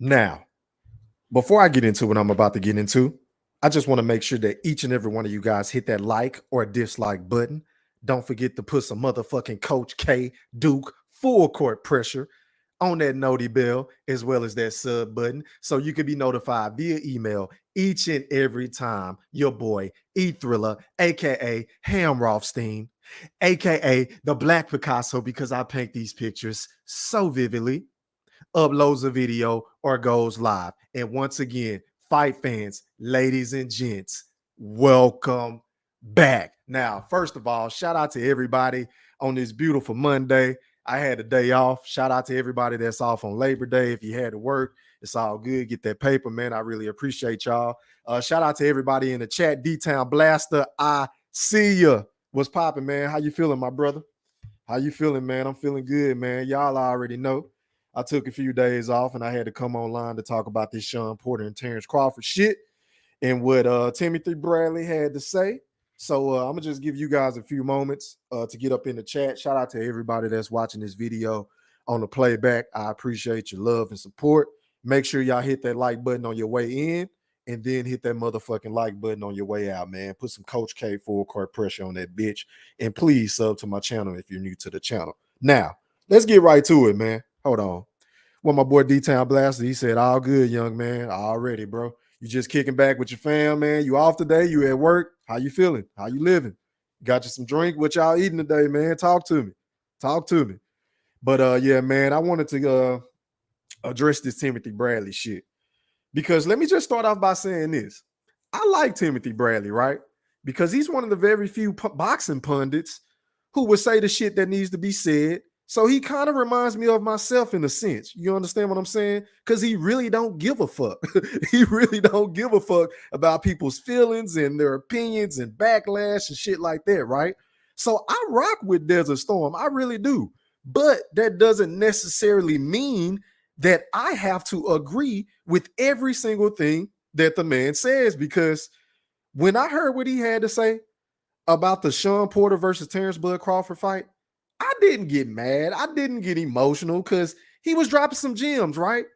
Now, before I get into what I'm about to get into, I just want to make sure that each and every one of you guys hit that like or dislike button. Don't forget to put some motherfucking Coach K Duke full court pressure on that noti bell as well as that sub button so you can be notified via email each and every time your boy E Thriller, aka Ham Rothstein, aka the Black Picasso, because I paint these pictures so vividly, uploads a video or goes live. And once again, fight fans, ladies and gents, welcome back. Now, first of all, shout out to everybody on this beautiful Monday. I had a day off. Shout out to everybody that's off on Labor Day. If you had to work, it's all good. Get that paper, man. I really appreciate y'all. Shout out to everybody in the chat. D-Town Blaster, I see ya. What's popping, man? How you feeling, my brother? How you feeling, man? I'm feeling good, man. Y'all already know. I took a few days off and I had to come online to talk about this Shawn Porter and Terence Crawford shit and what Timothy Bradley had to say. So I'm gonna just give you guys a few moments to get up in the chat. Shout out to everybody that's watching this video on the playback. I appreciate your love and support. Make sure y'all hit that like button on your way in and then hit that motherfucking like button on your way out, man. Put some Coach K full court pressure on that bitch. And please sub to my channel if you're new to the channel. Now, let's get right to it, man. Hold on. Well, my boy D-Town Blaster, he said, all good, young man. Already, bro. You just kicking back with your fam, man. You off today? You at work? How you feeling? How you living? Got you some drink? What y'all eating today, man? Talk to me. Talk to me. But yeah, man, I wanted to address this Timothy Bradley shit. Because let me just start off by saying this. I like Timothy Bradley, right? Because he's one of the very few boxing pundits who would say the shit that needs to be said. So he kind of reminds me of myself in a sense. You understand what I'm saying? Because he really don't give a fuck. He really don't give a fuck about people's feelings and their opinions and backlash and shit like that, right? So I rock with Desert Storm. I really do. But that doesn't necessarily mean that I have to agree with every single thing that the man says, because when I heard what he had to say about the Shawn Porter versus Terence Bud Crawford fight, I didn't get mad. I didn't get emotional because he was dropping some gems, right?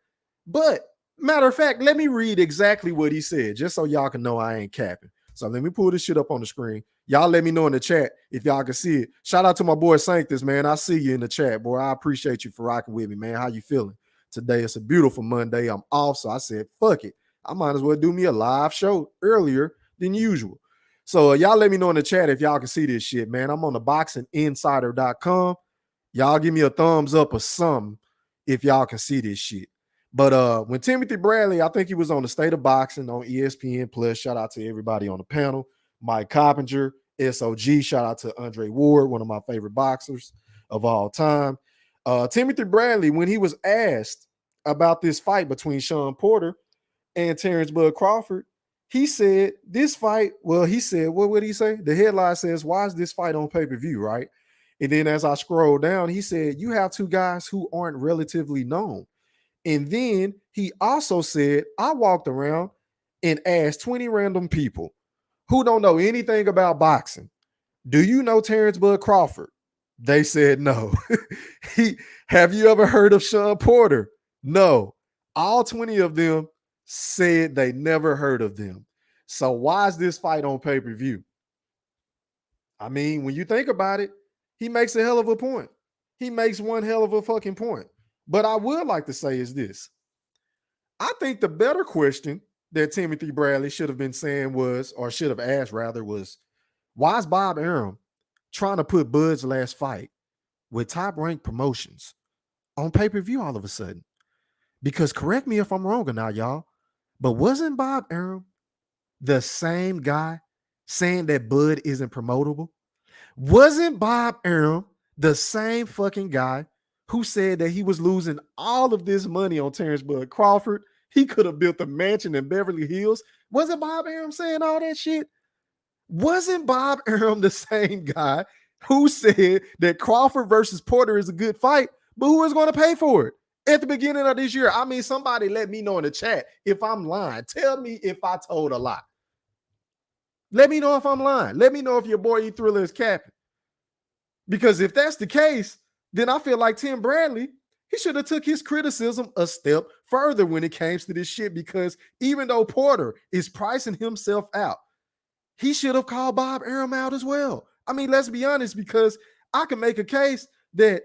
But matter of fact, let me read exactly what he said just so y'all can know I ain't capping. So let me pull this shit up on the screen. Y'all let me know in the chat if y'all can see it. Shout out to my boy Sanctus, man. I see you in the chat, boy. I appreciate you for rocking with me, man. How you feeling? Today it's a beautiful Monday. I'm off, so I said, fuck it. I might as well do me a live show earlier than usual. So y'all let me know in the chat if y'all can see this shit, man. I'm on the boxinginsider.com. Y'all give me a thumbs up or something if y'all can see this shit. But when Timothy Bradley, I think he was on the State of Boxing on ESPN Plus. Shout out to everybody on the panel. Mike Coppinger, SOG. Shout out to Andre Ward, one of my favorite boxers of all time. Timothy Bradley, when he was asked about this fight between Shawn Porter and Terence Bud Crawford, he said this fight, well, he said, what would he say? The headline says, why is this fight on pay-per-view, right? And then as I scroll down, he said, you have two guys who aren't relatively known. And then he also said, I walked around and asked 20 random people who don't know anything about boxing, do you know Terence Bud Crawford? They said no. Have you ever heard of Shawn Porter? No. All 20 of them said they never heard of them. So why is this fight on pay-per-view? I mean, when you think about it, he makes a hell of a point. He makes one hell of a fucking point. But I would like to say is this. I think the better question that Timothy Bradley should have been saying was, or should have asked rather, was, why is Bob Arum trying to put Bud's last fight with top-ranked promotions on pay-per-view all of a sudden? Because correct me if I'm wrong or not, y'all, but wasn't Bob Arum the same guy saying that Bud isn't promotable? Wasn't Bob Arum the same fucking guy who said that he was losing all of this money on Terence Bud Crawford? He could have built a mansion in Beverly Hills. Wasn't Bob Arum saying all that shit? Wasn't Bob Arum the same guy who said that Crawford versus Porter is a good fight, but who is going to pay for it at the beginning of this year? I mean, somebody let me know in the chat if I'm lying. Tell me if I told a lie. Let me know if I'm lying. Let me know if your boy E Thriller is capping. Because if that's the case, then I feel like Tim Bradley, He should have took his criticism a step further when it came to this shit, because even though Porter is pricing himself out, he should have called Bob Arum out as well. I mean, let's be honest, because I can make a case that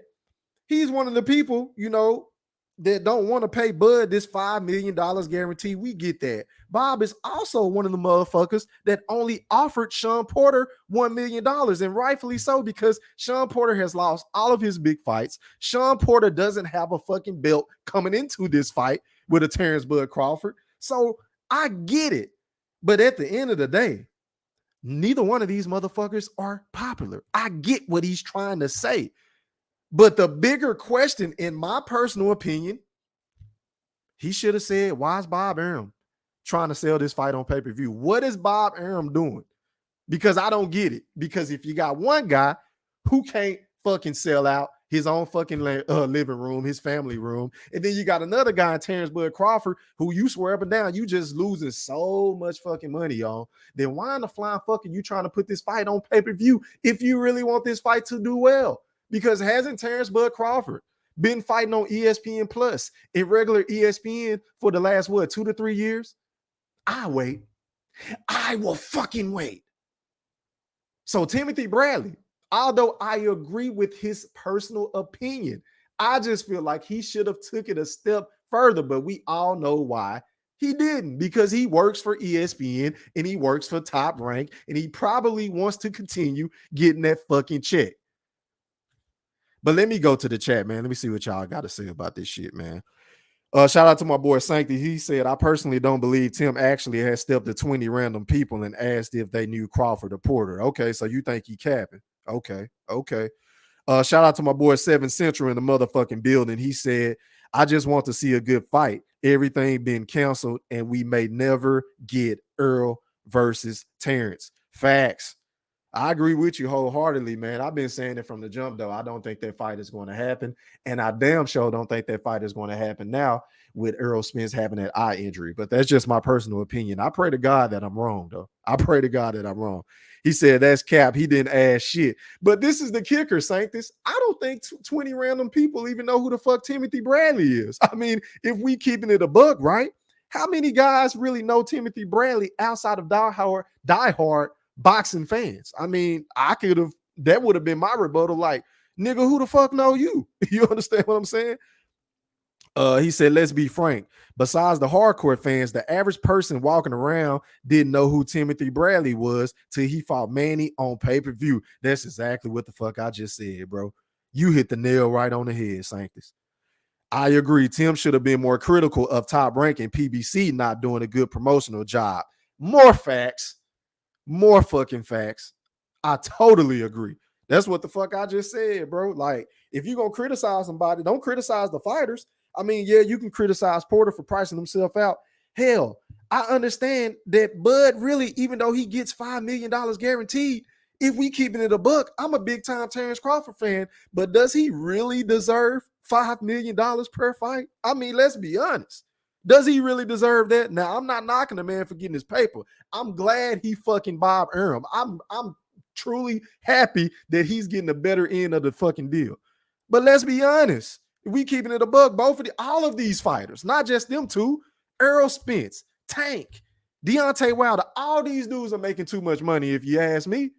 he's one of the people, that don't want to pay Bud this $5 million guarantee. We get that. Bob is also one of the motherfuckers that only offered Shawn Porter $1 million, and rightfully so, because Shawn Porter has lost all of his big fights. Shawn Porter doesn't have a fucking belt coming into this fight with a Terence Bud Crawford. So I get it. But at the end of the day, neither one of these motherfuckers are popular. I get what he's trying to say. But the bigger question, in my personal opinion, he should have said, why is Bob Arum trying to sell this fight on pay-per-view? What is Bob Arum doing? Because I don't get it. Because if you got one guy who can't fucking sell out his own fucking living room, his family room, and then you got another guy in Terence Bud Crawford who you swear up and down you just losing so much fucking money on, then why in the flying fuck are you trying to put this fight on pay-per-view if you really want this fight to do well? Because hasn't Terence Bud Crawford been fighting on ESPN Plus in regular ESPN for the last, 2 to 3 years? I wait. I will fucking wait. So Timothy Bradley, although I agree with his personal opinion, I just feel like he should have took it a step further, but we all know why he didn't, because he works for ESPN and he works for Top Rank, and he probably wants to continue getting that fucking check. But let me go to the chat, man. Let me see what y'all got to say about this shit, man. Shout out to my boy Sancti. He said, I personally don't believe Tim actually has stepped to 20 random people and asked if they knew Crawford or Porter. Okay, so you think he capping. Okay. Shout out to my boy 7 Central in the motherfucking building. He said, I just want to see a good fight. Everything been canceled, and we may never get Earl versus Terence. Facts. I agree with you wholeheartedly, man. I've been saying it from the jump, though. I don't think that fight is going to happen. And I damn sure don't think that fight is going to happen now with Errol Spence having that eye injury. But that's just my personal opinion. I pray to God that I'm wrong, though. I pray to God that I'm wrong. He said, that's cap. He didn't ask shit. But this is the kicker, Sanctus. I don't think 20 random people even know who the fuck Timothy Bradley is. I mean, if we keeping it a buck, right? How many guys really know Timothy Bradley outside of diehard boxing fans? I mean, that would have been my rebuttal, like, nigga, who the fuck know you? You understand what I'm saying? He said, let's be frank, besides the hardcore fans, the average person walking around didn't know who Timothy Bradley was till he fought Manny on pay-per-view. That's exactly what the fuck I just said, bro. You hit the nail right on the head, Sanctus. I agree. Tim should have been more critical of Top Rank and PBC not doing a good promotional job. More facts. More fucking facts. I totally agree. That's what the fuck I just said, bro. Like, if you're going to criticize somebody, don't criticize the fighters. I mean, yeah, you can criticize Porter for pricing himself out. Hell, I understand that Bud really, even though he gets $5 million guaranteed, if we keeping it a buck, I'm a big time Terence Crawford fan, but does he really deserve $5 million per fight? I mean, let's be honest. Does he really deserve that? Now, I'm not knocking the man for getting his paper. I'm glad he fucking Bob Arum. I'm truly happy that he's getting a better end of the fucking deal. But let's be honest. If we keeping it a buck, all of these fighters, not just them two, Errol Spence, Tank, Deontay Wilder, all these dudes are making too much money, if you ask me.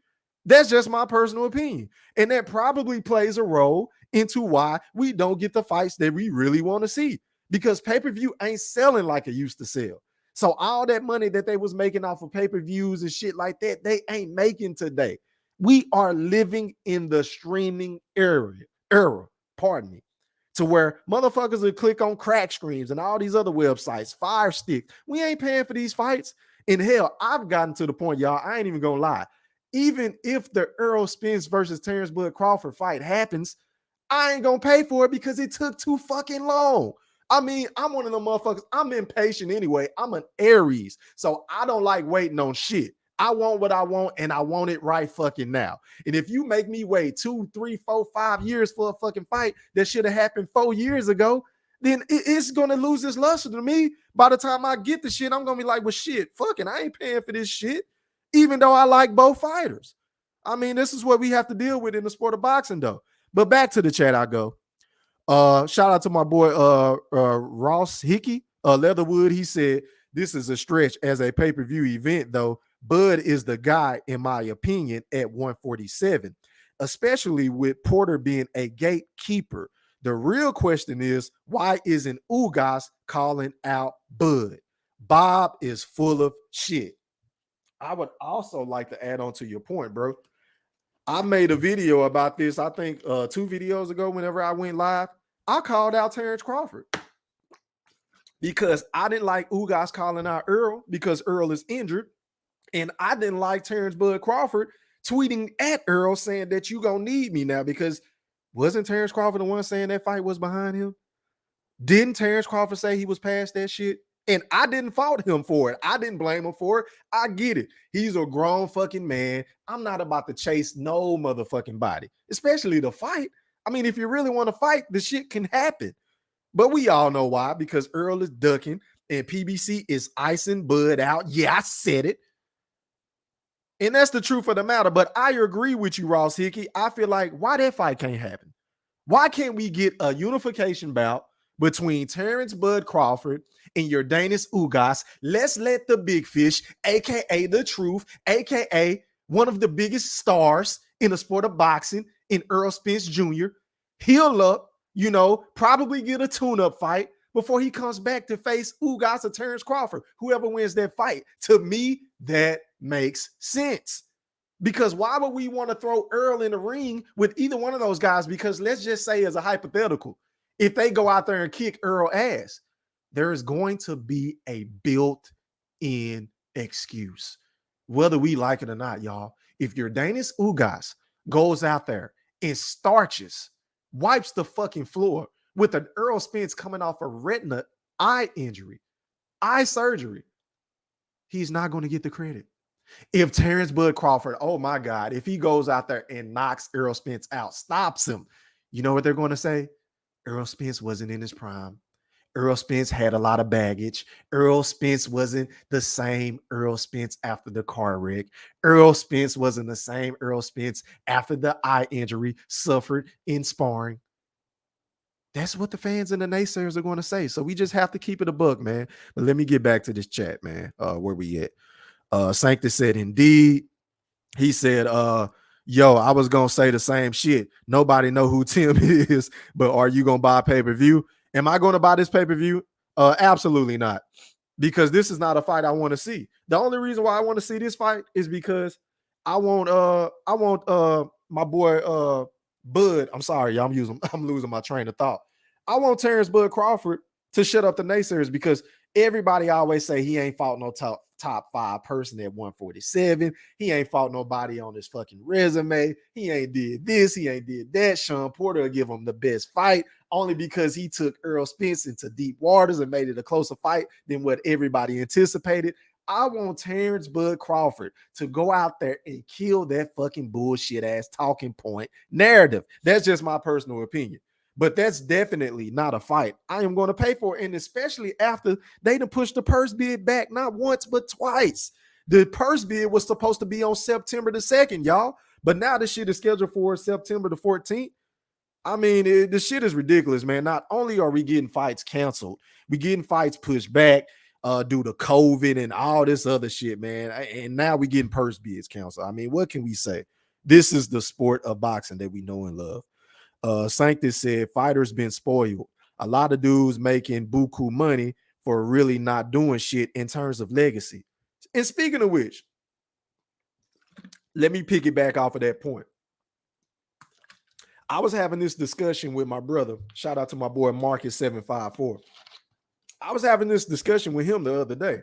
That's just my personal opinion. And that probably plays a role into why we don't get the fights that we really want to see. Because pay-per-view ain't selling like it used to sell. So all that money that they was making off of pay-per-views and shit like that, they ain't making today. We are living in the streaming era, pardon me, to where motherfuckers will click on Crack Streams and all these other websites, Fire Stick. We ain't paying for these fights. And hell, I've gotten to the point, y'all, I ain't even gonna lie. Even if the Errol Spence versus Terence Bud Crawford fight happens, I ain't gonna pay for it because it took too fucking long. I mean, I'm one of them motherfuckers. I'm impatient anyway. I'm an Aries. So I don't like waiting on shit. I want what I want, and I want it right fucking now. And if you make me wait 2, 3, 4, 5 years for a fucking fight that should have happened 4 years ago, then it's going to lose its luster to me. By the time I get the shit, I'm going to be like, well, shit, fucking, I ain't paying for this shit, even though I like both fighters. I mean, this is what we have to deal with in the sport of boxing, though. But back to the chat I go. Shout out to my boy Ross Hickey, Leatherwood. He said this is a stretch as a pay-per-view event, though. Bud is the guy, in my opinion, at 147, especially with Porter being a gatekeeper. The real question is, why isn't Ugas calling out Bud? Bob is full of shit. I would also like to add on to your point, bro. I made a video about this, I think 2 videos ago, whenever I went live. I called out Terence Crawford because I didn't like Ugas calling out Earl because Earl is injured. And I didn't like Terence Bud Crawford tweeting at Earl saying that you gonna need me now, because wasn't Terence Crawford the one saying that fight was behind him? Didn't Terence Crawford say he was past that shit? And I didn't fault him for it. I didn't blame him for it. I get it. He's a grown fucking man. I'm not about to chase no motherfucking body, especially the fight. I mean, if you really want to fight, the shit can happen. But we all know why, because Earl is ducking and PBC is icing Bud out. Yeah, I said it. And that's the truth of the matter. But I agree with you, Ross Hickey. I feel like, why that fight can't happen? Why can't we get a unification bout between Terence Bud Crawford and your Danis Ugas? Let's let the big fish, aka the truth, aka one of the biggest stars in the sport of boxing, in Earl Spence Jr., heal up, probably get a tune-up fight before he comes back to face Ugas or Terence Crawford. Whoever wins that fight. To me, that makes sense. Because why would we want to throw Earl in the ring with either one of those guys? Because let's just say, as a hypothetical, if they go out there and kick Earl ass, there is going to be a built-in excuse, whether we like it or not, y'all. If your Danis Ugas goes out there and starches, wipes the fucking floor with an Earl Spence coming off a retina eye injury, eye surgery, he's not going to get the credit. If Terence Bud Crawford, oh my God, if he goes out there and knocks Earl Spence out, stops him, you know what they're going to say? Earl Spence wasn't in his prime. Earl Spence had a lot of baggage. Earl Spence wasn't the same Earl Spence after the car wreck. Earl Spence wasn't the same Earl Spence after the eye injury suffered in sparring. That's what the fans and the naysayers are going to say. So we just have to keep it a buck, man. But let me get back to this chat, man. Where we at? Sanctus said, indeed. He said, yo, I was gonna say the same shit. Nobody know who Tim is, but are you gonna buy a pay-per-view? Am I gonna buy this pay-per-view? Absolutely not, because this is not a fight I want to see. The only reason why I want to see this fight is because I want my boy Bud. I'm sorry, y'all. I'm losing my train of thought. I want Terence Bud Crawford to shut up the naysayers, because everybody always say he ain't fought no top 5 person at 147. He ain't fought nobody on his fucking resume. He ain't did this. He ain't did that. Shawn Porter will give him the best fight only because he took Earl Spence into deep waters and made it a closer fight than what everybody anticipated. I want Terence Bud Crawford to go out there and kill that fucking bullshit ass talking point narrative. That's just my personal opinion. But that's definitely not a fight I am going to pay for. And especially after they done pushed the purse bid back not once, but twice. The purse bid was supposed to be on September the 2nd, y'all. But now this shit is scheduled for September the 14th. I mean, the shit is ridiculous, man. Not only are we getting fights canceled, we getting fights pushed back due to COVID and all this other shit, man. And now we getting purse bids canceled. I mean, what can we say? This is the sport of boxing that we know and love. Sanctus said, fighters been spoiled. A lot of dudes making buku money for really not doing shit in terms of legacy. And speaking of which, let me piggyback off of that point. I was having this discussion with my brother. Shout out to my boy Marcus754. I was having this discussion with him the other day.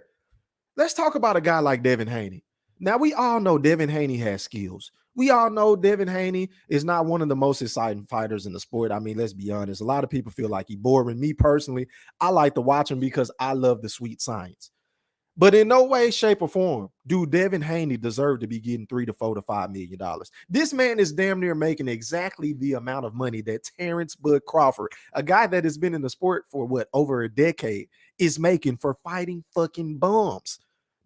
Let's talk about a guy like Devin Haney. Now, we all know Devin Haney has skills. We all know Devin Haney is not one of the most exciting fighters in the sport. I mean, let's be honest. A lot of people feel like he's boring. Me personally, I like to watch him because I love the sweet science. But in no way, shape, or form do Devin Haney deserve to be getting $3 to $4 to $5 million. This man is damn near making exactly the amount of money that Terence Bud Crawford, a guy that has been in the sport for over a decade, is making for fighting fucking bums.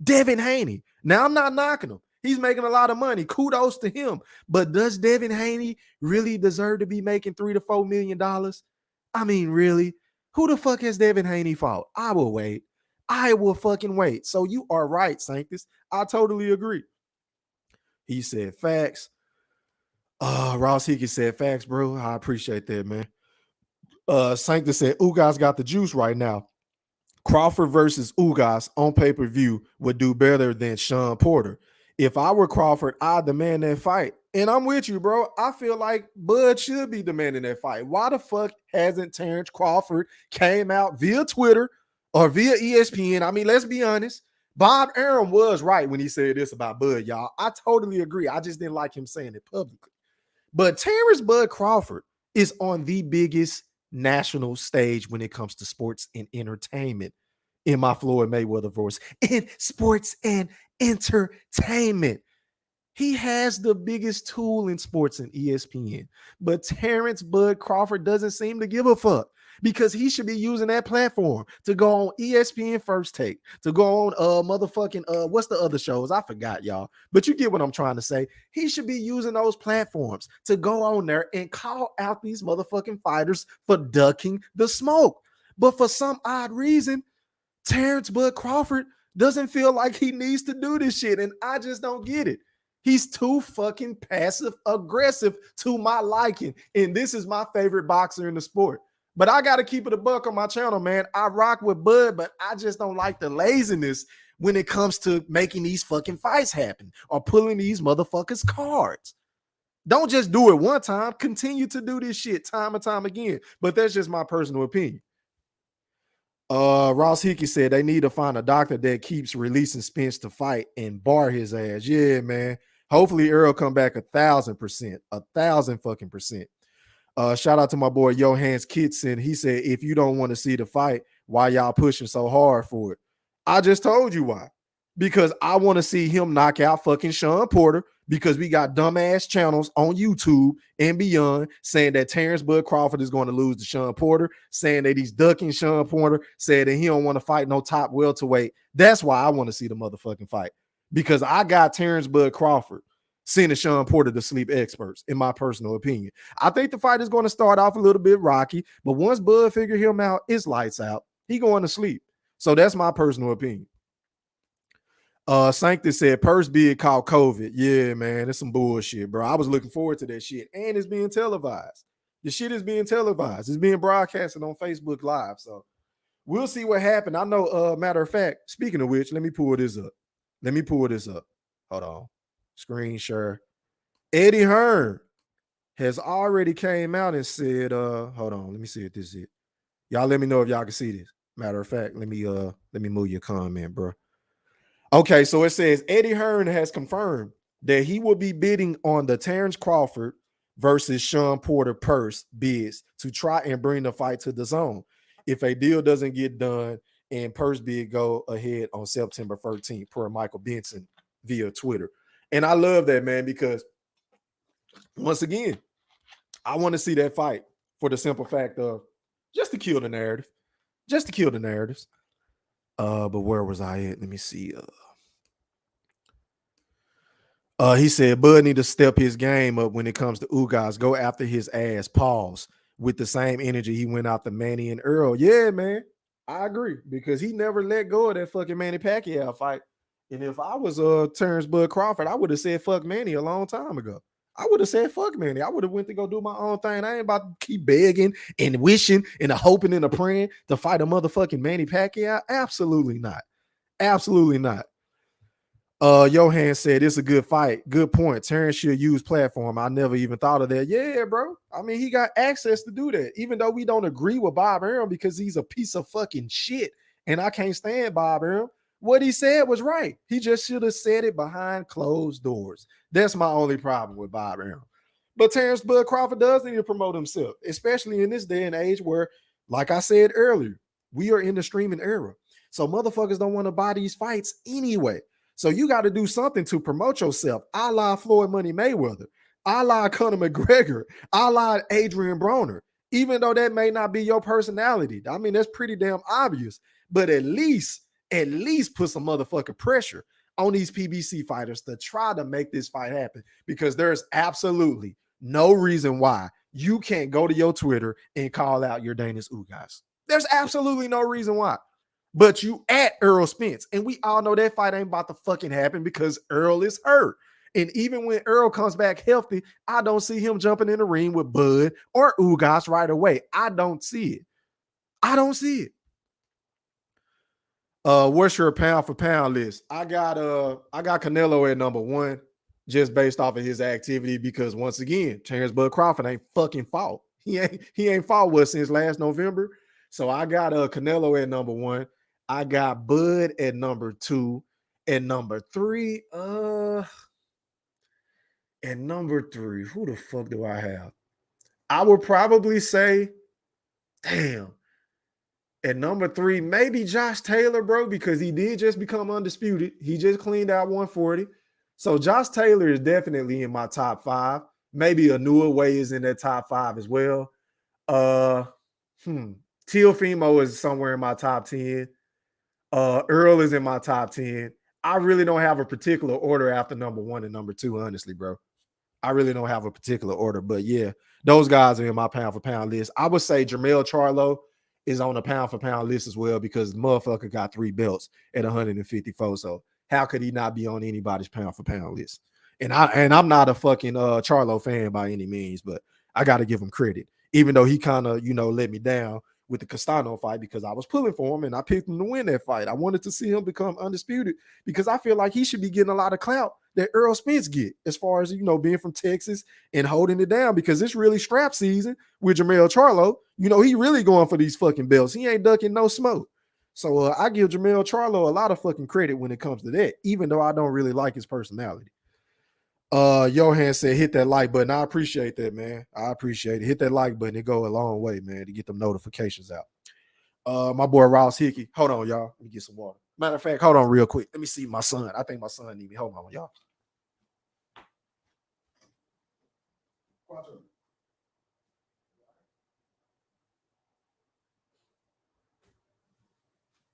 Devin Haney. Now, I'm not knocking him. He's making a lot of money. Kudos to him. But does Devin Haney really deserve to be making $3 to $4 million? I mean, really? Who the fuck has Devin Haney fought? I will wait. I will fucking wait. So you are right, Sanctus. I totally agree. He said facts. Ross Hickey said facts, bro. I appreciate that, man. Sanctus said Ugas got the juice right now. Crawford versus Ugas on pay-per-view would do better than Shawn Porter. If I were Crawford, I'd demand that fight. And I'm with you, bro. I feel like Bud should be demanding that fight. Why the fuck hasn't Terence Crawford came out via Twitter or via ESPN? I mean, let's be honest. Bob Arum was right when he said this about Bud, y'all. I totally agree. I just didn't like him saying it publicly. But Terence Bud Crawford is on the biggest national stage when it comes to sports and entertainment. In my Floyd Mayweather voice, in sports and entertainment. He has the biggest tool in sports and ESPN. But Terence Bud Crawford doesn't seem to give a fuck because he should be using that platform to go on ESPN First Take, to go on motherfucking what's the other shows? I forgot, y'all. But you get what I'm trying to say. He should be using those platforms to go on there and call out these motherfucking fighters for ducking the smoke. But for some odd reason, Terence Bud Crawford doesn't feel like he needs to do this shit, and I just don't get it. He's too fucking passive aggressive to my liking, and this is my favorite boxer in the sport. But I got to keep it a buck on my channel, man. I rock with Bud, but I just don't like the laziness when it comes to making these fucking fights happen or pulling these motherfuckers cards. Don't just do it one time. Continue to do this shit time and time again. But that's just my personal opinion. Ross Hickey said they need to find a doctor that keeps releasing Spence to fight and bar his ass. Yeah, man. Hopefully Earl come back 1,000%. 1,000 fucking percent. Shout out to my boy Johannes Kitson. He said, if you don't want to see the fight, why y'all pushing so hard for it? I just told you why. Because I want to see him knock out fucking Shawn Porter, because we got dumbass channels on YouTube and beyond saying that Terence Bud Crawford is going to lose to Shawn Porter, saying that he's ducking Shawn Porter, saying that he don't want to fight no top welterweight. That's why I want to see the motherfucking fight, because I got Terence Bud Crawford sending Shawn Porter to sleep experts, in my personal opinion. I think the fight is going to start off a little bit rocky, but once Bud figure him out, it's lights out. He going to sleep. So that's my personal opinion. Sanctus said Purse bid called COVID. Yeah, man, it's some bullshit, bro. I was looking forward to that shit, and it's being televised. The shit is being televised. It's being broadcasted on Facebook Live. So we'll see what happened. I know. Matter of fact, speaking of which, let me pull this up. Hold on. Screen share. Eddie Hearn has already came out and said, hold on, let me see if this is it. Y'all let me know if y'all can see this. Matter of fact, let me move your comment, bro. Okay, so it says Eddie Hearn has confirmed that he will be bidding on the Terence Crawford versus Shawn Porter purse bids to try and bring the fight to the zone. If a deal doesn't get done and purse bid go ahead on September 13th, per Michael Benson via Twitter. And I love that, man, because once again, I want to see that fight for the simple fact of just to kill the narrative. Just to kill the narratives. But where was I at? Let me see. He said Bud need to step his game up when it comes to Ugas. Go after his ass. Pause. With the same energy he went after Manny and Earl. Yeah, man. I agree, because he never let go of that fucking Manny Pacquiao fight. And if I was Terence Bud Crawford, I would have said fuck Manny a long time ago. I would have said fuck Manny. I would have went to go do my own thing. I ain't about to keep begging and wishing and hoping and praying to fight a motherfucking Manny Pacquiao. Absolutely not. Absolutely not. Johan said it's a good fight. Good point. Terence should use platform. I never even thought of that. Yeah, bro. I mean, he got access to do that, even though we don't agree with Bob Arum because he's a piece of fucking shit. And I can't stand Bob Arum. What he said was right. He just should have said it behind closed doors. That's my only problem with Bob Arum. But Terence Bud Crawford does need to promote himself, especially in this day and age where, like I said earlier, we are in the streaming era. So motherfuckers don't want to buy these fights anyway. So you got to do something to promote yourself, a la Floyd Money Mayweather, a la Conor McGregor, a la Adrian Broner, even though that may not be your personality. I mean, that's pretty damn obvious, but at least put some motherfucking pressure on these PBC fighters to try to make this fight happen, because there's absolutely no reason why you can't go to your Twitter and call out your Danish Ugas. There's absolutely no reason why. But you at Errol Spence, and we all know that fight ain't about to fucking happen because Errol is hurt. And even when Errol comes back healthy, I don't see him jumping in the ring with Bud or Ugas right away. I don't see it. I don't see it. What's your pound for pound list? I got Canelo at number 1, just based off of his activity, because once again, Terence Bud Crawford ain't fucking fought. He ain't fought with since last November. So I got Canelo at number 1. I got Bud at number 2. At number 3, at number 3, who the fuck do I have? I would probably say, damn. At number 3, maybe Josh Taylor, bro, because he did just become undisputed. He just cleaned out 140. So Josh Taylor is definitely in my top 5. Maybe Anua Way is in that top 5 as well. Teofimo is somewhere in my top 10. Earl is in my top 10. I really don't have a particular order after number 1 and number 2, honestly, bro. I really don't have a particular order, but yeah, those guys are in my pound for pound list. I would say Jermell Charlo is on the pound for pound list as well, because the motherfucker got 3 belts at 154. So how could he not be on anybody's pound for pound list? And I'm not a fucking Charlo fan by any means, but I got to give him credit, even though he kind of, let me down with the Castano fight, because I was pulling for him and I picked him to win that fight. I wanted to see him become undisputed because I feel like he should be getting a lot of clout that Errol Spence get, as far as, being from Texas and holding it down, because it's really strap season with Jermell Charlo. He really going for these fucking belts. He ain't ducking no smoke. So I give Jermell Charlo a lot of fucking credit when it comes to that, even though I don't really like his personality. Johan said, hit that like button. I appreciate that, man. I appreciate it. Hit that like button. It go a long way, man, to get them notifications out. My boy Ross Hickey. Hold on, y'all. Let me get some water. Matter of fact, hold on real quick. Let me see my son. I think my son need me. Hold on, y'all.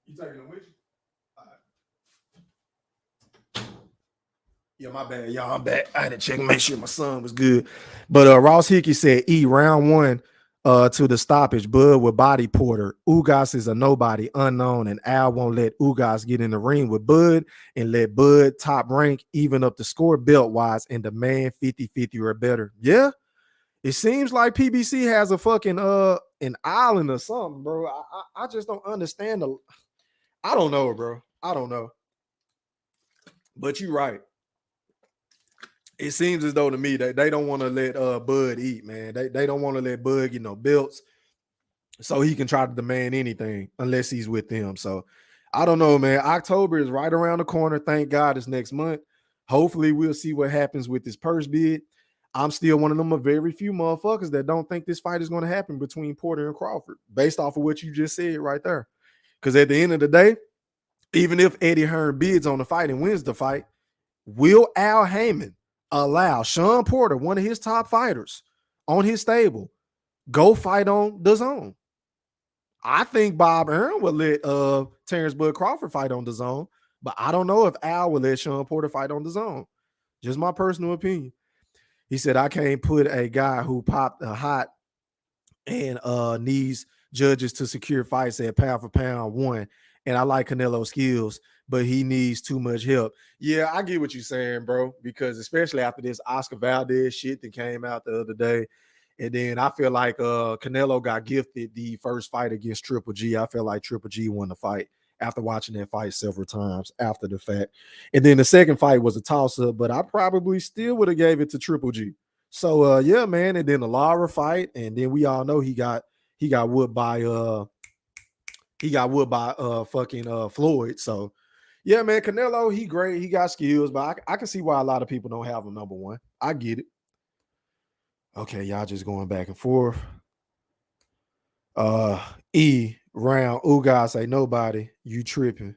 You taking them with you? All right. Yeah, my bad, y'all. I'm back. I had to check, make sure my son was good. But Ross Hickey said, round 1 to the stoppage. Bud with body Porter. Ugas is a nobody, unknown, and Al won't let Ugas get in the ring with Bud and let Bud top rank, even up the score belt wise, and demand 50-50 or better. Yeah, it seems like PBC has a fucking an island or something, bro. I just don't understand I don't know, bro. I don't know. But you're right. It seems as though to me that they don't want to let Bud eat, man. They don't want to let Bud get no belts, so he can try to demand anything unless he's with them. So I don't know, man. October is right around the corner. Thank God it's next month. Hopefully we'll see what happens with this purse bid. I'm still one of them, a very few motherfuckers that don't think this fight is going to happen between Porter and Crawford, based off of what you just said right there. Because at the end of the day, even if Eddie Hearn bids on the fight and wins the fight, will Al Heyman allow Shawn Porter, one of his top fighters on his stable, go fight on DAZN? I think Bob Arum would let Terence Bud Crawford fight on DAZN, but I don't know if Al would let Shawn Porter fight on DAZN. Just my personal opinion. He said, I can't put a guy who popped a hot and needs judges to secure fights at pound for pound 1. And I like Canelo's skills, but he needs too much help. Yeah, I get what you're saying, bro, because especially after this Oscar Valdez shit that came out the other day. And then I feel like Canelo got gifted the first fight against Triple G. I feel like Triple G won the fight after watching that fight several times after the fact. And then the second fight was a toss-up, but I probably still would have gave it to Triple G. So yeah, man. And then the Lara fight, and then we all know he got whooped by fucking Floyd. So yeah, man, Canelo, he great, he got skills, but I can see why a lot of people don't have him number 1. I get it. Okay, y'all just going back and forth. Round Ugas say nobody, you tripping.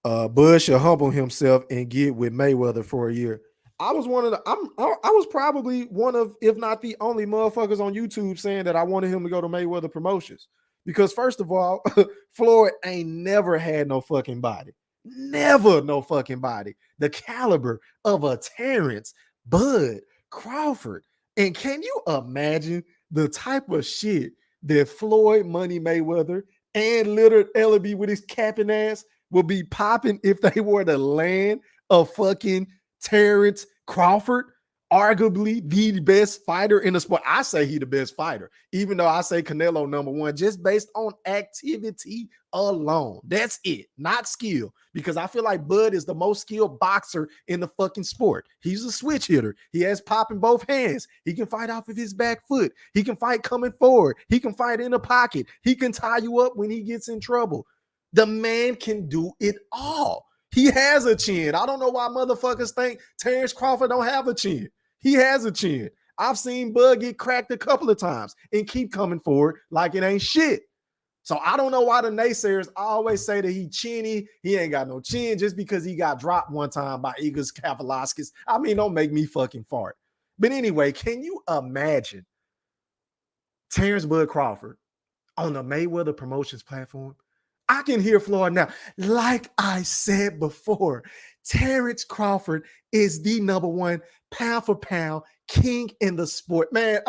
Bud should humble himself and get with Mayweather for a year. I was probably one of, if not the only motherfuckers on YouTube saying that I wanted him to go to Mayweather Promotions. Because first of all, Floyd ain't never had no fucking body. Never no fucking body. The caliber of a Terence Bud Crawford. And can you imagine the type of shit that Floyd Money Mayweather and Little Ellaby with his capping ass will be popping if they were to land a fucking Terence Crawford, arguably the best fighter in the sport. I say he the best fighter, even though I say Canelo number one, just based on activity alone. That's it, not skill, because I feel like Bud is the most skilled boxer in the fucking sport. He's a switch hitter. He has pop in both hands. He can fight off of his back foot. He can fight coming forward. He can fight in the pocket. He can tie you up when he gets in trouble. The man can do it all. He has a chin. I don't know why motherfuckers think Terence Crawford don't have a chin. He has a chin. I've seen Bud get cracked a couple of times and keep coming forward like it ain't shit. So I don't know why the naysayers always say that he chinny. He ain't got no chin just because he got dropped one time by Igor Kavalaskis. I mean, don't make me fucking fart. But anyway, can you imagine Terence Bud Crawford on the Mayweather Promotions platform? I can hear Floyd now. Like I said before, Terence Crawford is the number one pound for pound king in the sport. Man,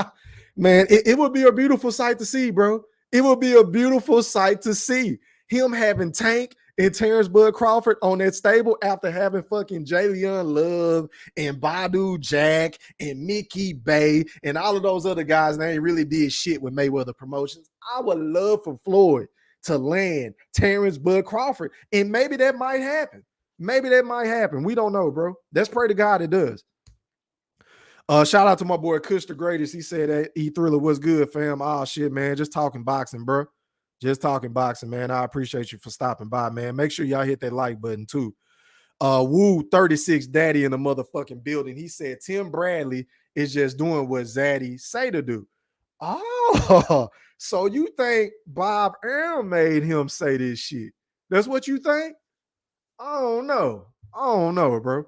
it would be a beautiful sight to see, bro. It would be a beautiful sight to see him having Tank and Terence Bud Crawford on that stable after having fucking Jalen Love and Badu Jack and Mickey Bay and all of those other guys that ain't really did shit with Mayweather Promotions. I would love for Floyd to land Terence Bud Crawford, and maybe that might happen. Maybe that might happen. We don't know, bro. Let's pray to God it does. Shout out to my boy Kush the Greatest. He said that E-Thriller was good, fam. Oh shit, man. Just talking boxing, bro. Just talking boxing, man. I appreciate you for stopping by, man. Make sure y'all hit that like button too. Woo 36 Daddy in the motherfucking building. He said Tim Bradley is just doing what Zaddy say to do. Oh, so you think Bob Arum made him say this shit? That's what you think? I don't know. I don't know, bro.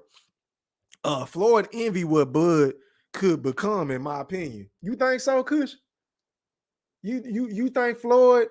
Floyd envy what Bud could become, in my opinion. You think so, Kush? You think Floyd?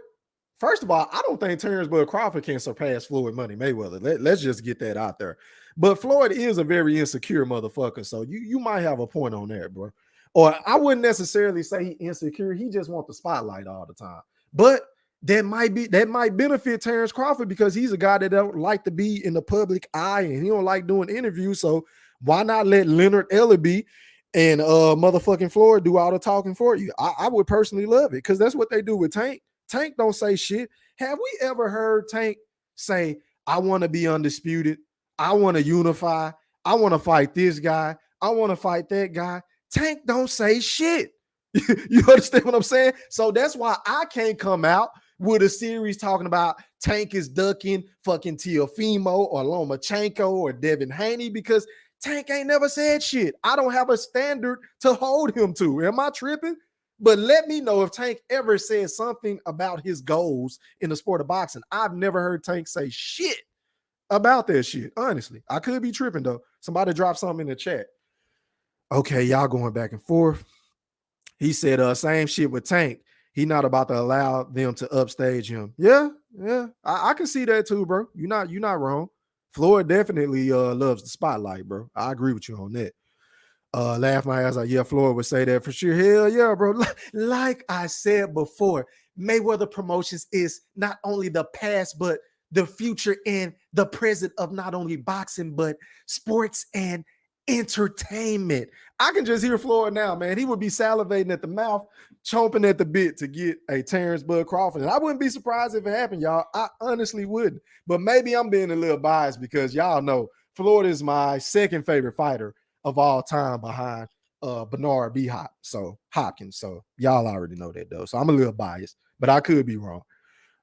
First of all, I don't think Terence Bud Crawford can surpass Floyd Money Mayweather. Let's just get that out there. But Floyd is a very insecure motherfucker, so you might have a point on that, bro. Or I wouldn't necessarily say he insecure. He just wants the spotlight all the time. But that might benefit Terence Crawford because he's a guy that don't like to be in the public eye and he don't like doing interviews. So why not let Leonard Ellaby and motherfucking Floyd do all the talking for you? I would personally love it because that's what they do with Tank. Tank don't say shit. Have we ever heard Tank say, I want to be undisputed. I want to unify. I want to fight this guy. I want to fight that guy. Tank don't say shit. You understand what I'm saying? So that's why I can't come out with a series talking about Tank is ducking fucking Teofimo or Lomachenko or Devin Haney because Tank ain't never said shit. I don't have a standard to hold him to. Am I tripping? But let me know if Tank ever said something about his goals in the sport of boxing. I've never heard Tank say shit about that shit, honestly. I could be tripping, though. Somebody drop something in the chat. Okay, y'all going back and forth. He said, same shit with Tank. He not about to allow them to upstage him. Yeah. I can see that too, bro. You're not wrong. Floyd definitely loves the spotlight, bro. I agree with you on that. Laugh my ass out. Yeah, Floyd would say that for sure. Hell yeah, bro. Like I said before, Mayweather Promotions is not only the past, but the future and the present of not only boxing, but sports and entertainment. I can just hear Floyd now, man. He would be salivating at the mouth, chomping at the bit to get a Terence Bud Crawford. And I wouldn't be surprised if it happened, y'all. I honestly wouldn't. But maybe I'm being a little biased because y'all know Floyd is my second favorite fighter of all time behind Bernard B. Hopkins. So y'all already know that though. So I'm a little biased, but I could be wrong.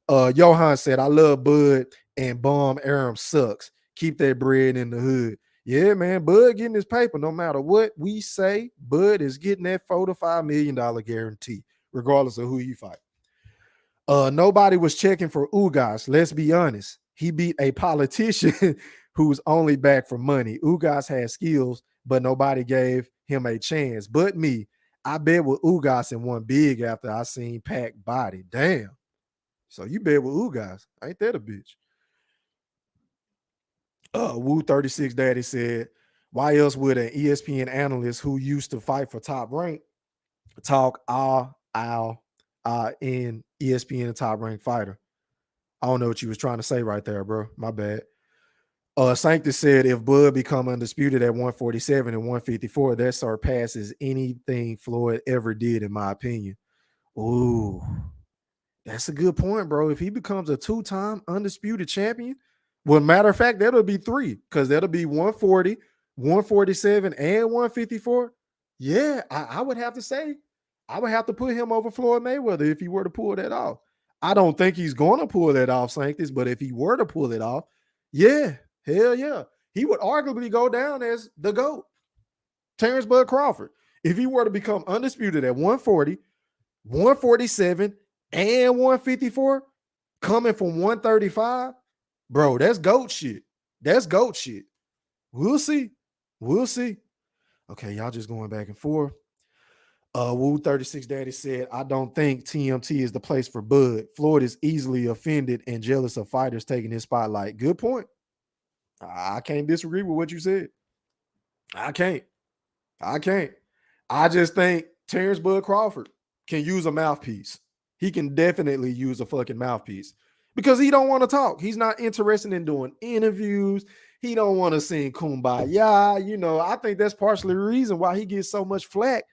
Johan said, I love Bud and Bomb Arum sucks. Keep that bread in the hood. Yeah, man, Bud getting his paper. No matter what we say, Bud is getting that $4 to $5 million guarantee, regardless of who he fight. Nobody was checking for Ugas. Let's be honest. He beat a politician who's only back for money. Ugas had skills, but nobody gave him a chance. But me, I bet with Ugas and won big after I seen Pac body. Damn. So you bet with Ugas. Ain't that a bitch? Woo 36 Daddy said, Why else would an ESPN analyst who used to fight for Top Rank talk in ESPN a Top Rank fighter? I don't know what you was trying to say right there, bro. My bad. Sanctus said if Bud become undisputed at 147 and 154, that surpasses anything Floyd ever did, in my opinion. Ooh, that's a good point, bro. If he becomes a two-time undisputed champion, well, matter of fact, that'll be three, because that'll be 140, 147, and 154. Yeah, I would have to say, I would have to put him over Floyd Mayweather if he were to pull that off. I don't think he's going to pull that off, Sanctus, but if he were to pull it off, yeah, hell yeah. He would arguably go down as the GOAT, Terence Bud Crawford. If he were to become undisputed at 140, 147, and 154, coming from 135, bro, that's GOAT shit. That's GOAT shit. We'll see. We'll see. Okay, y'all just going back and forth. Woo 36 Daddy said, I don't think TMT is the place for Bud. Floyd is easily offended and jealous of fighters taking his spotlight. Good point. I can't disagree with what you said. I can't. I just think Terence Bud Crawford can use a mouthpiece. He can definitely use a fucking mouthpiece because he don't want to talk. He's not interested in doing interviews. He don't want to sing Kumbaya. You know, I think that's partially the reason why he gets so much flack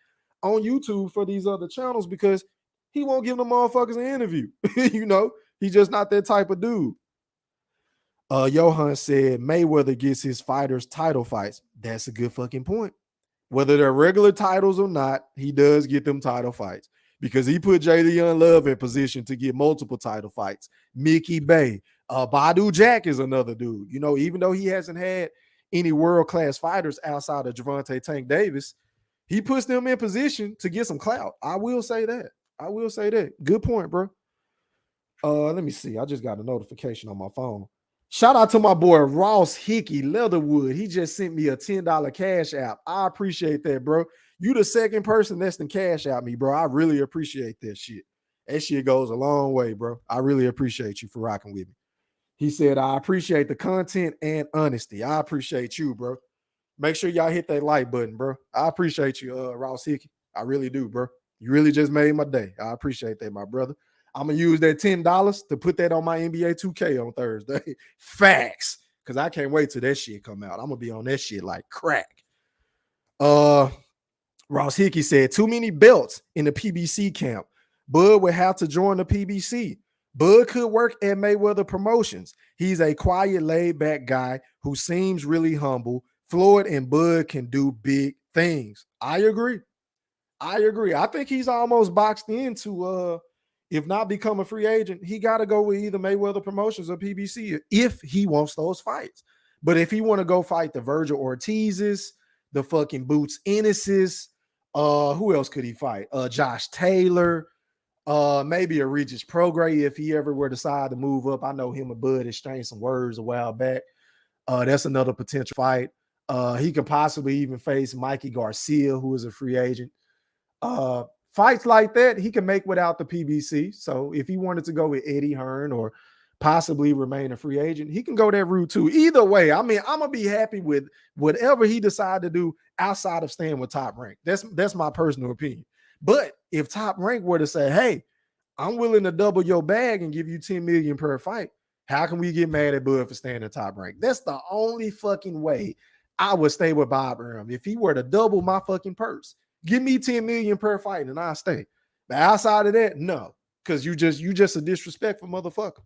on YouTube for these other channels, because he won't give them motherfuckers an interview. You know, he's just not that type of dude. Johan said Mayweather gets his fighters title fights. That's a good fucking point. Whether they're regular titles or not, he does get them title fights because he put JD Young Love in position to get multiple title fights. Mickey Bay, Badu Jack is another dude. You know, even though he hasn't had any world-class fighters outside of Gervonta Tank Davis, he puts them in position to get some clout. I will say that. Good point, bro. Let me see. I just got a notification on my phone. Shout out to my boy Ross Hickey Leatherwood. He just sent me a $10 cash app. I appreciate that, bro. You the second person that's been cash out me, bro. I really appreciate that shit. That shit goes a long way, bro. I really appreciate you for rocking with me. He said, I appreciate the content and honesty. I appreciate you, bro. Make sure y'all hit that like button, bro. I appreciate you, Ross Hickey. I really do, bro. You really just made my day. I appreciate that, my brother. I'm going to use that $10 to put that on my NBA 2K on Thursday. Facts. Because I can't wait till that shit come out. I'm going to be on that shit like crack. Ross Hickey said, too many belts in the PBC camp. Bud would have to join the PBC. Bud could work at Mayweather Promotions. He's a quiet, laid-back guy who seems really humble. Floyd and Bud can do big things. I agree. I think he's almost boxed into if not become a free agent, he got to go with either Mayweather Promotions or PBC if he wants those fights. But if he want to go fight the Virgil Ortizes, the fucking Boots Ennises, who else could he fight? Josh Taylor, maybe a Regis Prograis if he ever were to decide to move up. I know him and Bud exchanged some words a while back. That's another potential fight. He could possibly even face Mikey Garcia, who is a free agent. Fights like that, he can make without the PBC. So if he wanted to go with Eddie Hearn or possibly remain a free agent, he can go that route too. Either way, I mean, I'm going to be happy with whatever he decide to do outside of staying with Top Rank. That's my personal opinion. But if Top Rank were to say, hey, I'm willing to double your bag and give you $10 million per fight, how can we get mad at Bud for staying in Top Rank? That's the only fucking way I would stay with Bob Arum. If he were to double my fucking purse, give me $10 million per fight and I'll stay. But outside of that, no. Because you just a disrespectful motherfucker.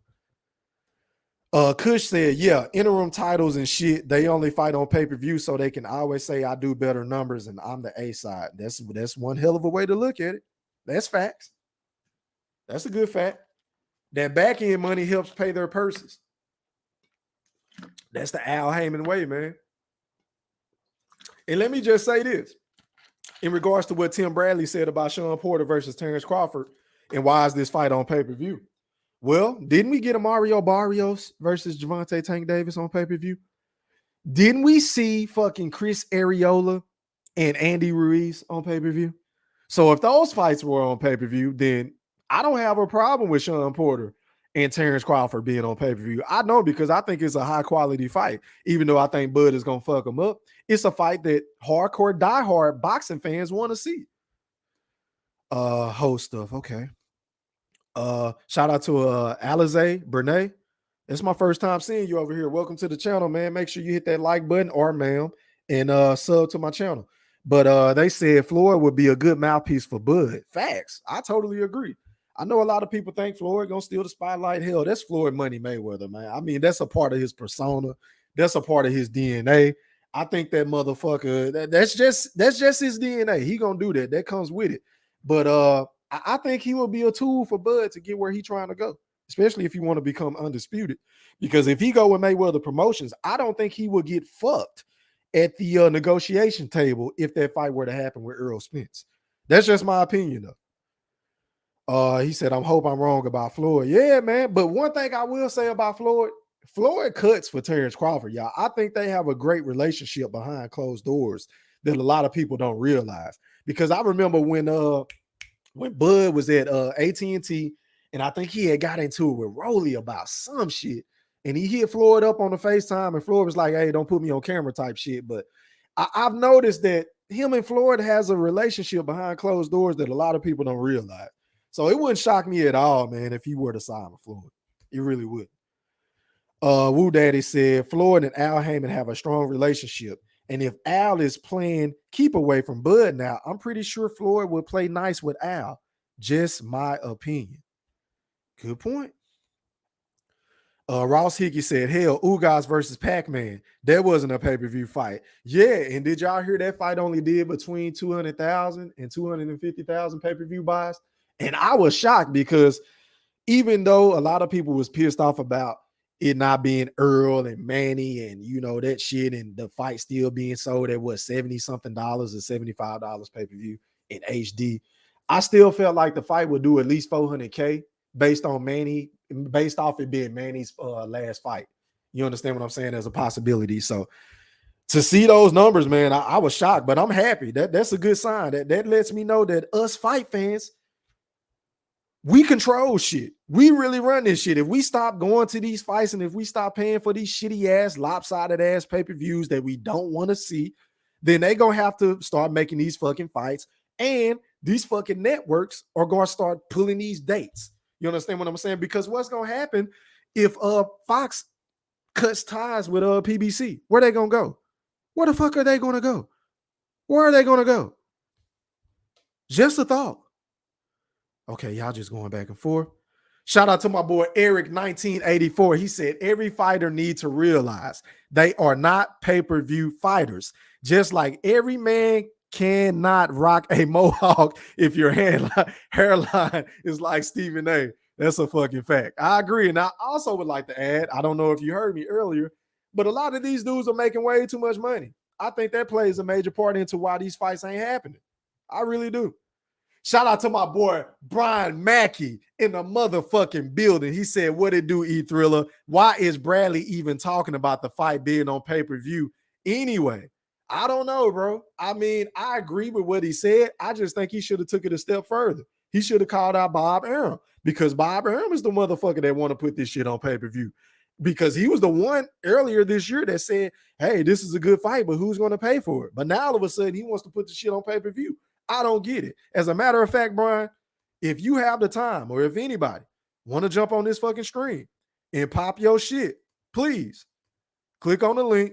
Kush said, yeah, interim titles and shit, they only fight on pay-per-view so they can always say I do better numbers and I'm the A side. That's one hell of a way to look at it. That's facts. That's a good fact. That back end money helps pay their purses. That's the Al Heyman way, man. And let me just say this. In regards to what Tim Bradley said about Shawn Porter versus Terence Crawford and why is this fight on pay-per-view? Well, didn't we get a Mario Barrios versus Gervonta Tank Davis on pay-per-view? Didn't we see fucking Chris Arreola and Andy Ruiz on pay-per-view? So if those fights were on pay-per-view, then I don't have a problem with Shawn Porter and Terence Crawford being on pay-per-view. I know because I think it's a high-quality fight, even though I think Bud is going to fuck him up. It's a fight that hardcore, diehard boxing fans want to see. Host stuff. Okay. Shout out to Alize Bernay. It's my first time seeing you over here. Welcome to the channel, man. Make sure you hit that like button or ma'am and sub to my channel. But they said Floyd would be a good mouthpiece for Bud. Facts. I totally agree. I know a lot of people think Floyd gonna steal the spotlight. Hell, that's Floyd Money Mayweather, man. I mean, that's a part of his persona. That's a part of his DNA. I think that motherfucker, that's just his DNA. He gonna do that. That comes with it. But I think he will be a tool for Bud to get where he's trying to go, especially if he want to become undisputed. Because if he go with Mayweather Promotions, I don't think he will get fucked at the negotiation table if that fight were to happen with Errol Spence. That's just my opinion, though. He said, I hope I'm wrong about Floyd. Yeah, man. But one thing I will say about Floyd cuts for Terence Crawford, y'all. I think they have a great relationship behind closed doors that a lot of people don't realize. Because I remember when Bud was at AT&T, and I think he had got into it with Rolly about some shit, and he hit Floyd up on the FaceTime, and Floyd was like, hey, don't put me on camera type shit. But I've noticed that him and Floyd has a relationship behind closed doors that a lot of people don't realize. So it wouldn't shock me at all, man, if he were to sign with Floyd. It really would. Woo Daddy said Floyd and Al Heyman have a strong relationship. And if Al is playing keep away from Bud now, I'm pretty sure Floyd would play nice with Al. Just my opinion. Good point. Ross Hickey said, hell, Ugas versus Pac-Man. That wasn't a pay-per-view fight. Yeah, and did y'all hear that fight only did between 200,000 and 250,000 pay-per-view buys? And I was shocked because even though a lot of people was pissed off about it not being Earl and Manny and, you know, that shit, and the fight still being sold at what, $70-something or $75 pay-per-view in HD, I still felt like the fight would do at least $400K based on Manny, based off it being Manny's last fight. You understand what I'm saying? As a possibility. So to see those numbers, man, I was shocked, but I'm happy. That's a good sign. That lets me know that us fight fans, we control shit. We really run this shit. If we stop going to these fights and if we stop paying for these shitty ass, lopsided ass pay-per-views that we don't want to see, then they gonna have to start making these fucking fights, and these fucking networks are gonna start pulling these dates. You understand what I'm saying? Because what's gonna happen if Fox cuts ties with PBC? Where they gonna go? Where the fuck are they gonna go? Where are they gonna go? Just a thought. Okay, y'all just going back and forth. Shout out to my boy Eric 1984. He said every fighter needs to realize they are not pay-per-view fighters. Just like every man cannot rock a mohawk if your hairline is like Stephen A. That's a fucking fact. I agree. And I also would like to add, I don't know if you heard me earlier, but a lot of these dudes are making way too much money. I think that plays a major part into why these fights ain't happening. I really do. Shout out to my boy Brian Mackey in the motherfucking building. He said, what it do, E-Thriller? Why is Bradley even talking about the fight being on pay-per-view anyway? I don't know, bro. I mean, I agree with what he said. I just think he should have took it a step further. He should have called out Bob Arum, because Bob Arum is the motherfucker that want to put this shit on pay-per-view, because he was the one earlier this year that said, hey, this is a good fight, but who's going to pay for it? But now all of a sudden he wants to put the shit on pay-per-view. I don't get it. As a matter of fact, Brian, if you have the time, or if anybody want to jump on this fucking screen and pop your shit, please click on the link.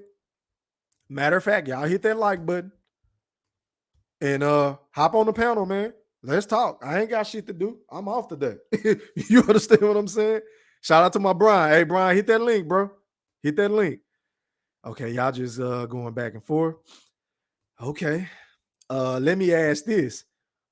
Matter of fact, y'all hit that like button and hop on the panel, man. Let's talk. I ain't got shit to do. I'm off today. You understand what I'm saying? Shout out to my Brian. Hey, Brian, hit that link, bro. Hit that link. Okay, y'all just going back and forth. Okay. Let me ask this.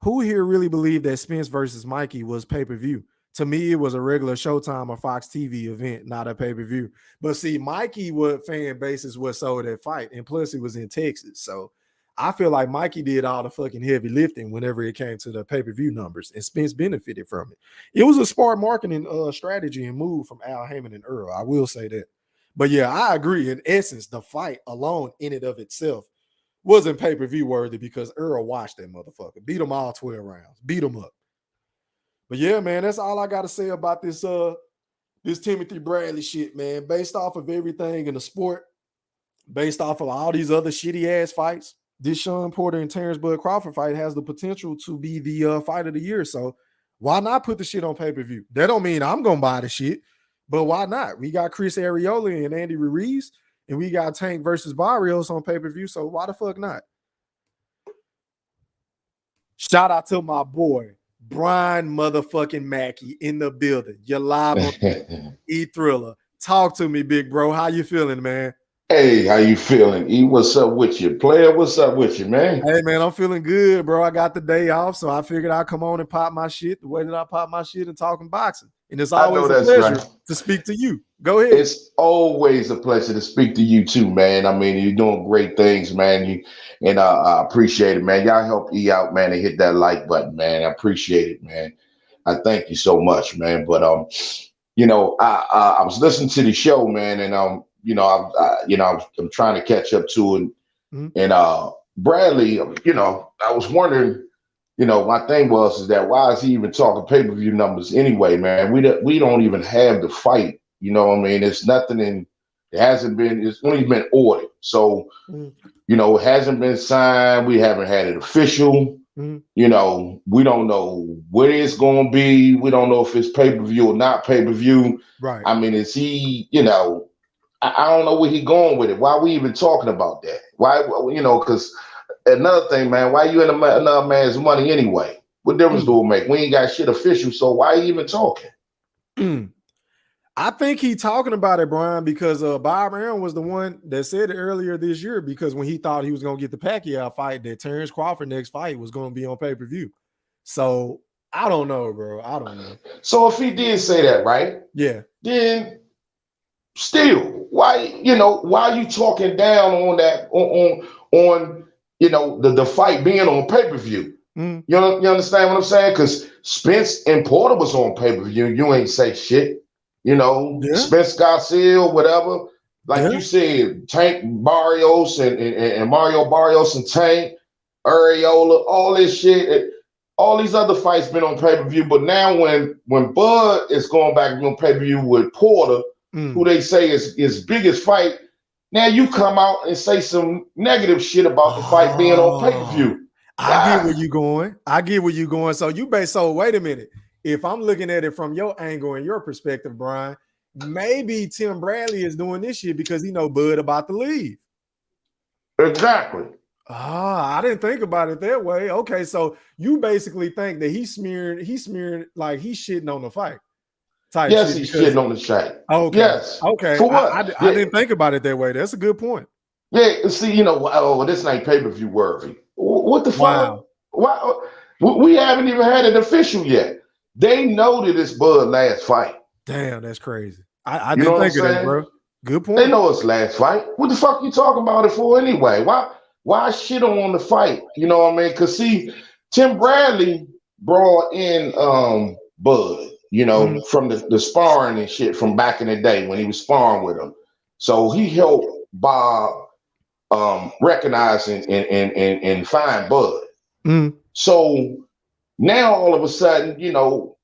Who here really believed that Spence versus Mikey was pay-per-view? To me, it was a regular Showtime or Fox TV event, not a pay-per-view. But see, Mikey, what fan bases what sold that fight, and plus it was in Texas. So I feel like Mikey did all the fucking heavy lifting whenever it came to the pay-per-view numbers, and Spence benefited from it. It was a smart marketing strategy and move from Al Heyman and Earl. I will say that. But yeah, I agree. In essence, the fight alone in and of itself wasn't pay-per-view worthy, because Earl watched that motherfucker. Beat him all 12 rounds. Beat him up. But yeah, man, that's all I got to say about this this Timothy Bradley shit, man, based off of everything in the sport, based off of all these other shitty ass fights, this Shawn Porter and Terence Bud Crawford fight has the potential to be the fight of the year. So why not put the shit on pay-per-view? That don't mean I'm gonna buy the shit, but why not? We got Chris Arreola and Andy Ruiz, and we got Tank versus Barrios on pay-per-view. So why the fuck not? Shout out to my boy Brian motherfucking Mackey in the building. You're live on E Thriller. Talk to me, big bro. How you feeling, man? Hey, how you feeling? E, what's up with you? Player, what's up with you, man? Hey, man, I'm feeling good, bro. I got the day off, so I figured I'd come on and pop my shit the way that I pop my shit and talking boxing. And it's I know always a that's pleasure right. to speak to you. Go ahead. It's always a pleasure to speak to you too, man. I mean, you're doing great things, man. I appreciate it, man. Y'all help E out, man, and hit that like button, man. I appreciate it, man. I thank you so much, man. But I was listening to the show, man, and I'm trying to catch up to it. And Bradley, I was wondering, my thing is that why is he even talking pay-per-view numbers anyway, man? We don't even have the fight. You know what I mean? It's nothing it's only been ordered. So, it hasn't been signed. We haven't had it official. We don't know what it's going to be. We don't know if it's pay-per-view or not pay-per-view. Right. I mean, is he, I don't know where he going with it. Why are we even talking about that? Why, because another thing, man, why you in another man's money anyway? What difference do it make? We ain't got shit official, so why you even talking? I think he talking about it, Brian, because Bob Arum was the one that said it earlier this year, because when he thought he was going to get the Pacquiao fight, that Terence Crawford next fight was going to be on pay-per-view. So I don't know, bro. I don't know. So if he did say that, right? Yeah. Then still, why are you talking down on that on the fight being on pay-per-view? You understand what I'm saying? Because Spence and Porter was on pay-per-view. You ain't say shit. Spence Garcia, whatever. Like you said, Tank Barrios and Mario Barrios and Tank, Areola, all this shit. All these other fights been on pay-per-view. But now when Bud is going back on pay-per-view with Porter, who they say is his biggest fight, now you come out and say some negative shit about the fight being on pay-per-view. I get where you going. So wait a minute. If I'm looking at it from your angle and your perspective, Brian, maybe Tim Bradley is doing this shit because he know Bud about to leave. Exactly. I didn't think about it that way. Okay, so you basically think that he's smearing like he's shitting on the fight. Yes, he's shitting on the fight. Okay. Yes. Okay. For what? I didn't think about it that way. That's a good point. Yeah. See, this ain't pay-per-view worthy. What the fuck? Wow. Why? We haven't even had it official yet. They know that it's Bud's last fight. Damn, that's crazy. I didn't think of that, bro. Good point. They know it's last fight. What the fuck you talking about it for anyway? Why shit on the fight? You know what I mean? Because see, Tim Bradley brought in Bud, from the sparring and shit from back in the day when he was sparring with him. So he helped Bob recognize and find Bud. So now all of a sudden,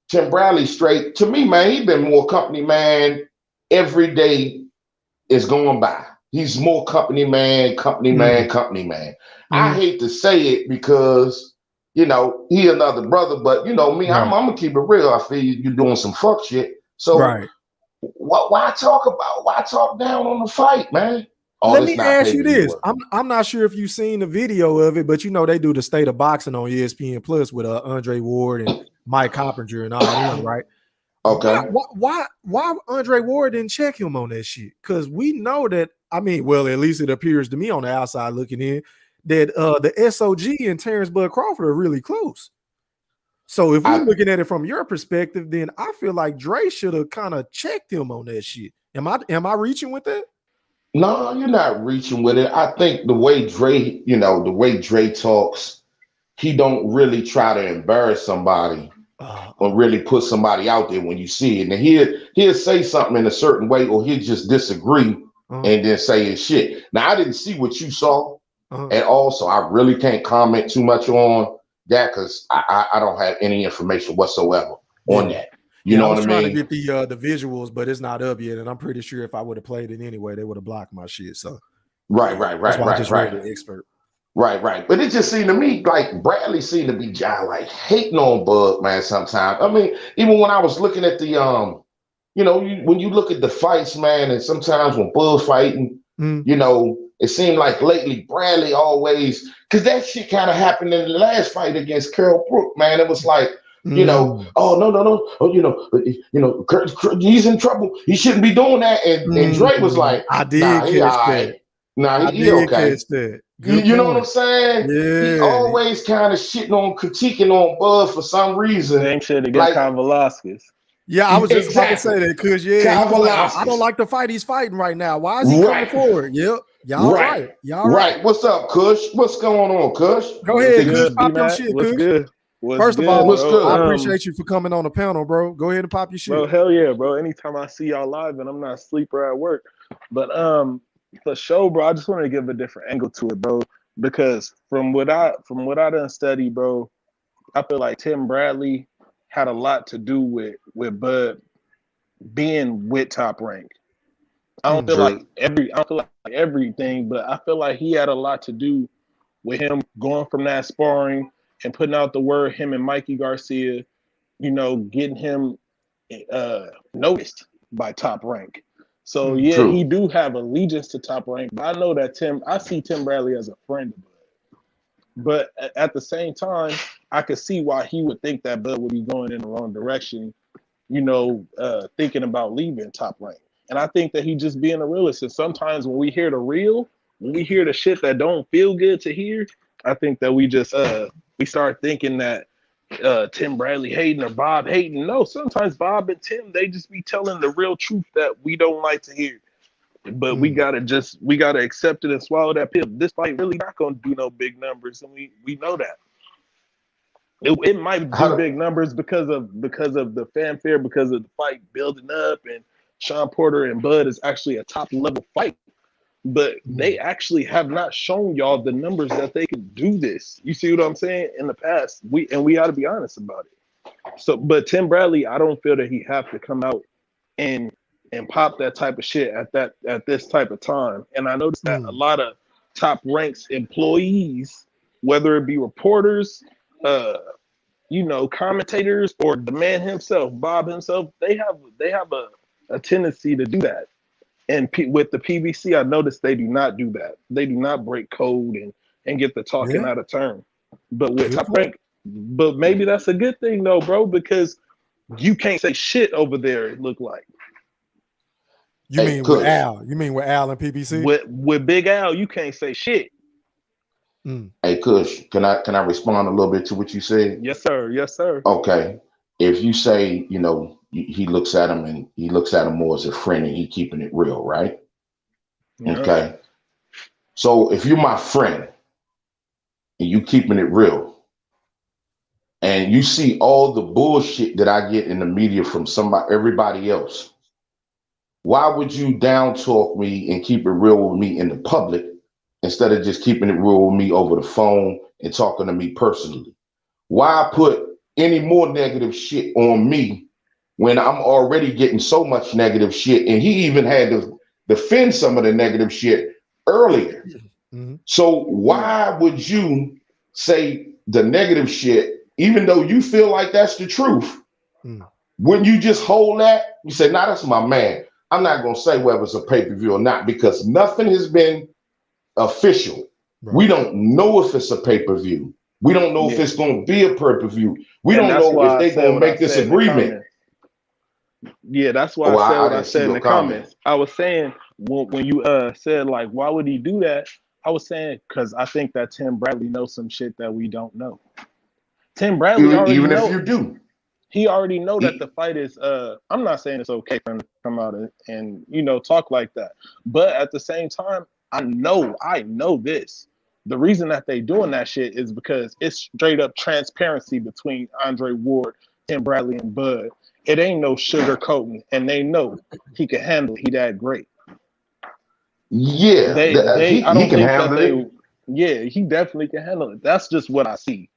Tim Bradley straight, to me, man, he been more company man every day is going by. He's more company man. I hate to say it because, he another brother, but me, I'm gonna keep it real. I feel you doing some fuck shit. So why talk down on the fight, man? Let me ask you this. I'm not sure if you've seen the video of it, but they do the State of Boxing on ESPN Plus with Andre Ward and Mike Coppinger and all them, right? Okay. Why Andre Ward didn't check him on that shit? Because we know that, at least it appears to me on the outside looking in, that the SOG and Terence Bud Crawford are really close. So if we're looking at it from your perspective, then I feel like Dre should have kind of checked him on that shit. Am I reaching with that? No, you're not reaching with it. I think the way Dre talks, he don't really try to embarrass somebody or really put somebody out there when you see it. And he'll say something in a certain way, or he'll just disagree and then say his shit. Now, I didn't see what you saw at all, so I really can't comment too much on that because I don't have any information whatsoever on that. You Yeah, I know was what I trying to mean? get the visuals, but it's not up yet, and I'm pretty sure if I would have played it anyway, they would have blocked my shit. So Right, yeah, right, that's right, why I right, just read right. the expert. Right, right. But it just seemed to me like Bradley seemed to be like hating on Bud, man, sometimes. I mean, even when I was looking at the when you look at the fights, man, and sometimes when Bud fighting, Mm, it seemed like lately Bradley always, because that shit kind of happened in the last fight against Carol Brook, man. It was like, mm, oh no, no, no, oh, he's in trouble. He shouldn't be doing that. And Dre was mm. like, I nah, did he catch all right. that. Nah, I he did okay. catch that. You, Good you know what I'm point. saying? He Yeah, always kind of shitting on, critiquing on Bud for some reason. Same shit against Like, Con Velasquez. yeah. I was just about to say exactly. that because yeah, he Kyle was like, I don't Velasquez. like the fight he's fighting right now. Why is he coming Right. forward? Yep, y'all Right. right. Y'all right. Right. What's up, Kush? What's going on, Kush? Go What's ahead, Did Kush. good, you B Pop your Mac? shit, What's Kush. good? What's First of good, all, what's bro? I good? appreciate you for coming on the panel, bro. Go ahead and pop your shit. Bro, hell yeah, bro. Anytime I see y'all live and I'm not asleep or at work. But for sure, bro, I just want to give a different angle to it, bro. Because from what I done studied, bro, I feel like Tim Bradley had a lot to do with Bud being with Top Rank. I don't feel like True. everything, but I feel like he had a lot to do with him going from that sparring and putting out the word, him and Mikey Garcia, getting him noticed by Top Rank. So Mm, yeah, he True. do have allegiance to Top Rank, but I know that I see Tim Bradley as a friend of Bud. But at the same time, I could see why he would think that Bud would be going in the wrong direction, thinking about leaving Top Rank. And I think that he just being a realist. And sometimes when we hear when we hear the shit that don't feel good to hear, I think that we start thinking that Tim Bradley hating or Bob hating. No, sometimes Bob and Tim, they just be telling the real truth that we don't like to hear. But mm. we gotta accept it and swallow that pill. This fight really not gonna do no big numbers, and we know that. It might do How big numbers because of the fanfare, because of the fight building up, and Shawn Porter and Bud is actually a top level fight. But they Mm. actually have not shown y'all the numbers that they can do this. You see what I'm saying? In the past, we got to be honest about it. So, but Tim Bradley, I don't feel that he have to come out and pop that type of shit at this type of time. And I noticed that a Mm. lot of top ranks employees, whether it be reporters, uh, commentators, or the man himself, Bob himself, they have a tendency to do that. And with the PVC, I noticed they do not do that. They do not break code and get the talking Yeah, out of turn. But with good Top point. Rank, but maybe that's a good thing though, bro, because you can't say shit over there. It looked like You Hey, mean with Kush. Al? You mean with Al and PPC? with Big Al, you can't say shit. Mm. Hey, Kush. Can I respond a little bit to what you said? Yes, sir. Yes, sir. Okay. If you say, he looks at him and he looks at him more as a friend and he keeping it real, right? Yeah. Okay. So if you're my friend and you keeping it real and you see all the bullshit that I get in the media from everybody else, why would you down talk me and keep it real with me in the public instead of just keeping it real with me over the phone and talking to me personally? Why put any more negative shit on me when I'm already getting so much negative shit? And he even had to defend some of the negative shit earlier. Mm-hmm. So why would you say the negative shit, even though you feel like that's the truth? Mm. Wouldn't you just hold that? You say, nah, that's my man. I'm not going to say whether it's a pay-per-view or not because nothing has been official. We Right. don't know if it's a pay-per-view. We don't know if Yeah. it's going to be a pay-per-view. We And don't that's know if why I they're said going to what I make this said in the agreement. comments. Yeah, that's why I Oh, said I what I didn't see said in your the comment. comments. I was saying when you said like why would he do that? I was saying because I think that Tim Bradley knows some shit that we don't know. Tim Bradley already Even if you know do. he already know that the E- fight is I'm not saying it's okay for him to come out and talk like that. But at the same time, I know this. The reason that they doing that shit is because it's straight up transparency between Andre Ward, Tim Bradley, and Bud. It ain't no sugar coating, and they know he can handle it. He that great. Yeah, They I he don't can think that handle it. they yeah, he definitely can handle it. That's just what I see.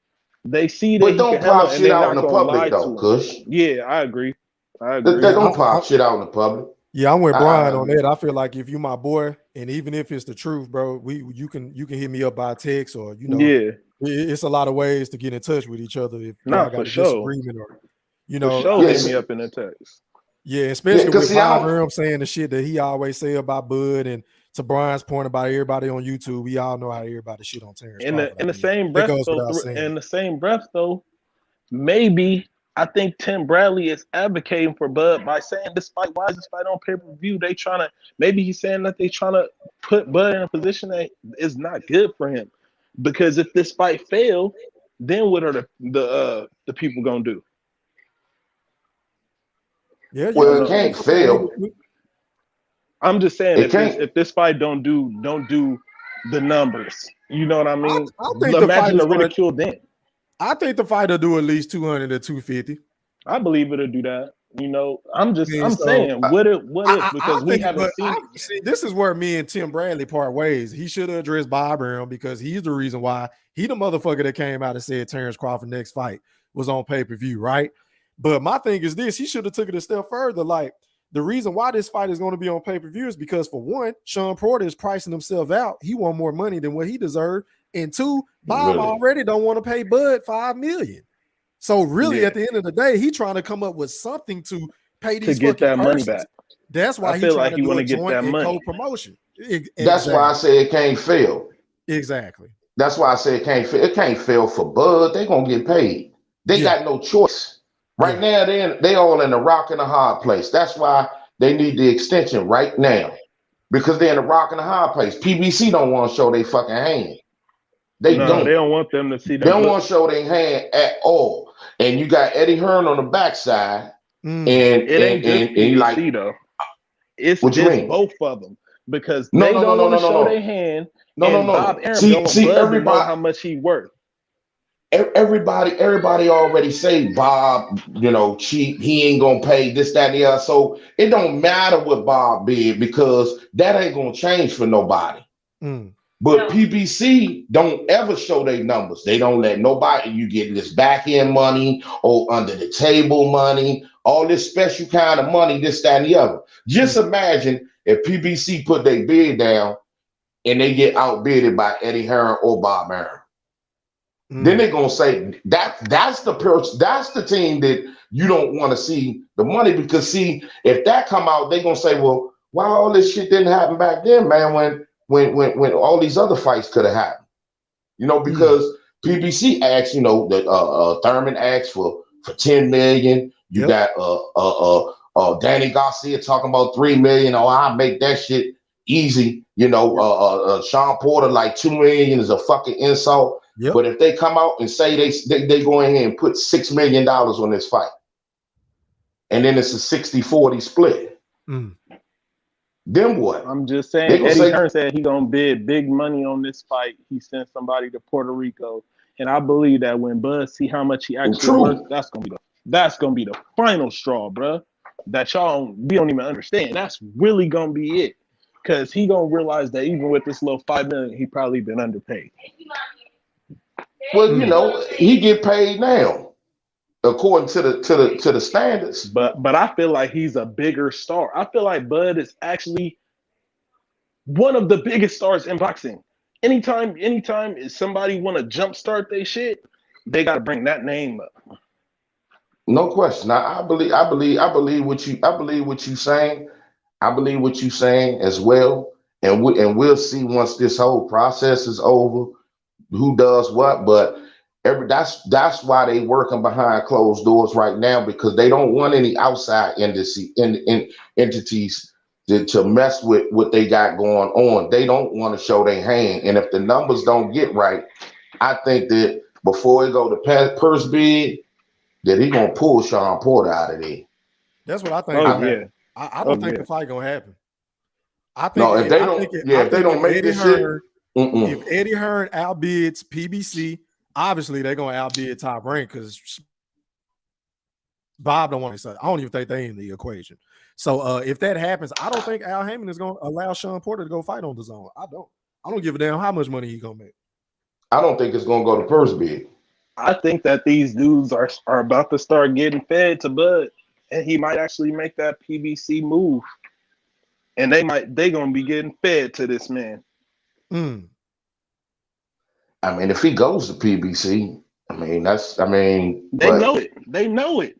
They see that But he can don't handle pop it and shit they out in not the gonna public lie though, to him. Kush. Yeah, I agree. I They agree. don't pop shit out in the public. Yeah, I'm with Brian on I that. I feel like if you my boy, and even if it's the truth, bro, you can hit me up by text, or Yeah, it's a lot of ways to get in touch with each other if y'all not got for a sure. disagreement, or For sure, hit me up in the text. yeah, especially because with see, Bob Earl saying the shit that he always say about Bud, and to Brian's point about everybody on YouTube, we all know how everybody shit on Terence Crawford. In the same It breath, goes though. without saying. In the same breath, though, maybe I think Tim Bradley is advocating for Bud by saying this fight. Why is this fight on pay-per-view? They trying to. Maybe he's saying that they trying to put Bud in a position that is not good for him. Because if this fight fail, then what are the people gonna do? Yeah, well, it can't fail. I'm just saying It if this fight don't do the numbers, you know what I mean? I think the fight Imagine is the ridicule then. I think the fight will do at least 200 to 250. I believe it'll do that. You know, I'm So saying what if because we think, haven't seen it yet. See, this is where me and Tim Bradley part ways. He should have addressed Bob Arum because he's the reason why he the motherfucker that came out and said Terence Crawford next fight was on pay-per-view, right? But my thing is this: he should have took it a step further. Like, the reason why this fight is going to be on pay-per-view is because, for one, Shawn Porter is pricing himself out. He want more money than what he deserved, and two, Bob already don't want to pay Bud $5 million. So really, at the end of the day, he trying to come up with something to pay these to get that money back. That's why I feel trying like he want to get that money. Co-promotion. That's why I say it can't fail. Exactly. That's why I say it can't fail. It can't fail for Bud. They gonna get paid. They got no choice. Right now, they all in a rock and a hard place. That's why they need the extension right now. Because they're in a rock and a hard place. PBC don't want to show their fucking hand. They don't want them to see that. They don't want to show their hand at all. And you got Eddie Hearn on the backside. And it ain't just PBC, like, though. It's both of them. Because they don't want to show their hand. Bob Arum don't want Bud to know how much he worth. Everybody already say Bob, cheap. He ain't gonna pay this, that, and the other. So it don't matter what Bob bid because that ain't gonna change for nobody. But PBC don't ever show their numbers. They don't let nobody. You get this back end money or under the table money, all this special kind of money, this, that, and the other. Just imagine if PBC put their bid down and they get outbidded by Eddie Hearn or Bob Arum. Then they're gonna say that's the team that you don't want to see the money, because see, if that come out, they're gonna say, well, why all this shit didn't happen back then, man, when all these other fights could have happened. Because PBC asked, that Thurman asked for 10 million. You got Danny Garcia talking about 3 million. Oh, I'll make that shit easy. Shawn Porter like 2 million is a fucking insult. But if they come out and say they go in here and put $6 million on this fight, and then it's a 60-40 split, then what? I'm just saying, Eddie Hearn said he gonna bid big money on this fight. He sent somebody to Puerto Rico, and I believe that when Bud see how much he actually worth, that's gonna be the final straw, bro. That we don't even understand. That's really gonna be it, because he gonna realize that even with this little $5 million, he probably been underpaid. Well, he get paid now, according to the standards. But I feel like he's a bigger star. I feel like Bud is actually one of the biggest stars in boxing. Anytime somebody want to jumpstart their shit, they got to bring that name up. No question. I believe what you saying. I believe what you saying as well. And we'll see once this whole process is over who does what. But that's why they working behind closed doors right now, because they don't want any outside entities to mess with what they got going on. They don't want to show their hand. And if the numbers don't get right, I think that before it go to purse bid, that he gonna pull Shawn Porter out of there. That's what I think. I don't think the fight gonna happen. I think if they don't make this shit, if Eddie Hearn outbids PBC, obviously they're gonna outbid Top Rank, because Bob don't want to say. I don't even think they in the equation. So if that happens, I don't think Al Heyman is gonna allow Shawn Porter to go fight on DAZN. I don't give a damn how much money he gonna make. I don't think it's gonna go to purse bid. I think that these dudes are about to start getting fed to Bud. and he might actually make that PBC move, and they gonna be getting fed to this man. I mean, if he goes to PBC, they know it. They know it.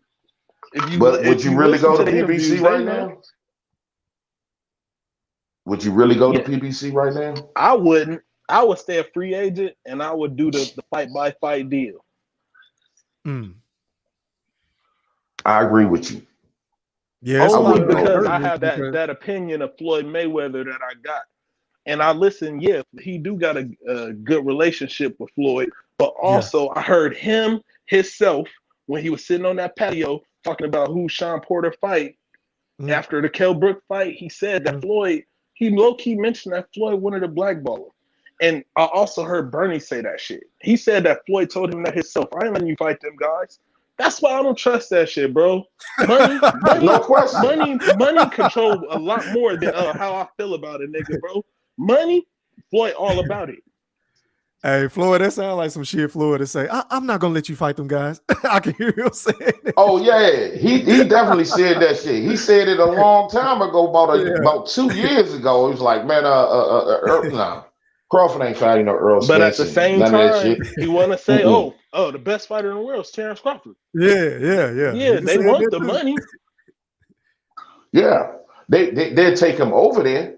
Would you really go to PBC right now? Would you really go to PBC right now? I wouldn't. I would stay a free agent, and I would do the fight by fight deal. I agree with you. Yeah, only because I have that opinion of Floyd Mayweather that I got. And I listen, yeah, he do got a good relationship with Floyd, but also I heard him himself when he was sitting on that patio talking about who Shawn Porter fight after the Kell Brook fight. He said that Floyd, he low-key mentioned that Floyd wanted a blackball him. And I also heard Bernie say that shit. He said that Floyd told him that himself. I ain't letting you fight them guys. That's why I don't trust that shit, bro. Money, no question. Money control a lot more than how I feel about it, nigga, bro. Money, Floyd, all about it. Hey, Floyd, that sounds like some shit Floyd to say. I'm not gonna let you fight them guys. I can hear him saying it. Oh yeah, he definitely said that shit. He said it a long time ago, about 2 years ago. He was like, man, no, Crawford ain't fighting no Earl Spence. But at the same time, he want to say, oh, the best fighter in the world is Terence Crawford. Yeah. Yeah, they want the money. Yeah, they'll take him over there.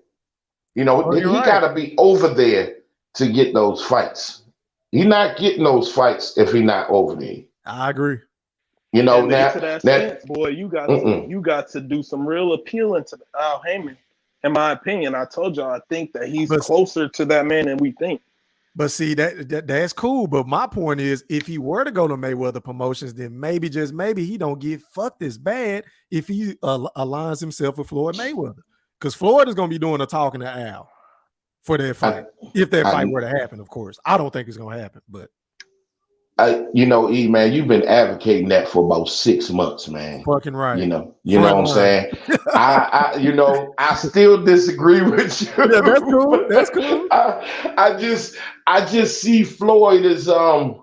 You know, he got to be over there to get those fights. He's not getting those fights if he's not over there. I agree. You know, boy, you got to do some real appealing to Al Heyman. In my opinion, I told y'all I think that he's closer to that man than we think. But see, that's cool. But my point is, if he were to go to Mayweather Promotions, then maybe, just maybe, he don't get fucked as bad if he aligns himself with Floyd Mayweather. Because Floyd is going to be doing the talking to Al for that fight. If that fight were to happen, of course. I don't think it's going to happen, but. E, man, you've been advocating that for about 6 months, man. Fucking right. You know what I'm saying? I still disagree with you. Yeah, that's cool. That's cool. I just see Floyd as some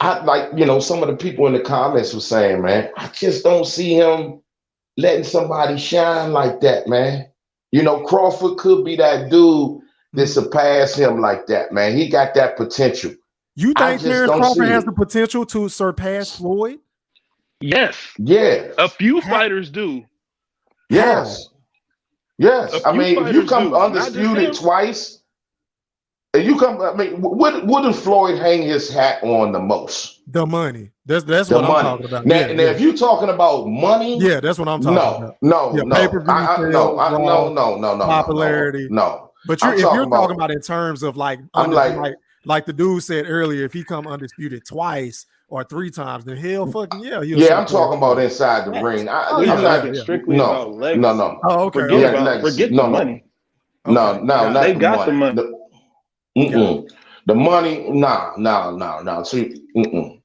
of the people in the comments were saying, man, I just don't see him letting somebody shine like that, man. You know, Crawford could be that dude that surpassed him like that, man. He got that potential. You think Terence Crawford has the potential to surpass Floyd? Yes. Yeah. A few fighters do. Yes. Yes. I mean, if you come undisputed twice, and you come, I mean, what did Floyd hang his hat on the most? The money. That's what I'm talking about. Now, if you're talking about money, yeah, that's what I'm talking about. No. Popularity. No. But if you're talking about in terms of like the dude said earlier, if he come undisputed twice or 3 times, then hell fucking yeah. I'm talking about inside the ring. I'm not strictly about legacy. No. Oh, okay. Forget the money. No, not they the got money. the money. The money, no. See,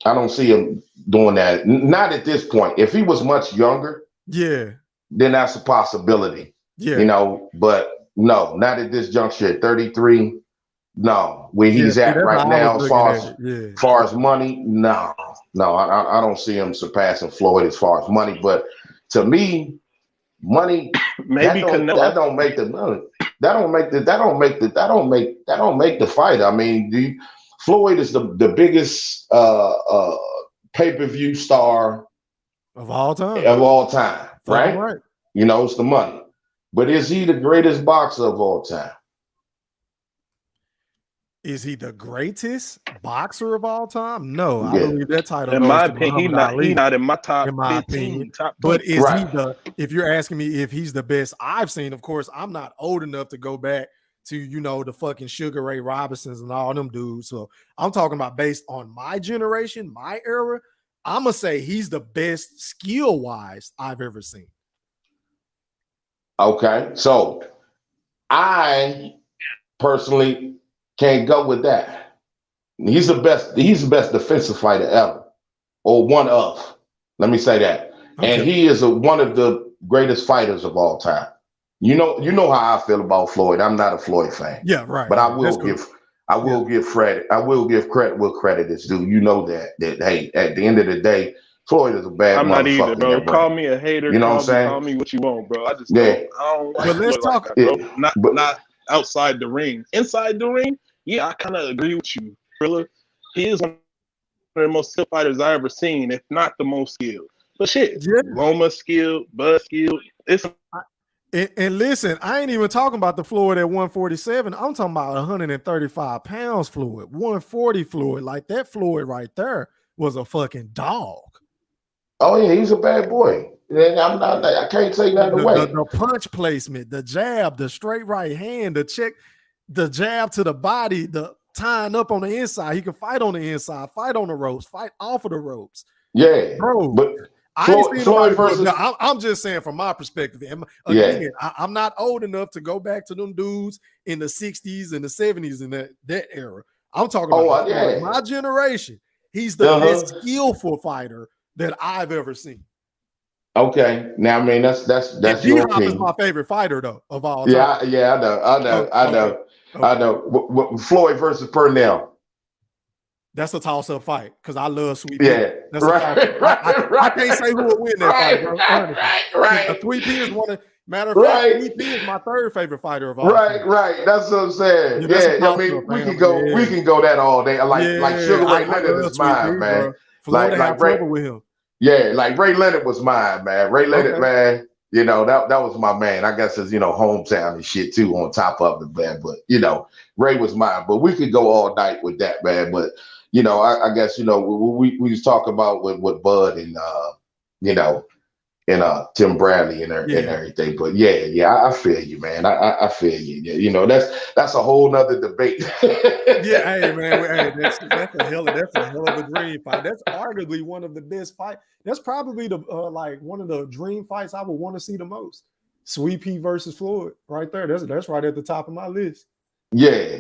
I don't see him doing that. Not at this point. If he was much younger, then that's a possibility. Yeah, you know, but no, not at this juncture at 33. No, where he's at right now, as far as money, no, I don't see him surpassing Floyd as far as money. But to me, money maybe that don't make the money. That don't make the fight. I mean, Floyd is the biggest pay-per-view star of all time. Right? You know, it's the money. But is he the greatest boxer of all time? Is he the greatest boxer of all time? No, I believe that title. In my opinion, he's not in my top 15. But is he if you're asking me if he's the best I've seen, of course, I'm not old enough to go back to, the fucking Sugar Ray Robinsons and all them dudes. So I'm talking about based on my generation, my era, I'm going to say he's the best skill-wise I've ever seen. Okay, so I personally can't go with that. He's the best defensive fighter ever, or one of. Let me say that. Okay. And he is one of the greatest fighters of all time. You know how I feel about Floyd. I'm not a Floyd fan. Yeah, right. But I will give credit where credit is due. You know that hey, at the end of the day, Floyd is a bad I'm not either, motherfucker in bro. that Call ring. me a hater. You know what I'm saying? Call me what you want, bro. I just Yeah. I don't like But let's Floyd like talk. that, bro. Yeah. Not outside the ring. Inside the ring, yeah, I kind of agree with you, Trilla. He is one of the most skilled fighters I ever seen, if not the most skilled. But shit, Yeah. Loma skilled, Bud skilled. It's And listen, I ain't even talking about the Floyd at 147. I'm talking about 135 pounds Floyd, 140 Floyd. Like that Floyd right there was a fucking dog. Oh yeah, he's a bad boy. And I'm not. I can't take nothing away. The punch placement, the jab, the straight right hand, the check, the jab to the body, the tying up on the inside. He can fight on the inside, fight on the ropes, fight off of the ropes. Yeah, Bro, but I ain't seen nobody versus. I'm just saying from my perspective. And Yeah. again, I'm not old enough to go back to them dudes in the 60s and the 70s in that era. I'm talking about my generation. He's the best skillful fighter that I've ever seen. Okay, now I mean that's your D-Hop is opinion. my favorite fighter though of all time. Yeah, I know. Floyd versus Purnell. That's a toss-up fight because I love Sweet P. Yeah, that's right. I can't say who will win that fight, bro. Right. The Sweet P is one of matter of fact, Sweet P is my third favorite fighter of all time. Right. That's what I'm saying. Yeah, I mean we can go that all day. Like Sugar Ray Leonard is mine, man. Floyd had trouble with him. Yeah, like Ray Leonard was mine, man. Ray Leonard, man. You know, that was my man. I guess it's, hometown and shit too on top of it, man. But, Ray was mine. But we could go all night with that, man. But, I guess, we was talking about with Bud and, and Tim Bradley and everything. But I feel you, man. I feel you. That's a whole nother debate. Hey man, that's a hell of a dream fight. That's arguably one of the best fights. That's probably the one of the dream fights I would want to see the most. Sweet Pea versus Floyd, right there. That's right at the top of my list. Yeah.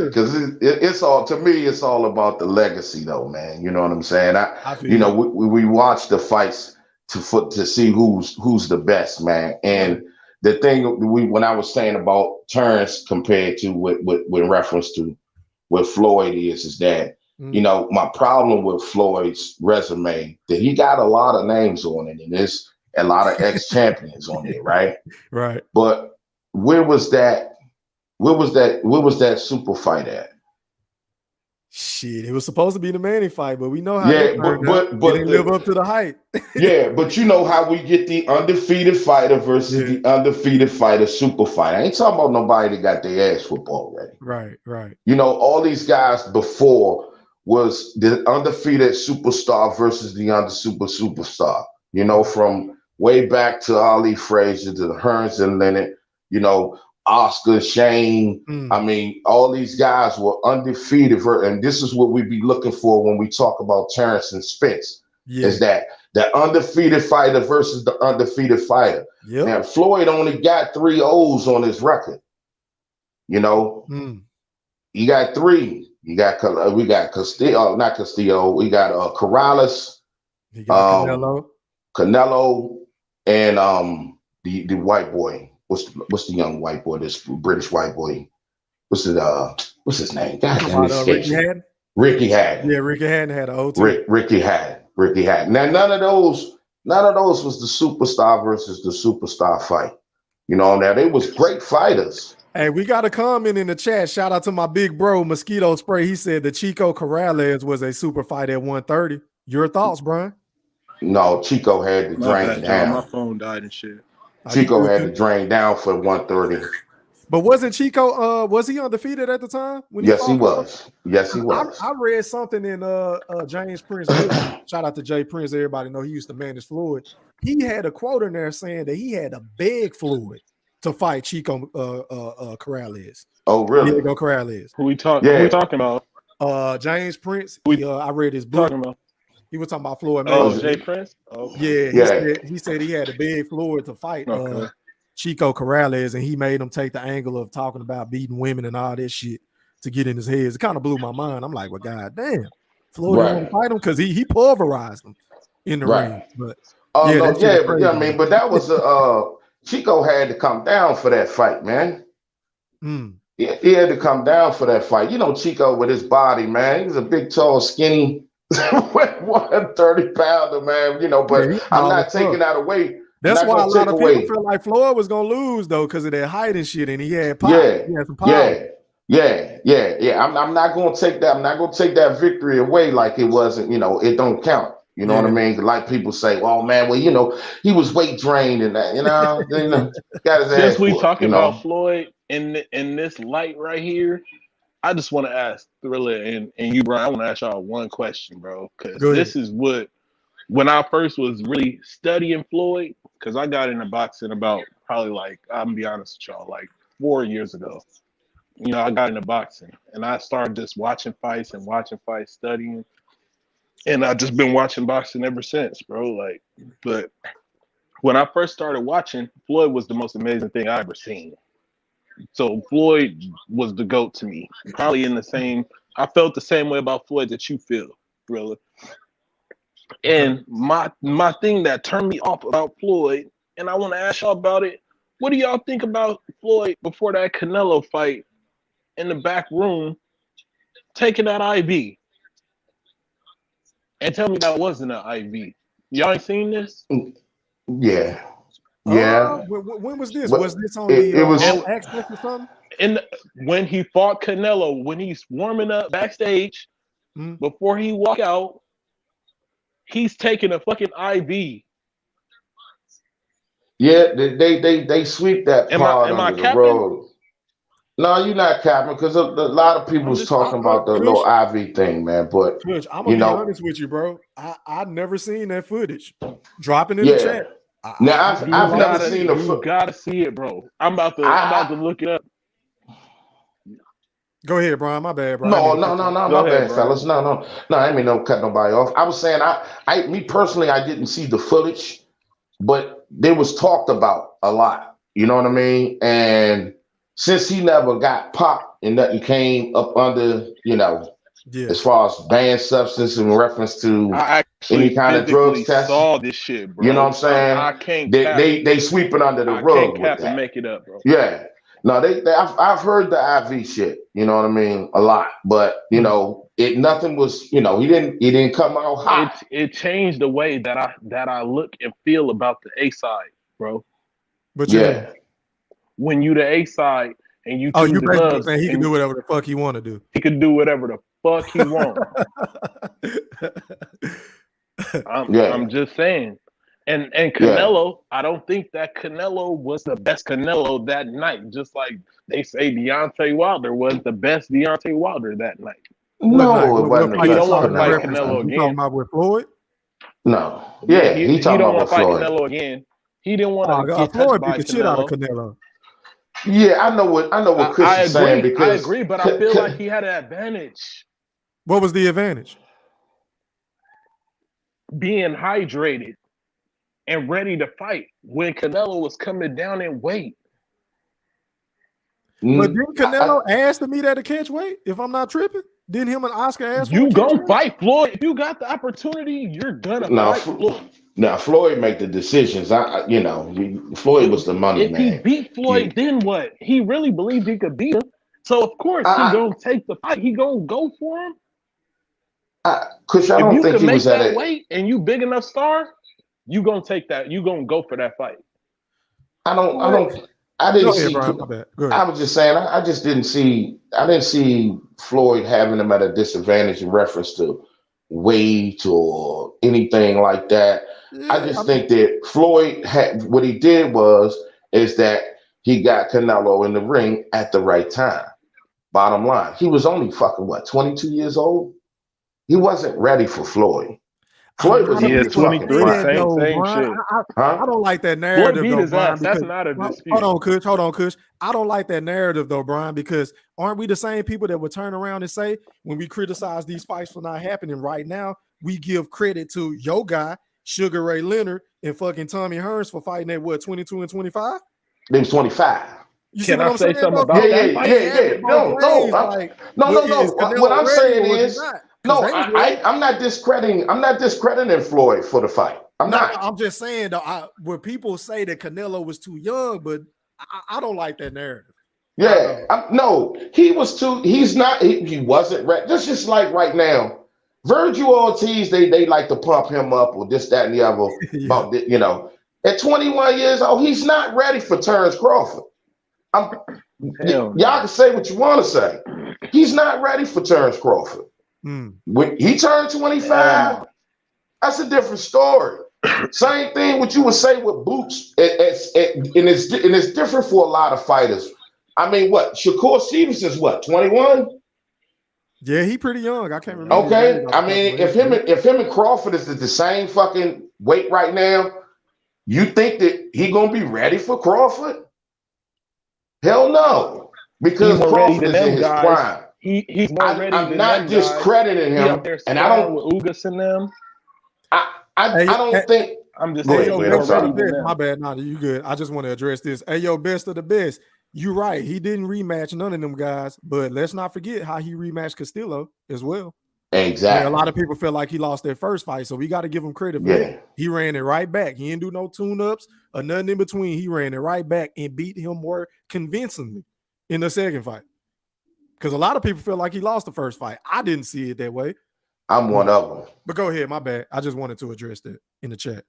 Because it's all, to me, it's all about the legacy, though, man. You know what I'm saying? We watch the fights to see who's the best, man. And the thing when I was saying about Terence compared to with reference to what Floyd is that my problem with Floyd's resume that he got a lot of names on it, and there's a lot of ex-champions on it, right? Right. But where was that super fight at? Shit, it was supposed to be the Manning fight, but we know how but it didn't live up to the hype. But you know how we get the undefeated fighter versus the undefeated fighter super fight. I ain't talking about nobody that got their ass whooped already. Right. All these guys before was the undefeated superstar versus the superstar. From way back to Ali Frazier to Hearns and Leonard, Oscar, Shane. I mean, all these guys were undefeated. And this is what we be looking for when we talk about Terence and Spence, is that the undefeated fighter versus the undefeated fighter. Now, Floyd only got 3 O's on his record. He got 3. We got Castillo, not Castillo. We got Corrales, he got Canelo, and the white boy. What's the young white boy? This British white boy. What's his name? God damn, Ricky Hatton. Yeah, Ricky Hatton had an O2. Ricky Hatton. Now none of those was the superstar versus the superstar fight. Now they was great fighters. Hey, we got a comment in the chat. Shout out to my big bro, Mosquito Spray. He said the Chico Corrales was a super fight at 130. Your thoughts, Brian? No, Chico had to drain down. My phone died and shit. Chico had to drain down for 130. But wasn't Chico was he undefeated at the time? Yes, he was. I read something in James Prince. Shout out to Jay Prince. Everybody know he used to manage Floyd. He had a quote in there saying that he had to beg Floyd to fight Chico Corrales. Oh, really? Diego Corrales. Who we talking about? James Prince. I read his book. Talking about? He was talking about Floyd. Jay Prince? Oh. Yeah. He said he had to beg Floyd to fight Chico Corrales, and he made him take the angle of talking about beating women and all this shit to get in his head. It kind of blew my mind. I'm like, well, god damn. Floyd didn't want to fight him because he pulverized him in the ring. But but that was Chico had to come down for that fight, man. He had to come down for that fight. Chico with his body, man. He was a big, tall, skinny 130-pounder, man. You know, but he's I'm small not as taking fuck. that away. That's I'm not why a gonna lot take of people away. feel like Floyd was gonna lose though, because of that height and shit, and he had pop. Yeah, He had some power. yeah. I'm not gonna take that. I'm not gonna take that victory away like it wasn't. You know, it don't count. You know what I mean? Like people say, "Well, man, well, you know, he was weight drained and that." Got his ass Since we whooped. talking about Floyd in this light right here, I just want to ask Thriller and you, Brian. I want to ask y'all one question, bro, because this is what when I first was really studying Floyd, because I got into boxing about probably like I'm gonna be honest with y'all, like 4 years ago. You know, I got into boxing and I started just watching fights, studying, and I've just been watching boxing ever since, bro. Like, but when I first started watching, Floyd was the most amazing thing I ever seen. So Floyd was the GOAT to me. Probably in the same, I felt the same way about Floyd that you feel, Thriller. And my thing that turned me off about Floyd, and I want to ask y'all about it. What do y'all think about Floyd before that Canelo fight in the back room, taking that IV? And tell me that wasn't an IV. Y'all ain't seen this? Yeah. When was this? But was this on it was All Access or something? When he fought Canelo, when he's warming up backstage, before he walk out, he's taking a fucking IV. Yeah, they sweep that part am I under the capping? rug. No, you're not capping because a lot of people was talking about the little IV thing, man. But Kush, I'm gonna be honest with you, bro. I've never seen that footage. Dropping in the chat. Now I've never seen the You gotta see it, bro. I'm about to look it up. Go ahead, Brian. My bad, bro. No, my bad, fellas. No. I ain't mean no cut nobody off. I was saying me personally, I didn't see the footage, but they was talked about a lot. You know what I mean? And since he never got popped and nothing came up under, as far as banned substance in reference to any kind of drugs test. Saw this shit, bro. You know what I'm saying? I can't. They sweep it under the rug can't with that. And make it up, bro. Yeah. No, I've heard the IV shit. You know what I mean? A lot, but nothing was. He didn't come out hot. It changed the way that I look and feel about the A side, bro. But yeah, when you the A side and you you basically saying he can do whatever the fuck he want to do. He can do whatever the fuck he want. I'm just saying. And Canelo, I don't think that Canelo was the best Canelo that night. Just like they say Deontay Wilder was the best Deontay Wilder that night. No, it wasn't. He don't want to fight Canelo again. You talking about with Floyd? No. Yeah, he talking about with Floyd. Canelo again. He didn't want to get Floyd touched by beat the shit out of Canelo. Yeah, I know what Chris is saying because I agree, but I feel like he had an advantage. What was the advantage? Being hydrated and ready to fight when Canelo was coming down in weight. But didn't Canelo ask to meet at a catch weight? If I'm not tripping, didn't him and Oscar ask? You gonna fight Floyd if you got the opportunity? You're gonna fight Floyd. Now Floyd make the decisions. Floyd was the money man. If he beat Floyd, then what? He really believed he could beat him. So of course he gonna take the fight. He gonna go for him. Cause I don't think he was at that weight and you big enough star, you gonna take that. You gonna go for that fight. I didn't see. I was just saying. I just didn't see. I didn't see Floyd having him at a disadvantage in reference to weight or anything like that. Yeah, I just think that Floyd had what he did is that he got Canelo in the ring at the right time. Bottom line, he was only fucking 22 years old. He wasn't ready for Floyd. Floyd was 23. Same shit. I don't like that narrative though, Brian. That's not a dispute. Hold on, Kush. I don't like that narrative though, Brian, because aren't we the same people that would turn around and say when we criticize these fights for not happening right now, we give credit to your guy, Sugar Ray Leonard, and fucking Tommy Hearns for fighting at 22 and 25? They was 25. You see what I'm saying? Something about that? No. What I'm saying is. No, I'm not discrediting. I'm not discrediting Floyd for the fight. I'm not. I'm just saying though, where people say that Canelo was too young, but I don't like that narrative. Yeah, no, he was too. He's not. He wasn't ready. That's just like right now. Virgil Ortiz, they like to pump him up or this, that, and the other Yeah. about at 21 years old, he's not ready for Terence Crawford. Y'all can say what you want to say. He's not ready for Terence Crawford. When he turned 25, that's a different story. Same thing what you would say with Boots, and it's different for a lot of fighters. I mean, what Shakur Stevenson's 21? Yeah, he pretty young. I can't remember. Okay, I mean, if him and Crawford is at the same fucking weight right now, you think that he gonna be ready for Crawford? Hell no, because Crawford is in his prime. He's more ready. I'm not discrediting him, and I don't with Ugas and them. I don't think. I'm just saying. My bad. Nah, you good. I just want to address this. Hey, yo, best of the best. You're right. He didn't rematch none of them guys, but let's not forget how he rematched Castillo as well. Exactly. A lot of people feel like he lost their first fight, so we got to give him credit for that. He ran it right back. He didn't do no tune-ups or nothing in between. He ran it right back and beat him more convincingly in the second fight. Because a lot of people feel like he lost the first fight. I didn't see it that way. I'm one of them. But go ahead, my bad. I just wanted to address that in the chat.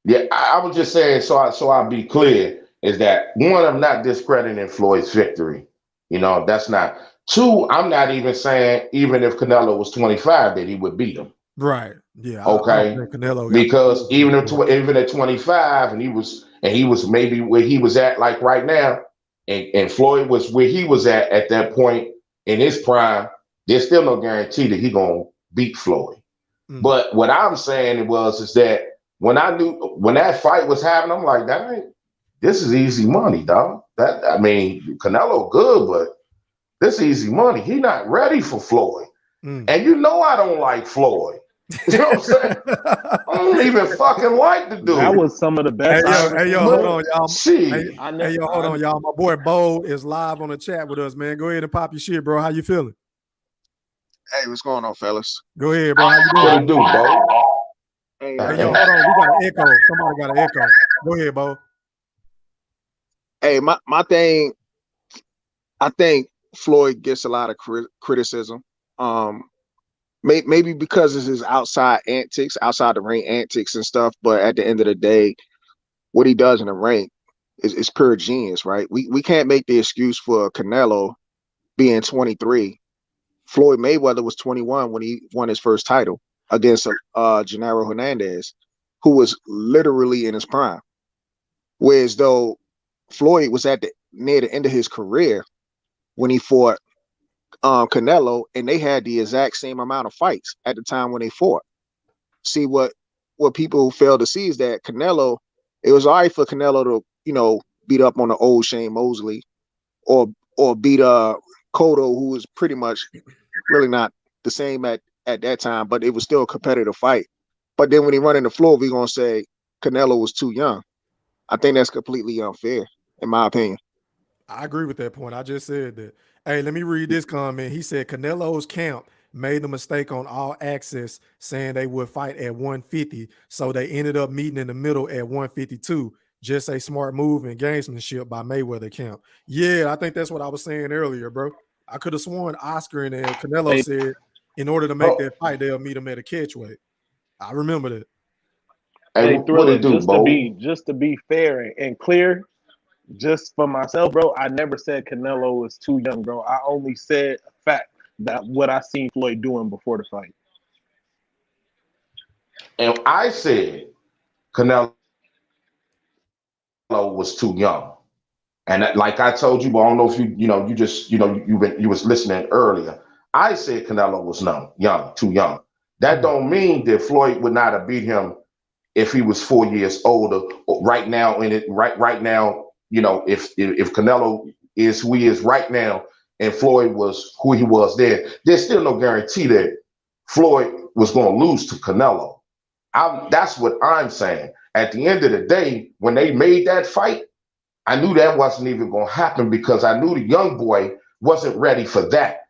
Yeah, I was just saying, so I'll be clear, is that one, I'm not discrediting Floyd's victory. That's not. Two, I'm not even saying even if Canelo was 25 that he would beat him. Right. Yeah. Okay. Canelo because even at 25, and he was maybe where he was at like right now, and Floyd was where he was at that point in his prime. There's still no guarantee that he gonna beat Floyd. But what I'm saying is that when that fight was happening, I'm like, this is easy money, dog. Canelo good, but this is easy money. He not ready for Floyd. And I don't like Floyd. You know what I'm saying? I don't even fucking like the dude. That was some of the best. Hey, yo, hold on, y'all. Hey, yo, hold on, y'all. My boy Bo is live on the chat with us, man. Go ahead and pop your shit, bro. How you feeling? Hey, what's going on, fellas? Go ahead, bro. How you doing? What do, Bo? Hey, yo, hold on. We got an echo. Somebody got an echo. Go ahead, Bo. Hey, my thing, I think Floyd gets a lot of criticism. Maybe because of his outside the ring antics and stuff. But at the end of the day, what he does in the ring is pure genius, right? We can't make the excuse for Canelo being 23. Floyd Mayweather was 21 when he won his first title against Gennaro Hernandez, who was literally in his prime. Whereas though Floyd was near the end of his career when he fought Canelo, and they had the exact same amount of fights at the time when they fought. See, what people fail to see is that Canelo, it was all right for Canelo to, beat up on the old Shane Mosley or beat Cotto, who was pretty much really not the same at that time, but it was still a competitive fight. But then when he run in the floor, we're going to say Canelo was too young. I think that's completely unfair, in my opinion. I agree with that point. I just said that. Hey, let me read this comment. He said Canelo's camp made the mistake on All Access saying they would fight at 150, so they ended up meeting in the middle at 152. Just a smart move and gamesmanship by Mayweather camp. Yeah, I think that's what I was saying earlier, bro. I could have sworn Oscar and Canelo said in order to make that fight, they'll meet him at a catchweight. I remember that. Hey, Thriller, just to be fair and clear, just for myself, bro, I never said Canelo was too young, bro. I only said a fact that what I seen Floyd doing before the fight. And I said Canelo was too young. And like I told you, but I don't know if you was listening earlier. I said Canelo was too young. That don't mean that Floyd would not have beat him if he was 4 years older. Right now, right now, if Canelo is who he is right now, and Floyd was who he was then, there's still no guarantee that Floyd was going to lose to Canelo. That's what I'm saying. At the end of the day, when they made that fight, I knew that wasn't even going to happen because I knew the young boy wasn't ready for that.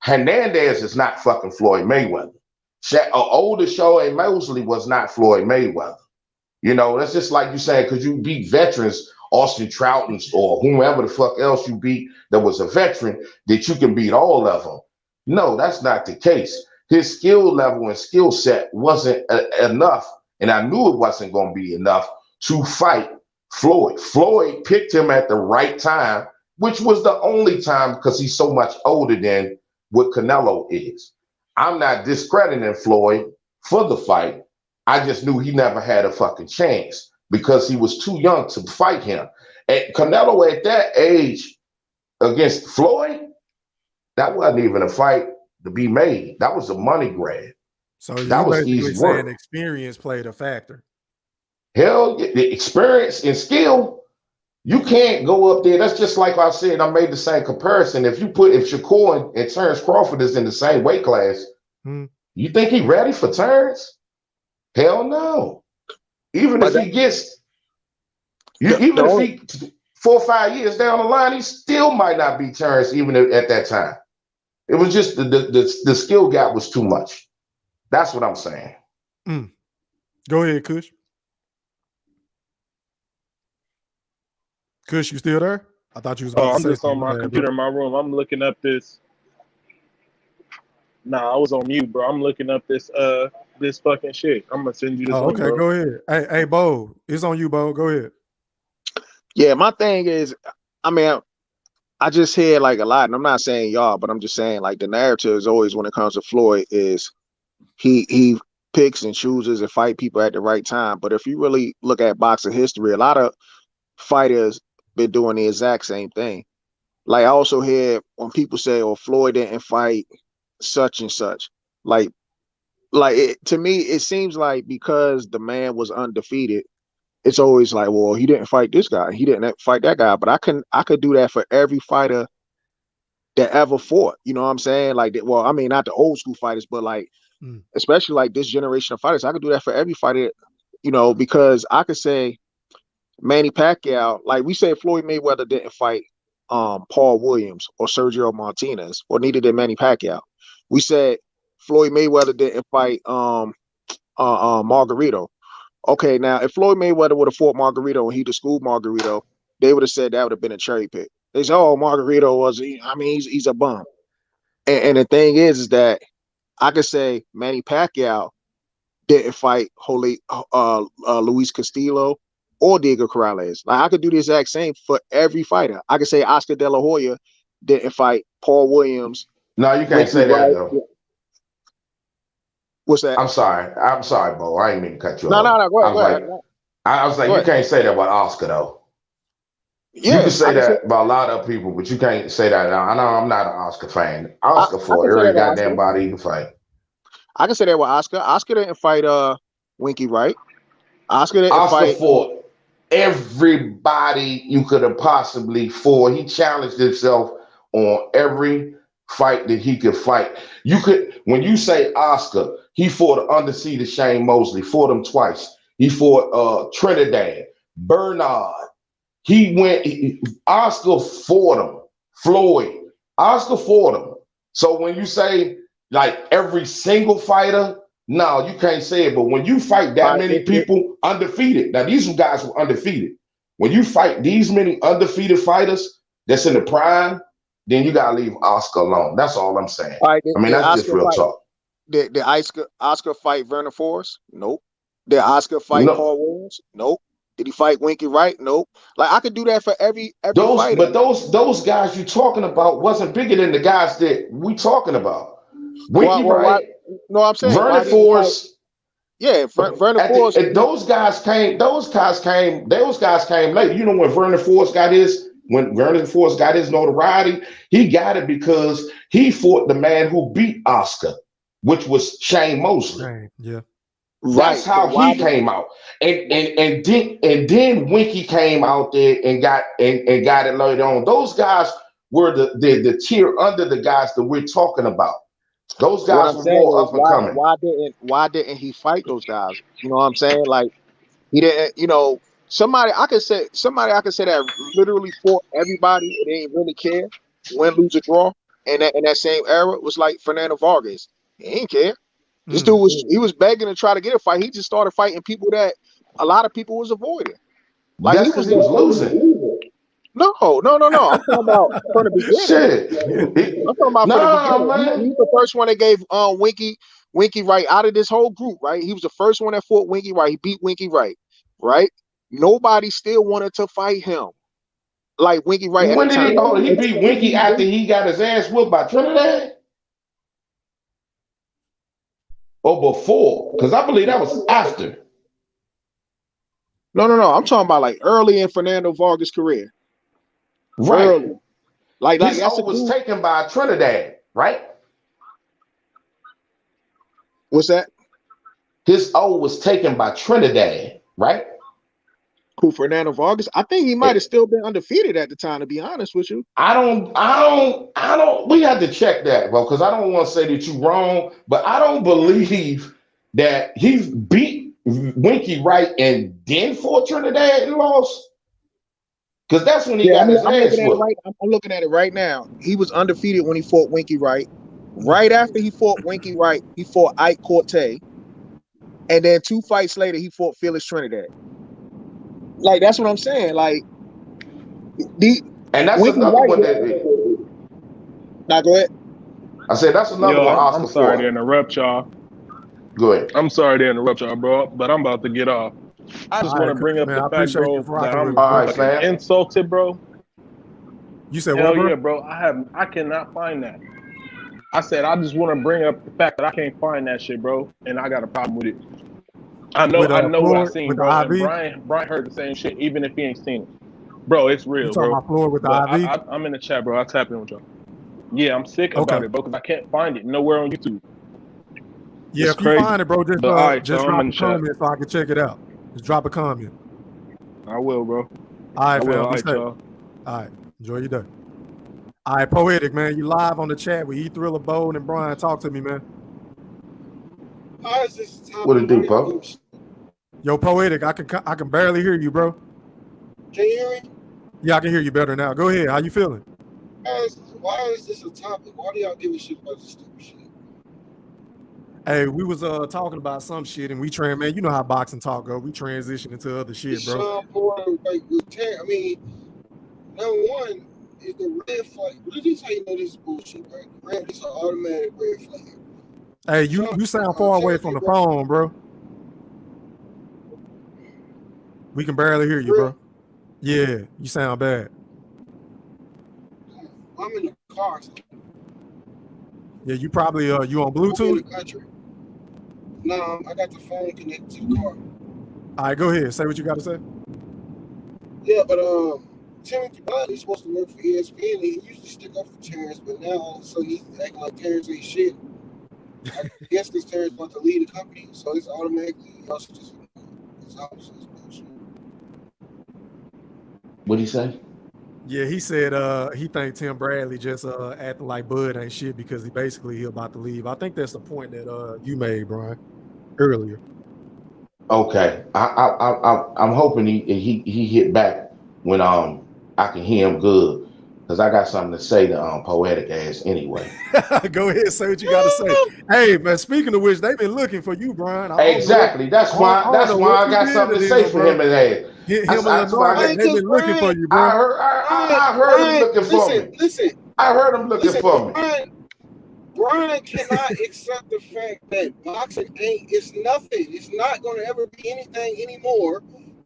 Hernandez is not fucking Floyd Mayweather. Older Shawn Mosley was not Floyd Mayweather. That's just like you saying, because you beat veterans, Austin Trout or whomever the fuck else you beat that was a veteran, that you can beat all of them. No, that's not the case. his skill level and skill set wasn't enough, and I knew it wasn't going to be enough to fight Floyd. Floyd picked him at the right time, which was the only time because he's so much older than what Canelo is. I'm not discrediting Floyd for the fight. I just knew he never had a fucking chance because he was too young to fight him. And Canelo at that age against Floyd, that wasn't even a fight to be made. That was a money grab. So you That was basically easy saying work. experience played a factor. Hell, the experience and skill, you can't go up there. That's just like I said, I made the same comparison. If Shakur and Terence Crawford is in the same weight class, you think he ready for Terence? Hell no. Even if he gets, even if he 4 or 5 years down the line, he still might not be Terence even at that time. It was just the skill gap was too much. That's what I'm saying. Go ahead, Kush. Kush, you still there? I thought you was about to say I'm just something. on my computer in my room. I'm looking up this. Nah, I was on mute, bro. I'm looking up this fucking shit. I'm gonna send you this link, okay, bro. go ahead. Hey, Bo, it's on you, Bo. Go ahead. Yeah, my thing is, I mean, I just hear like a lot, and I'm not saying y'all, but I'm just saying like the narrative is always when it comes to Floyd is he picks and chooses and fight people at the right time. But if you really look at boxing history, a lot of fighters been doing the exact same thing. Like I also hear when people say, "Oh, Floyd didn't fight such and such," like to me, it seems like because the man was undefeated, it's always like, well, he didn't fight this guy, he didn't fight that guy. But I could do that for every fighter that ever fought. You know what I'm saying? Like, well, I mean, not the old school fighters, but like, especially like this generation of fighters, I could do that for every fighter. You know, because I could say Manny Pacquiao, like we say, Floyd Mayweather didn't fight Paul Williams or Sergio Martinez, or neither did Manny Pacquiao. We said Floyd Mayweather didn't fight Margarito. Okay, now if Floyd Mayweather would have fought Margarito and he'd have schooled Margarito, they would have said that would have been a cherry pick. They said, "Oh, Margarito he's a bum." And the thing is that I could say Manny Pacquiao didn't fight Luis Castillo or Diego Corrales. Like I could do the exact same for every fighter. I could say Oscar De La Hoya didn't fight Paul Williams. No, you can't say that though. What's that? I'm sorry, Bo. I didn't mean to cut you No, off. go ahead. I was like, you can't say that about Oscar though. Yeah, you can say that about a lot of people, but you can't say that. I know I'm not an Oscar fan. Oscar fought every goddamn body he can fight. I can say that with Oscar. Oscar didn't fight Winky Wright. Oscar fought everybody you could have possibly fought. He challenged himself on every fight that he could fight. When you say Oscar, he fought undefeated Shane Mosley, fought him twice. He fought Trinidad, Bernard. Oscar fought him. Floyd, Oscar fought him. So when you say like every single fighter, no, you can't say it. But when you fight that many people undefeated, now these guys were undefeated. When you fight these many undefeated fighters that's in the prime, then you gotta leave Oscar alone. That's all I'm saying. That's just real talk. Did Oscar fight Vernon Forrest? Nope. Did Oscar fight Paul Williams? Nope. Did he fight Winky Wright? Nope. Like I could do that for every fighter. But those guys you talking about wasn't bigger than the guys that we talking about. Winky Wright. No, I'm saying Vernon Forrest. Yeah, Vernon Forrest. Those guys came later. You know when Vernon Forrest got his notoriety, he got it because he fought the man who beat Oscar, which was Shane Mosley. Right. Yeah. That's how he came out. And then Winky came out there and got it later on. Those guys were the tier under the guys that we're talking about. Those guys were more up and coming. Why didn't he fight those guys? You know what I'm saying? Like he didn't, somebody I could say that literally fought everybody and they didn't really care, win, lose, or draw. And in that same era was like Fernando Vargas. He didn't care. This dude was begging to try to get a fight. He just started fighting people that a lot of people was avoiding. Like that's because he was losing. No. I'm talking about from the beginning. Shit. I'm talking about from the No, beginning. man. He's the first one that gave Winky Wright out of this whole group, right? He was the first one that fought Winky Wright. He beat Winky Wright, right? Nobody still wanted to fight him like Winky Wright at the When did time. he? Oh, he beat Winky after he got his ass whooped by Trinidad. Or before? Because I believe that was after. No. I'm talking about like early in Fernando Vargas' career. Right. Early. Like His that's O was taken by Trinidad, right? What's that? His O was taken by Trinidad, right? Who, Fernando Vargas? I think he might have still been undefeated at the time, to be honest with you. I don't. We had to check that, bro, because I don't want to say that you're wrong, but I don't believe that he beat Winky Wright and then fought Trinidad and lost. Because that's when he got his ass whooped. I'm looking at it right now. He was undefeated when he fought Winky Wright. Right after he fought Winky Wright, he fought Ike Corte. And then 2 fights later, he fought Felix Trinidad. Like, that's what I'm saying. Like, and that's Winky another Wright, one that. Now, go ahead. I said that's another one. I'm sorry to interrupt y'all. Go ahead. I'm sorry to interrupt y'all, bro, but I'm about to get off. I just want to bring up the fact, bro, that I'm fucking insulted, bro. You said hell what, bro? Yeah, bro. I cannot find that. I said I just want to bring up the fact that I can't find that shit, bro, and I got a problem with it. I know what I seen, bro. And Brian heard the same shit, even if he ain't seen it. Bro, it's real, you talking bro. About Floyd with the IV? I'm in the chat, bro. I'll tap in with y'all. Yeah, I'm sick about it, bro, because I can't find it nowhere on YouTube. Yeah, it's if you find it, bro, just drop a comment so I can check it out. Just drop a comment. I will, bro. All right, fam. All right, y'all. All right, enjoy your day. All right, Poetic, man. You live on the chat with E-Thriller, Bone, and Brian. Talk to me, man. What it do, bro? Yo, Poetic, I can barely hear you, bro. Can you hear me? Yeah, I can hear you better now. Go ahead. How you feeling? Why is this a topic? Why do y'all give a shit about this stupid shit? Hey, we was talking about some shit, and man, you know how boxing talk go. We transition into other shit, bro. Shawn Porter, I mean, number one is the red flag. This is how you know this is bullshit, right? Red is an automatic red flag. Hey, you sound far away from the phone, bro. We can barely hear you, bro. Yeah, you sound bad. I'm in the car. So yeah, you probably you on Bluetooth? I'm in the country. No, I got the phone connected to the car. All right, go ahead. Say what you got to say. Yeah, but Timothy Bradley's supposed to work for ESPN. He usually stick up for Terence, but now all of a sudden he's acting like Terence ain't shit. I guess because Terence about to lead the company, so it's automatically also just it's obviously bullshit. What'd he say? Yeah, he said he think Tim Bradley just acting like Bud ain't shit because he about to leave. I think that's the point that you made, Brian, earlier. Okay, I'm hoping he hit back when I can hear him good, because I got something to say to Poetic ass anyway. Go ahead, say what you got to say. Hey man, speaking of which, they've been looking for you, Brian. Exactly. That's why I got something to say for him and ass. They've been looking for you, bro. I heard him looking for me. Listen. I heard him looking for me. Brian cannot accept the fact that boxing it's nothing. It's not going to ever be anything anymore.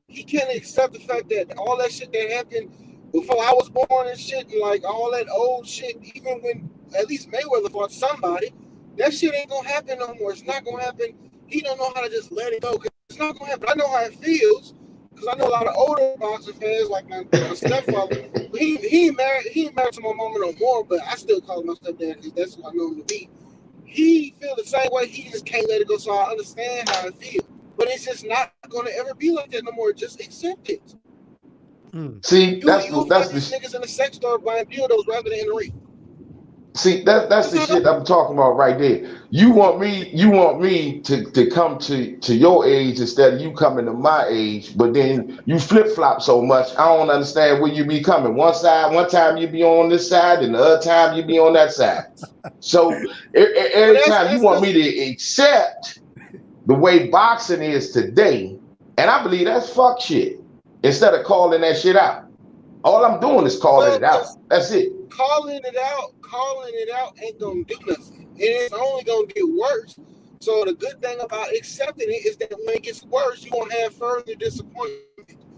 He can't accept the fact that all that shit that happened before I was born and shit, and like all that old shit, even when at least Mayweather fought somebody, that shit ain't going to happen no more. It's not going to happen. He don't know how to just let it go. It's not going to happen. I know how it feels. Because I know a lot of older boxing fans, like my stepfather. He ain't married to my mama no more, but I still call him my stepdad because that's who I know him to be. He feel the same way. He just can't let it go. So I understand how it feels. But it's just not going to ever be like that no more. Just accept it. See, that's these niggas in the sex store buying dildos rather than in the ring. See, that's the shit I'm talking about right there. You want me to come to your age instead of you coming to my age, but then you flip-flop so much, I don't understand where you be coming. One time you be on this side, and the other time you be on that side. So every time you want me to accept the way boxing is today, and I believe that's fuck shit, instead of calling that shit out. All I'm doing is calling it out. That's it. Calling it out ain't gonna do nothing. And it's only gonna get worse. So the good thing about accepting it is that when it gets worse, you won't have further disappointment.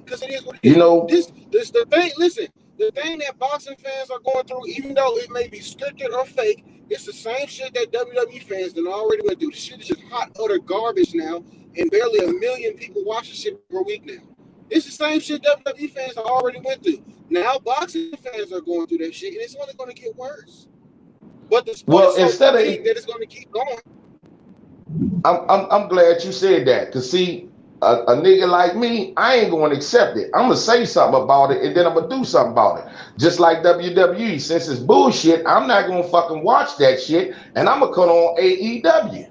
Because it is what it is. You know, This the thing. Listen, the thing that boxing fans are going through, even though it may be scripted or fake, it's the same shit that WWE fans done already went through. The shit is just hot, utter garbage now, and barely 1 million people watch the shit per week now. It's the same shit WWE fans already went through. Now boxing fans are going through that shit, and it's only going to get worse. But the sport is so big that it's going to keep going. I'm glad you said that, because see, a nigga like me, I ain't going to accept it. I'm going to say something about it, and then I'm going to do something about it. Just like WWE, since it's bullshit, I'm not going to fucking watch that shit, and I'm going to cut on AEW.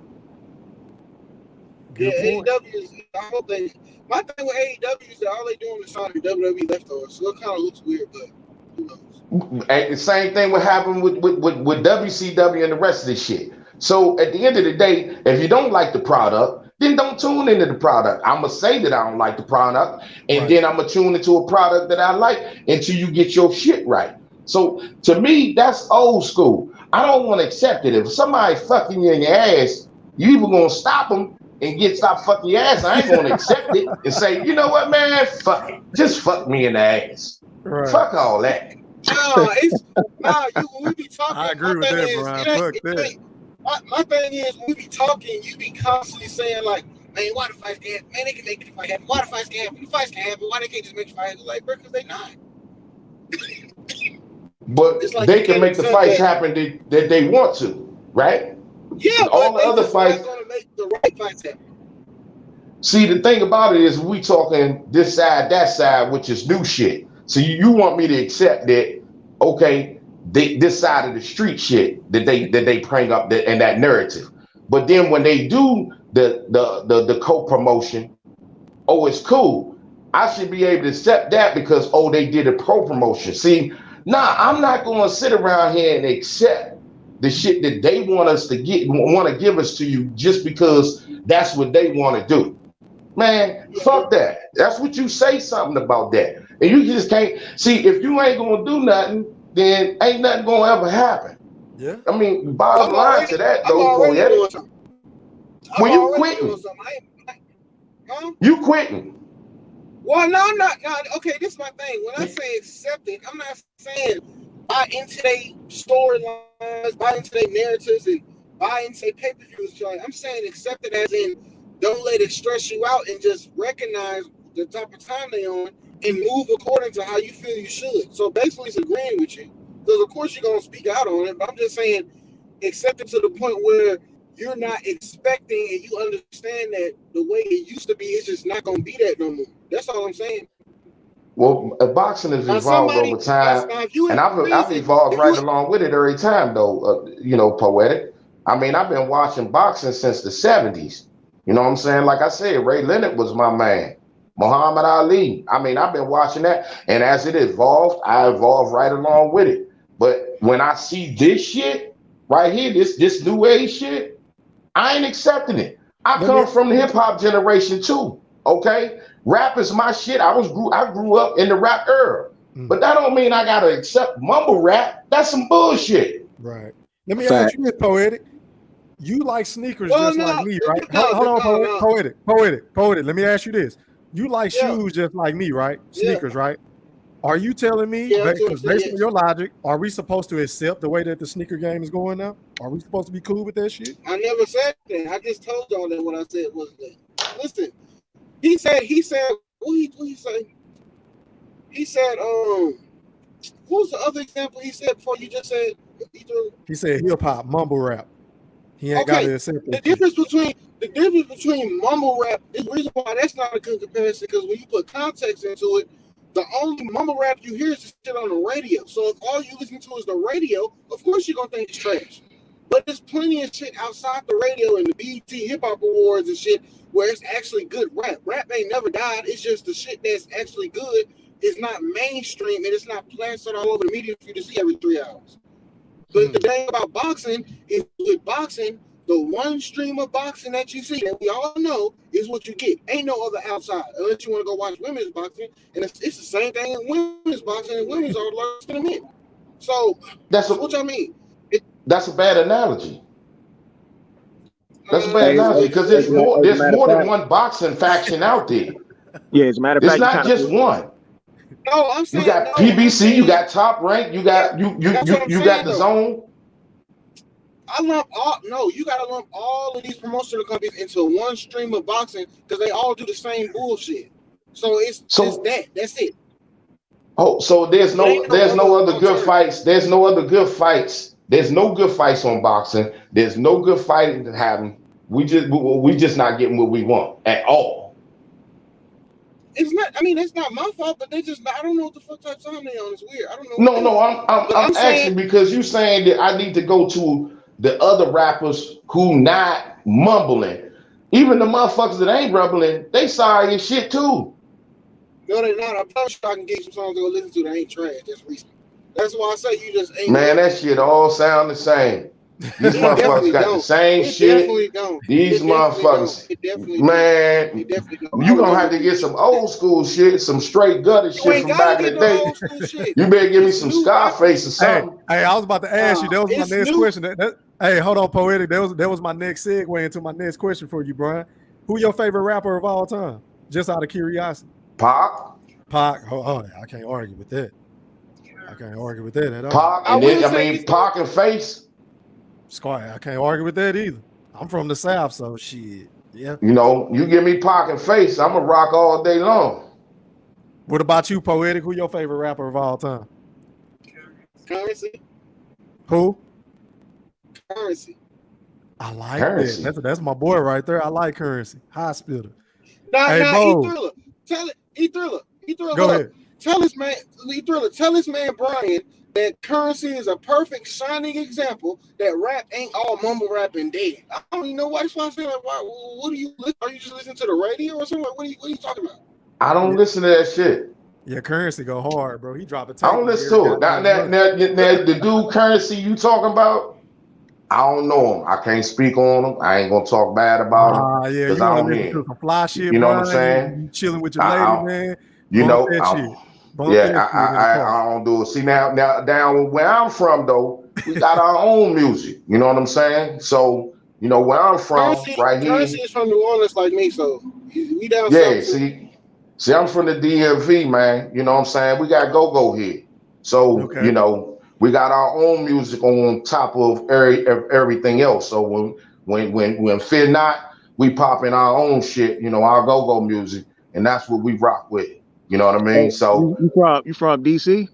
Yeah, AEW is, I hope they, my thing with AEW is that all they doing is signing WWE leftovers, so it kind of looks weird, but who knows? And the same thing would happen with WCW and the rest of this shit. So at the end of the day, if you don't like the product, then don't tune into the product. I'm going to say that I don't like the product, and then I'm going to tune into a product that I like until you get your shit right. So to me, that's old school. I don't want to accept it. If somebody fucking you in your ass, you either going to stop them and stop fucking your ass. I ain't going to accept it and say, you know what, man, fuck it. Just fuck me in the ass. Right. Fuck all that. We be talking. I agree with that, Brian. Fuck that. My thing is, we be talking, you be constantly saying, like, man, why the fights can't happen? Man, they can make the fight happen. Why the fights can't happen? The fights can happen. Why they can't just make the fight happen? Like, bro, because they not. But like they can make the fights happen that they want to, right? Yeah, but all the other fights not going to make the right fights happen. See, the thing about it is we talking this side, that side, which is new shit. So you want me to accept that, okay, this side of the street shit that they bring up in that narrative. But then when they do the co-promotion, oh, it's cool. I should be able to accept that because, oh, they did a pro-promotion. See, I'm not going to sit around here and accept the shit that they want to give us to you just because that's what they want to do. Man, fuck that. That's what you say something about that. And you just can't see if you ain't gonna do nothing, then ain't nothing gonna ever happen. Yeah. I mean, bottom line to that though, Poetic. When you quitting? You quitting. Well, no, I'm not. Okay, this is my thing. When I say accept it, I'm not saying buy into their storylines, buy into their narratives, and buy into their pay-per-views. I'm saying accept it as in don't let it stress you out and just recognize the type of time they on and move according to how you feel you should. So basically it's agreeing with you. Because of course you're going to speak out on it, but I'm just saying accept it to the point where you're not expecting and you understand that the way it used to be, it's just not going to be that no more. That's all I'm saying. Well, boxing has evolved over time, and I've evolved right along with it every time, though. Poetic. I mean, I've been watching boxing since the 70s. You know what I'm saying? Like I said, Ray Leonard was my man. Muhammad Ali. I mean, I've been watching that, and as it evolved, I evolved right along with it. But when I see this shit right here, this new age shit, I ain't accepting it. I come from the hip hop generation too. Okay, rap is my shit. I grew up in the rap era, but that don't mean I gotta accept mumble rap. That's some bullshit. Right. Let me ask you this, Poetic. You like sneakers like me, right? Hold on, Poetic. Let me ask you this. You like shoes just like me, right? Sneakers, right? Are you telling me, because based on your logic, are we supposed to accept the way that the sneaker game is going now? Are we supposed to be cool with that shit? I never said that. I just told y'all that what I said was that. Listen, he said, what he say? He said, what was the other example he said before you just said? He said hip hop, mumble rap. He ain't got to accept it. The difference between mumble rap is the reason why that's not a good comparison, because when you put context into it, the only mumble rap you hear is the shit on the radio. So if all you listen to is the radio, of course you're gonna think it's trash. But there's plenty of shit outside the radio and the BET Hip Hop Awards and shit where it's actually good rap. Rap ain't never died. It's just the shit that's actually good is not mainstream and it's not plastered all over the media for you to see every 3 hours. But the thing about boxing is with boxing, the one stream of boxing that you see that we all know is what you get. Ain't no other outside unless you want to go watch women's boxing, and it's the same thing in women's boxing, and women's are less than men. So That's what I mean. That's a bad analogy. That's a bad Hey, analogy because there's as a matter of more than fact, one boxing faction out there. yeah, as a matter of It's fact, you not kind just of one. No, I'm You saying got PBC, you got Top Rank, you got that's what I'm you saying, got the though. Zone. I lump all you gotta lump all of these promotional companies into one stream of boxing because they all do the same bullshit. So it's just that. That's it. Oh, so there's It ain't no other good alternative. fights. There's no other good fights. There's no good fights on boxing. There's no good fighting to happen. We just not getting what we want at all. It's not. I mean, it's not my fault, but they just. I don't know what the fuck type of time they on. It's weird. I don't know. No, I'm asking because you saying that I need to go to the other rappers who not mumbling. Even the motherfuckers that ain't rumbling, they sorry as shit too. No, they're not. I promise you I can get you some songs to go listen to that ain't trash. That's recent. That's why I say you just ain't. Man, that shit all sound the same. These motherfuckers got the same shit. Definitely don't. These motherfuckers, man, It definitely don't. you gonna have to get some old school shit, some straight gutter shit from back in the day. Old school shit. You better give me some Scarface or something. Hey, I was about to ask you. That was my next question. Hey, hold on, Poetic. That was my next segue into my next question for you, Brian. Who your favorite rapper of all time? Just out of curiosity. Pac. Oh, I can't argue with that. I can't argue with that at all. Pac, and then, Pac and Face. Squad, I can't argue with that either. I'm from the South, so shit. Yeah. You know, you give me Pac and Face, I'm a rock all day long. What about you, Poetic? Who your favorite rapper of all time? Currency. Who? Currency. I like that. That's my boy right there. I like Currency. Hospital. Hey, E-Thriller. Tell it. E-Thriller. Go ahead. Tell this man, E-Thriller. Tell this man Brian that Currency is a perfect shining example that rap ain't all mumble rap and dead. I don't even know why. That's why I'm saying, like, what do you listen? Are you just listening to the radio or something? What are you talking about? I don't listen to that shit. Yeah, Currency go hard, bro. He dropped a tape. I don't listen to it. Now, the dude Currency you talking about, I don't know him. I can't speak on him. I ain't gonna talk bad about him. Yeah, you I want don't to hear. some fly shit, You know Brian. what I'm saying? You chilling with your lady, man. You know, I don't do it. See now down where I'm from though, we got our own music. You know what I'm saying? So you know where I'm from, right here. Currency is from New Orleans, like me, so we down yeah, south. See, I'm from the DMV, man. You know what I'm saying? We got go here. So you know, we got our own music on top of everything else. So when Fear Not, we pop in our own shit. You know, our go music, and that's what we rock with. You know what I mean? So you from DC?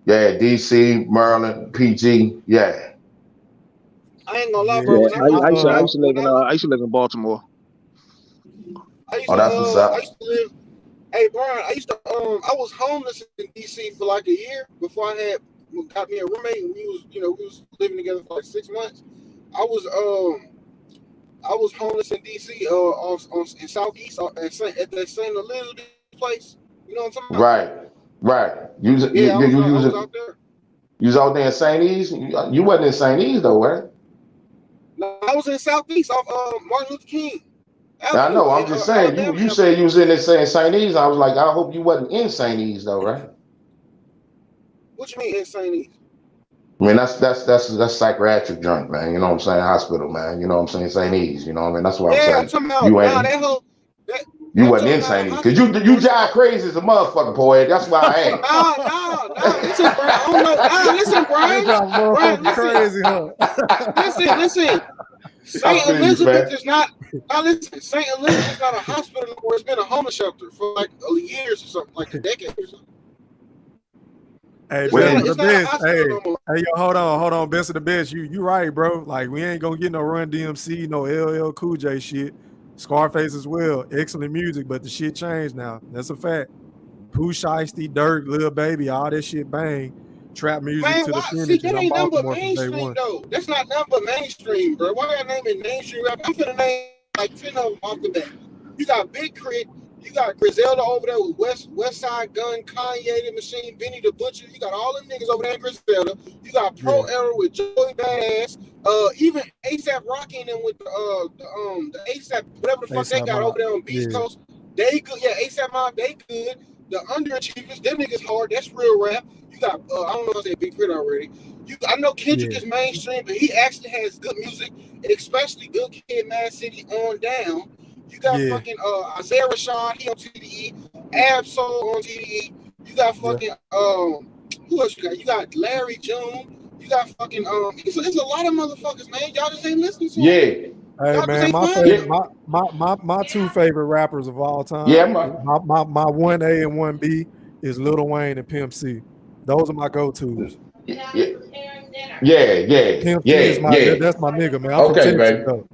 Yeah, DC, Maryland, PG, yeah. I ain't gonna lie, bro. I used to live in Baltimore. That's what's up. I used to live. Hey, Brian, I was homeless in DC for like a year before I got me a roommate, and we was living together for like 6 months. I was homeless in DC, in Southeast at the St. Elizabeth place. You know what I'm talking about? Right. I was out there. You was out there in St. E's? You wasn't in St. E's though, right? No, I was in Southeast off Martin Luther King. I know. I'm just saying. You said you was in there saying St. E's. I was like, I hope you wasn't in St. E's though, right? What you mean in St. E's? I mean that's psychiatric joint, man. You know what I'm saying? Hospital, man. You know what I'm saying? St. E's. You know what I mean? That's what I'm saying. I'm talking about you wasn't in St. E's because you jive crazy as a motherfucker, poet. That's why I ain't. No. Listen, Brian. Crazy, huh? Listen. St. Elizabeth is not. Listen, St. Elizabeth is not a hospital where it's been a homeless shelter for like years or something, like a decade or something. Hey, yo, hold on, best of the best. You right, bro. Like we ain't gonna get no Run DMC, no LL Cool J shit. Scarface as well. Excellent music, but the shit changed now. That's a fact. Pooh Shiesty, Dirk, Lil Baby, all that shit bang. Trap music to the finish. That ain't nothing but mainstream though. That's not nothing but mainstream, bro. Why y'all naming mainstream rap? I'm finna name like 10 of them off the bat. You got Big Crit, You got Griselda over there with West Side Gun, Kanye the Machine, Benny the Butcher. You got all them niggas over there in Griselda. You got Pro Era with Joey Badass. Even ASAP Rocky and them with the ASAP whatever the fuck they got over there on Beast Coast. They good. Yeah, ASAP Mob, they good. The underachievers, them niggas hard. That's real rap. You got I don't know if I said Big Crit already. I know Kendrick is mainstream, but he actually has good music, especially Good Kid, Mad City on down. You got fucking Isaiah Rashad, he on TDE, Absol on TDE. You got fucking who else you got? You got Larry June. You got fucking it's a lot of motherfuckers, man. Y'all just ain't listening to them. Hey man, my two favorite rappers of all time. Yeah, my 1A and 1B is Lil Wayne and Pimp C. Those are my go-tos. Yeah. Pimp C is that's my nigga, man. I'm from Texas, though.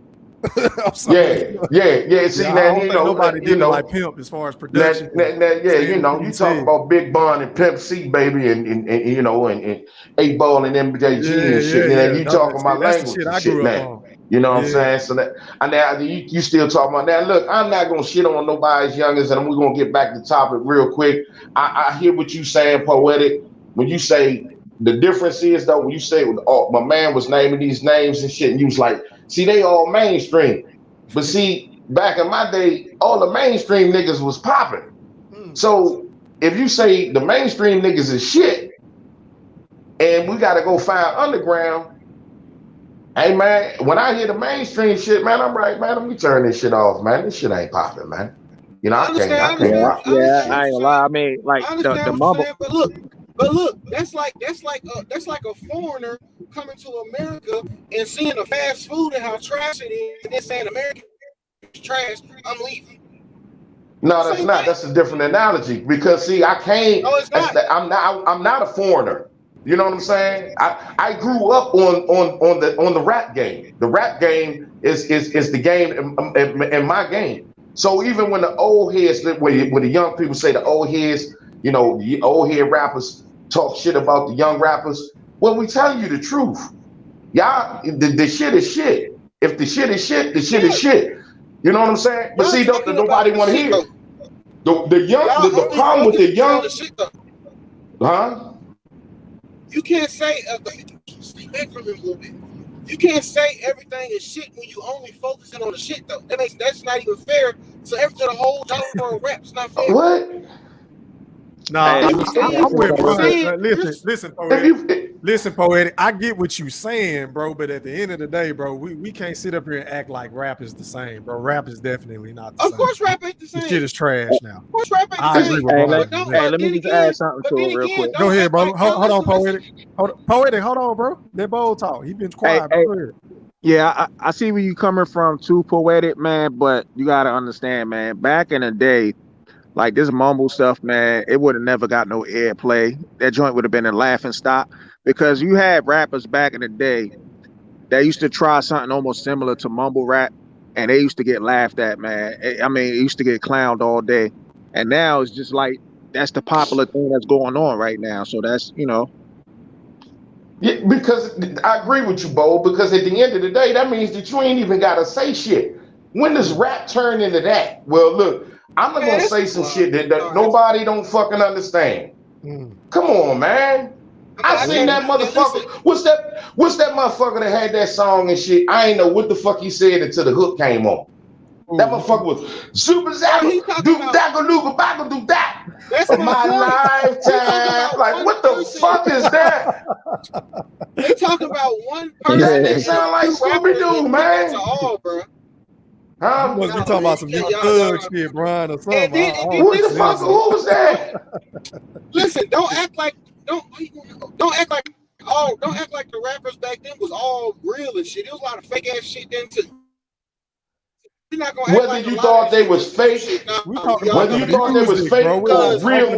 See, now you know nobody did like Pimp as far as production. You know, you talk about Big Bun and Pimp C, baby, and you know, and 8-Ball and MJG and shit. And you talking about language and shit now. You know what I'm saying? So that and now you still talking about that. Look, I'm not gonna shit on nobody's youngest, and we're gonna get back to the topic real quick. I hear what you saying, Poetic. When you say the difference is though, when you say my man was naming these names and shit, and you was like, see, they all mainstream. But see, back in my day, all the mainstream niggas was popping. So if you say the mainstream niggas is shit, and we gotta go find underground. Hey man, when I hear the mainstream shit, man, I'm right, man. Let me turn this shit off, man. This shit ain't popping, man. You know, I can't rock. Yeah, I ain't gonna lie. I mean, like the mumble. But look, that's like a foreigner coming to America and seeing a fast food and how trash it is, and then saying America is trash. I'm leaving. No, that's not. That's a different analogy because see, I can't. No, it's not. I'm not a foreigner. You know what I'm saying? I grew up on the rap game. The rap game is the game in my game. So even when the old heads, when the young people say the old heads, you know, the old head rappers talk shit about the young rappers, well, we telling you the truth. Y'all, the shit is shit. If the shit is shit, the shit is shit. You know what I'm saying? But see, nobody want to hear it. The problem with the young, huh? You can't say, stay back from him a little bit. You can't say everything is shit when you only focusing on the shit though. That's not even fair. So to the whole genre of rap, it's not fair. What? No, I'm with bro. Listen, Poetic. I get what you saying, bro. But at the end of the day, bro, we can't sit up here and act like rap is the same, bro. Rap is definitely not the same. Of course, rap ain't the same. This shit is trash now. Of course, rap ain't the same. Hey, let me just add something to it real quick. Go ahead, bro. Hold on, Poetic. Hold on, bro. Let Bo talk. He been quiet. Yeah, I see where you coming from too, Poetic, man. But you gotta understand, man. Back in the day, like this mumble stuff, man, it would have never got no airplay. That joint would have been a laughing stock because you had rappers back in the day that used to try something almost similar to mumble rap, and they used to get laughed at, man. I mean, it used to get clowned all day, and now it's just like that's the popular thing that's going on right now. So that's, you know. Yeah, because I agree with you, Bo, because at the end of the day, that means that you ain't even got to say shit. When does rap turn into that? Well, look, I'm not going to say some shit that nobody don't fucking understand. Come on, man. I seen that motherfucker. What's that motherfucker that had that song and shit? I ain't know what the fuck he said until the hook came on. That motherfucker was super zapper, do that, do that. That's my lifetime. Like, what the fuck is that? They talk about one person. They sound like Scooby-Doo, man. All, bro. You must be talking about some young thug shit, Brian, or something. What the fuck? Who was that? Listen, don't act like the rappers back then was all real and shit. There was a lot of fake ass shit then too. Whether you thought they was fake, whether you thought they was fake or real.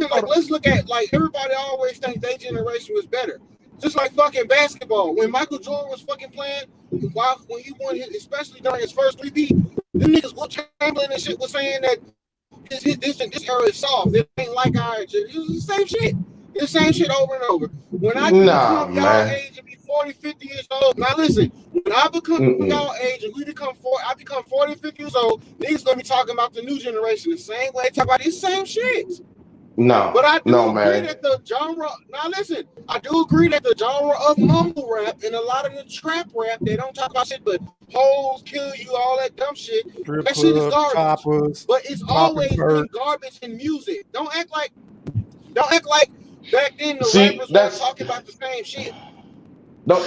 Like, let's look at, like, everybody always thinks their generation was better. Just like fucking basketball. When Michael Jordan was fucking playing, when he won his, especially during his first 3-peat, them niggas, Will Chamberlain and shit, was saying that this era is soft. It ain't like our age. It was the same shit. It's the same shit over and over. When I become y'all age and be 40, 50 years old. Now listen, when I become Mm-mm. y'all age and I become 40, 50 years old, niggas gonna be talking about the new generation the same way they talk about these same shit. But I do agree man. that the genre. Now listen, I do agree that the genre of mumble rap and a lot of the trap rap, they don't talk about shit, but hoes kill you, all that dumb shit. Strip That shit is club, garbage. choppers, But it's popping always been perks. garbage in music. Don't act like back then the See, rappers weren't talking about the same shit.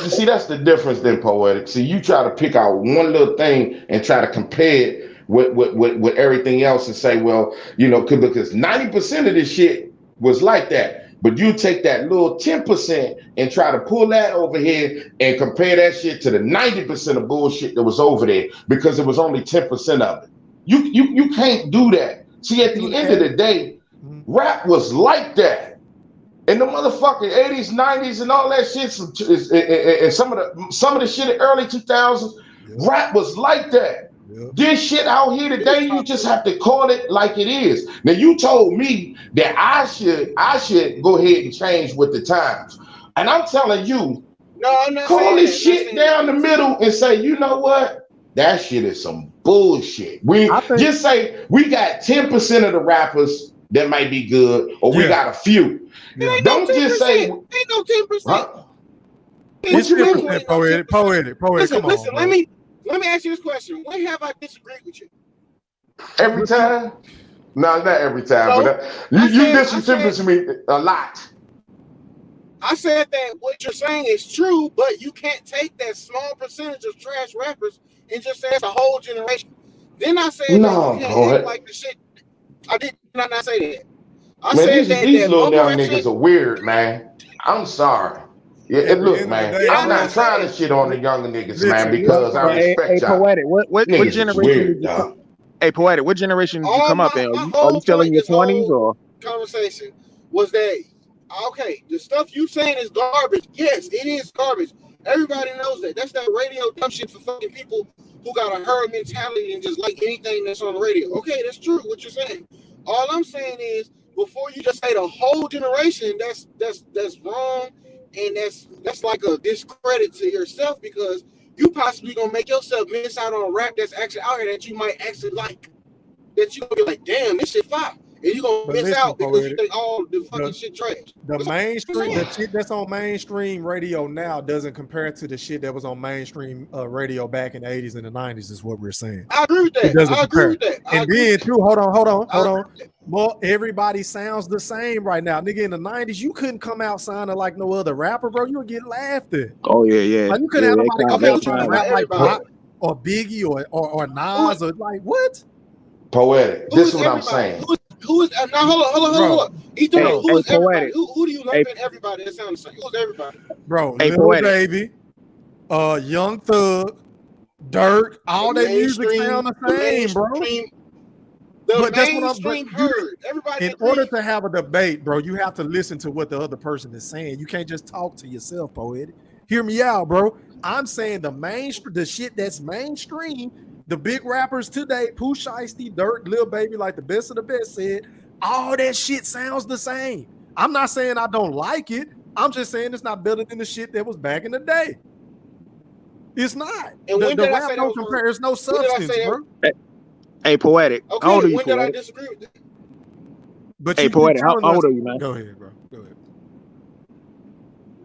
see, that's the difference then, Poetic. See, you try to pick out one little thing and try to compare it with everything else and say, well, because 90% of this shit was like that. But you take that little 10% and try to pull that over here and compare that shit to the 90% of bullshit that was over there because it was only 10% of it. You can't do that. See, at the end of the day, rap was like that. In the motherfucking 80s, 90s, and all that shit, and some of the shit in early 2000s, rap was like that. This shit out here today, you just have to call it like it is. Now you told me that I should go ahead and change with the times, and I'm telling you, no, I'm not call saying this that. shit down the middle and say, you know what? That shit is some bullshit. Just say we got 10% of the rappers that might be good, or we got a few. Ain't Don't no 10%. just say Ain't no 10%. huh? It's 10%, poetic. Listen, Come on, let me ask you this question. When have I disagreed with you? Every time? No, not every time, So, but you disrespect me a lot. I said that what you're saying is true, but you can't take that small percentage of trash rappers and just say it's a whole generation. Then I said that you can't act like the shit. I did not say that. I said these that little mumble young rap niggas shit. are weird, man. I'm sorry. Yeah, look, man, I'm not trying to shit on the younger niggas, man, because I respect y'all. Poetic, what Niggas is generation did weird, you come? dog. Hey, Poetic, what generation did you come up in? My Are you whole still in point, your this 20s whole or? conversation was that okay, the stuff you saying is garbage. Yes, it is garbage. Everybody knows that. That's that radio dumb shit for fucking people who got a herd mentality and just like anything that's on the radio. Okay, that's true what you're saying. All I'm saying is before you just say the whole generation, that's wrong, and that's like a discredit to yourself because you possibly gonna make yourself miss out on a rap that's actually out here that you might actually like. That you gonna be like, damn, this shit fire. And you gonna miss out because you think all the fucking shit trash. The mainstream, the shit that's on mainstream radio now doesn't compare to the shit that was on mainstream radio back in the 80s and the 90s, is what we're saying. I agree with that. It doesn't I agree compare. with that. And then too, hold on. Well, everybody sounds the same right now. Nigga, in the 90s, you couldn't come out sounding like no other rapper, bro. You would get laughed at. Oh yeah. Like, you couldn't have nobody come out trying to rap like everybody. or Biggie or Nas or like what? Poetic. This is what I'm saying. Who is now? Hold on. Ethan, who is everybody? Who do you lump in everybody that sounds the same? Who is everybody? Bro, Lil Baby, Young Thug, Dirk, all that music sound the same, bro. But that's what I'm heard. Everybody in order to have a debate, bro, you have to listen to what the other person is saying. You can't just talk to yourself, Poetic. Hear me out, bro. I'm saying the shit that's mainstream, the big rappers today, Pooh Shiesty, Dirk, Lil Baby, like the best of the best said, all that shit sounds the same. I'm not saying I don't like it. I'm just saying it's not better than the shit that was back in the day. It's not. And the rap don't compare. There's no substance, bro. Hey, Poetic. Okay, how old are you, when did I disagree with that? But hey, Poetic, how old are you, man? Go ahead, bro. Go ahead.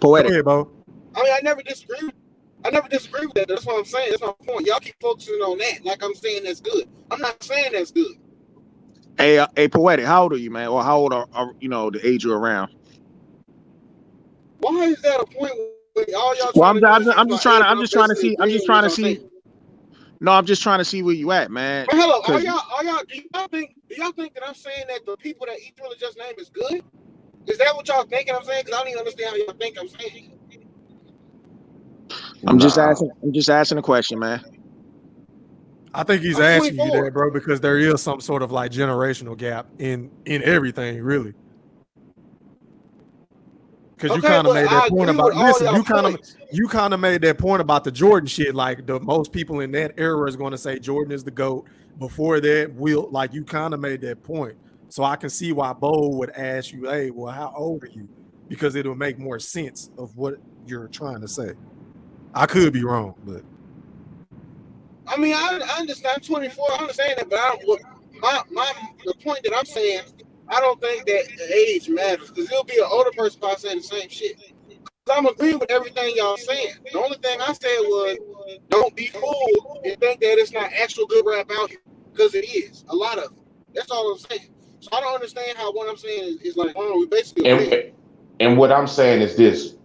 Poetic. Go ahead, bro. I mean, I never disagree with that. That's what I'm saying. That's my point. Y'all keep focusing on that like I'm saying that's good. I'm not saying that's good. Hey, Poetic, how old are you, man? Or how old are the age you're around? Why is that a point where all y'all? Well, I'm just trying to see. No, I'm just trying to see where you at, man. But hello, do y'all think that I'm saying that the people that E Thriller just named is good? Is that what y'all thinking I'm saying? Because I don't even understand how y'all think I'm saying. I'm just asking a question, man. I think he's asking you that, bro, because there is some sort of like generational gap in everything, really. Because you kind of made that point about you kind of made that point about the Jordan shit. Like the most people in that era is going to say Jordan is the GOAT. Before that, you kind of made that point. So I can see why Bo would ask you, hey, well, how old are you? because it'll make more sense of what you're trying to say. I could be wrong, but I mean, I understand 24. I understand that, but the point that I'm saying, I don't think that age matters because it'll be an older person probably saying the same shit. I'm agreeing with everything y'all saying. The only thing I said was, don't be fooled and think that it's not actual good rap out here because it is a lot of it. That's all I'm saying. So I don't understand how what I'm saying is like, oh, we basically agree. And what I'm saying is this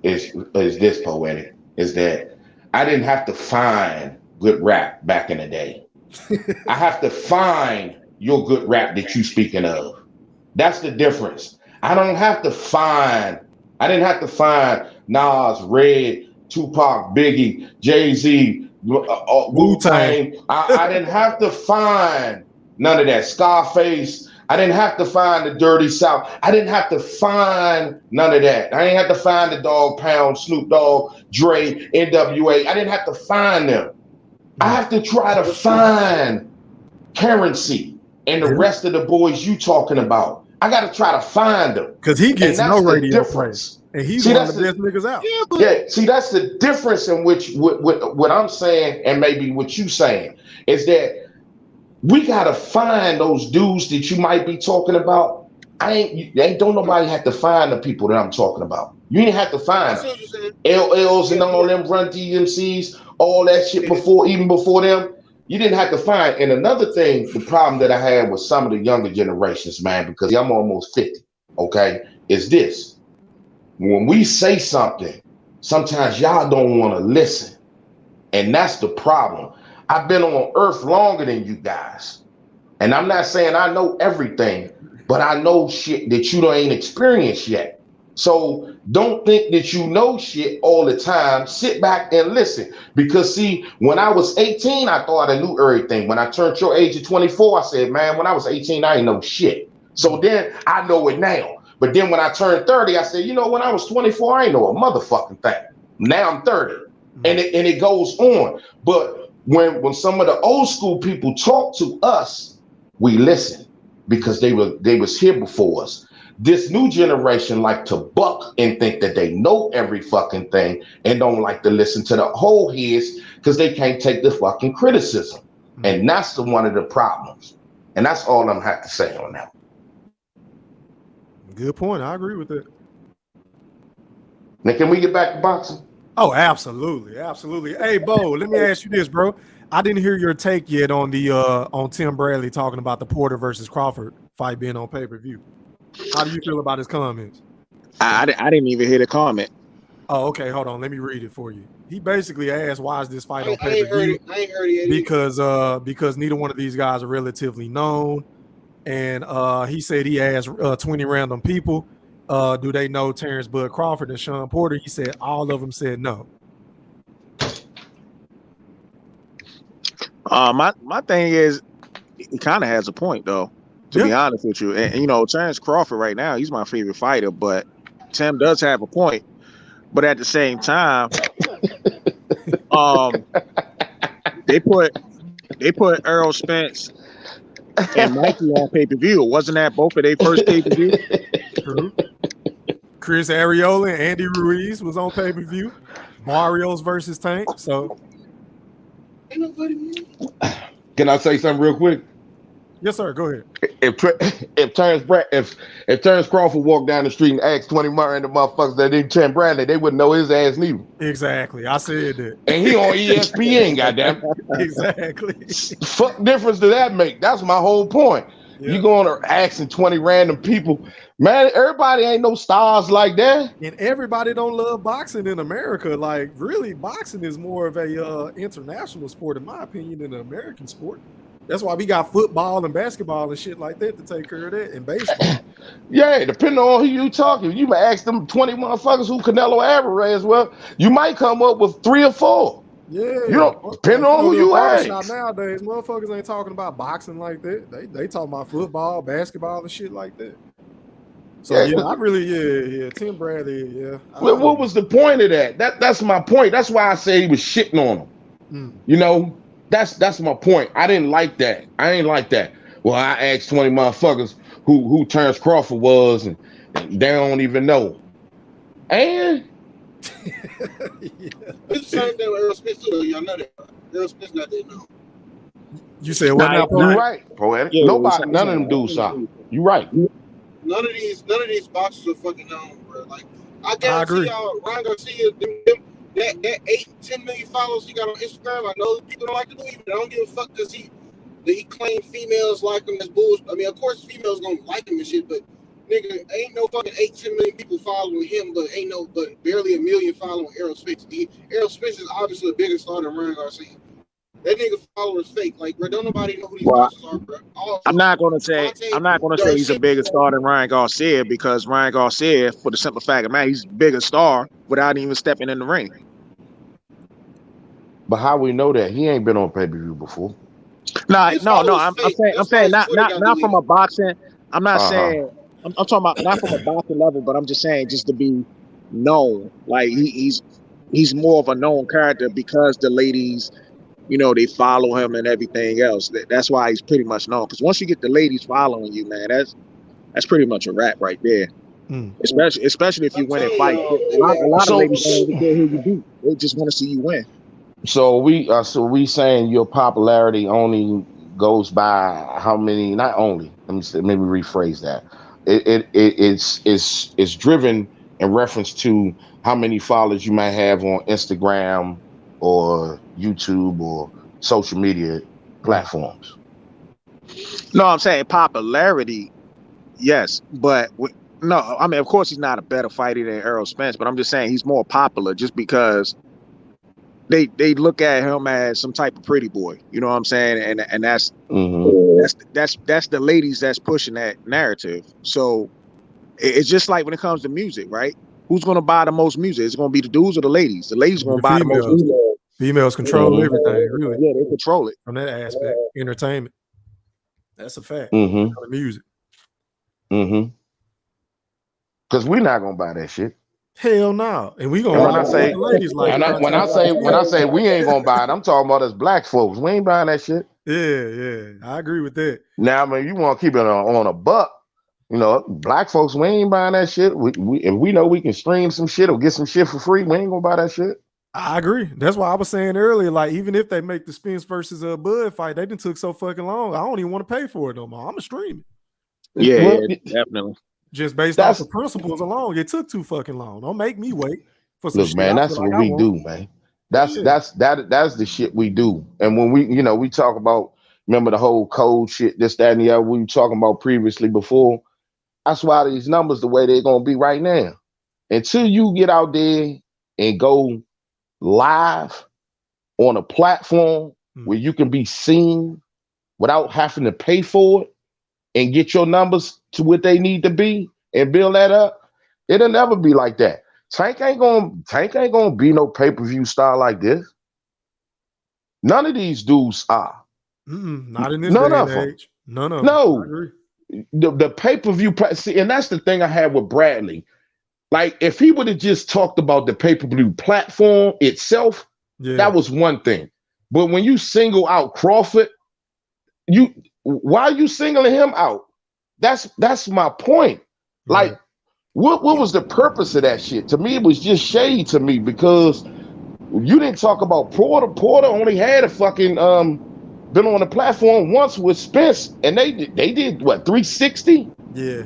poetic is that I didn't have to find good rap back in the day. I have to find your good rap that you speaking of. That's the difference. I didn't have to find Nas, Red, Tupac, Biggie, Jay-Z, Wu-Tang. I didn't have to find none of that. Scarface. I didn't have to find the Dirty South. I didn't have to find none of that. I didn't have to find the Dog Pound, Snoop Dogg, Dre, NWA. I didn't have to find them. I have to try to find Currency and the rest of the boys you talking about. I got to try to find them. Because he gets no radio play. And he's one of the best niggas out. Yeah, see, that's the difference in which what I'm saying and maybe what you saying is that we gotta find those dudes that you might be talking about. Don't nobody have to find the people that I'm talking about. You ain't have to find them. LLs and all them Run DMCs, all that shit even before them. You didn't have to find. And another thing, the problem that I had with some of the younger generations, man, because I'm almost 50, okay, is this. When we say something, sometimes y'all don't want to listen. And that's the problem. I've been on earth longer than you guys. And I'm not saying I know everything, but I know shit that you ain't experienced yet. So don't think that you know shit all the time. Sit back and listen. Because see, when I was 18, I thought I knew everything. When I turned your age of 24, I said, man, when I was 18, I ain't know shit. So then I know it now. But then when I turned 30, I said, when I was 24, I ain't know a motherfucking thing. Now I'm 30. And it goes on. But when some of the old school people talk to us, we listen because they was here before us. This new generation like to buck and think that they know every fucking thing and don't like to listen to the whole heads because they can't take the fucking criticism. And that's one of the problems. And that's all I'm have to say on that. Good point. I agree with that. Now, can we get back to boxing? Oh, absolutely, absolutely. Hey, Bo, let me ask you this, bro. I didn't hear your take yet on the on Tim Bradley talking about the Porter versus Crawford fight being on pay-per-view. How do you feel about his comments? I didn't even hear the comment. Oh, okay. Hold on. Let me read it for you. He basically asked, "Why is this fight on pay-per-view?" I ain't heard it Because neither one of these guys are relatively known, and he said he asked 20 random people, do they know Terence Bud Crawford and Shawn Porter? He said all of them said no. My thing is, he kind of has a point though. To be honest with you, and Terence Crawford right now, he's my favorite fighter, but Tim does have a point. But at the same time, they put Errol Spence and Mikey on pay-per-view. Wasn't that both of their first pay-per-view? True. Chris Arreola and Andy Ruiz was on pay-per-view. Barrios versus Tank. So, can I say something real quick? Yes, sir. Go ahead. If Terence Crawford walked down the street and asked 20 random motherfuckers that didn't Tim Bradley, they wouldn't know his ass neither. Exactly. I said that. And he on ESPN, goddamn. Exactly. Fuck difference does that make? That's my whole point. Yeah. You going to asking 20 random people, man, everybody ain't no stars like that. And everybody don't love boxing in America. Like, really, boxing is more of a international sport, in my opinion, than an American sport. That's why we got football and basketball and shit like that to take care of that, and baseball. Yeah, depending on who you talking. You might ask them 20 motherfuckers who Canelo Alvarez, well, you might come up with 3 or 4. Yeah. You know, depending on who you ask. Nowadays, motherfuckers ain't talking about boxing like that. They talking about football, basketball, and shit like that. So, Tim Bradley, yeah. What was the point of that? That's my point. That's why I say he was shitting on him. You know? That's my point. I didn't like that. I ain't like that. Well, I asked 20 motherfuckers who Terence Crawford was, and they don't even know. And It's the same thing with Earl Smith too. Y'all know that. Earl Smith's not that known. You said what now, you're right, poetic. Yeah, Nobody, none of them dudes are. You're right. None of these boxers are fucking known, bro. Like I agree. guarantee y'all, Ryan Garcia, that 8-10 million followers he got on Instagram. I know people don't like to believe it. I don't give a fuck because he claimed females like him as bullshit. I mean, of course, females gonna like him and shit, but nigga, ain't no fucking 8-10 million people following him, but barely a million following Errol Spence. Errol Spence is obviously a bigger star than Ryan Garcia. That nigga followers fake. Like, bro, don't nobody know who these boxers are, bro. I'm not gonna say he's a bigger star than Ryan Garcia because Ryan Garcia, for the simple fact of matter, he's a bigger star without even stepping in the ring. But how we know that? He ain't been on pay-per-view before. No. I'm saying not from a boxing. I'm not saying I'm talking about not from a boxing level, but I'm just saying just to be known. Like he's more of a known character because the ladies, you know, they follow him and everything else. That's why he's pretty much known. Because once you get the ladies following you, man, that's pretty much a wrap right there. Especially if you win in fight. A lot of ladies don't even care who you beat. They just want to see you win. So we saying your popularity only goes by how many? Not only. Let me rephrase that. It's driven in reference to how many followers you might have on Instagram or YouTube or social media platforms. No, I'm saying popularity, yes, but no, I mean, of course, he's not a better fighter than Errol Spence, but I'm just saying he's more popular just because they look at him as some type of pretty boy. You know what I'm saying? And that's that's the ladies that's pushing that narrative. So it's just like when it comes to music, right? Who's going to buy the most music? It's going to be the dudes or the ladies? The ladies are going to buy the most music. Females control everything, really. Yeah, they control it. From that aspect, entertainment. That's a fact. The music. Because we're not gonna buy that shit. Hell no. And we gonna when I say ladies like when I say we ain't gonna buy it, I'm talking about us black folks. We ain't buying that shit. Yeah. I agree with that. Now, I mean, you want to keep it on a buck. You know, black folks, we ain't buying that shit. If we know we can stream some shit or get some shit for free, we ain't gonna buy that shit. I agree. That's why I was saying earlier, like, even if they make the Spence versus Bud fight, they done took so fucking long. I don't even want to pay for it no more. I'm gonna stream it. Yeah, definitely. Just based off the principles alone, it took too fucking long. Don't make me wait for some shit. Man, that's what we do, man. That's the shit we do. And when we talk about, remember the whole code shit, this, that, and the other we were talking about previously before. That's why these numbers the way they're gonna be right now. Until you get out there and go live on a platform where you can be seen without having to pay for it and get your numbers to what they need to be and build that up, it'll never be like that. Tank ain't gonna be no pay-per-view star like this. None of these dudes are. Not in this day and age. None of them. No. The pay-per-view, see, and that's the thing I had with Bradley. Like, if he would have just talked about the pay-per-view platform itself, that was one thing. But when you single out Crawford, why are you singling him out? That's my point. Like, what was the purpose of that shit? To me, it was just shade to me because you didn't talk about Porter. Porter only had a fucking been on the platform once with Spence, and they did what, 360? Yeah.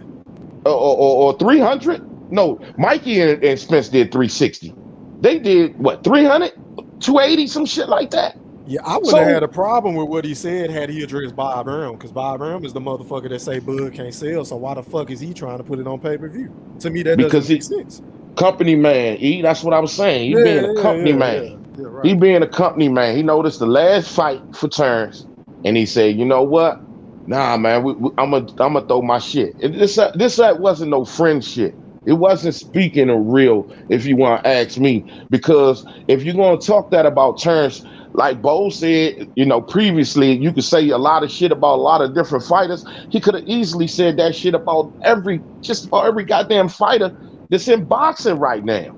Or 300? No, Mikey and Spence did 360. They did what, 300, 280, some shit like that. Yeah, I wouldn't have had a problem with what he said had he addressed Bob Arum, because Bob Arum is the motherfucker that say Bud can't sell. So why the fuck is he trying to put it on pay-per-view? To me, that doesn't make sense. Company man, that's what I was saying. He being a company man. Yeah, right. He being a company man. He noticed the last fight for Terence, and he said, you know what? Nah, man, I'm gonna throw my shit. This wasn't no friend shit. It wasn't speaking of real, if you want to ask me, because if you're going to talk that about Terence, like Bo said, previously, you could say a lot of shit about a lot of different fighters. He could have easily said that shit about just about every goddamn fighter that's in boxing right now.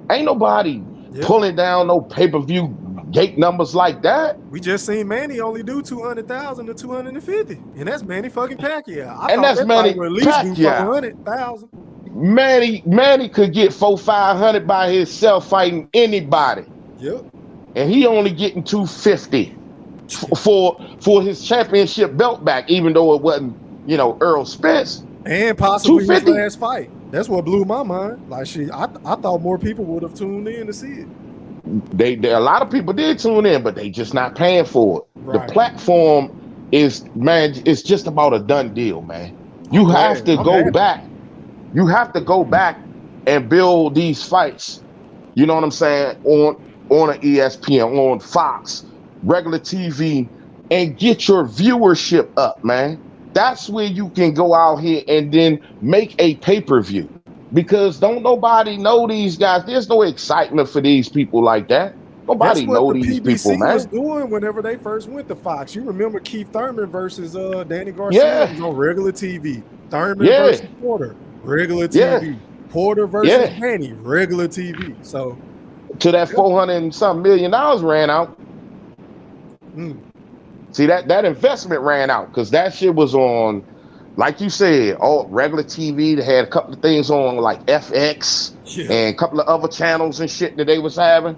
Ain't nobody pulling down no pay-per-view gate numbers like that. We just seen Manny only do 200,000 to 250, and that's Manny fucking Pacquiao. And that's Manny at least do 100,000. Manny could get 400-500 by himself fighting anybody. Yep. And he only getting 250 for his championship belt back, even though it wasn't, Earl Spence. And possibly his 250. last fight. That's what blew my mind. Like I thought more people would have tuned in to see it. A lot of people did tune in, but they just not paying for it. Right. The platform is, man, it's just about a done deal, man. You have to go back. You have to go back and build these fights. You know what I'm saying? On an ESPN, on Fox, regular TV, and get your viewership up, man. That's where you can go out here and then make a pay-per-view. Because don't nobody know these guys. There's no excitement for these people like that. Nobody know these people, man. That's what the PBC was doing whenever they first went to Fox. You remember Keith Thurman versus Danny Garcia was on regular TV. Thurman versus Porter, regular TV. Porter versus Danny, regular TV. So till that $400 and something million ran out. See, that investment ran out because that shit was on, like you said, all regular TV. They had a couple of things on like FX and a couple of other channels and shit that they was having.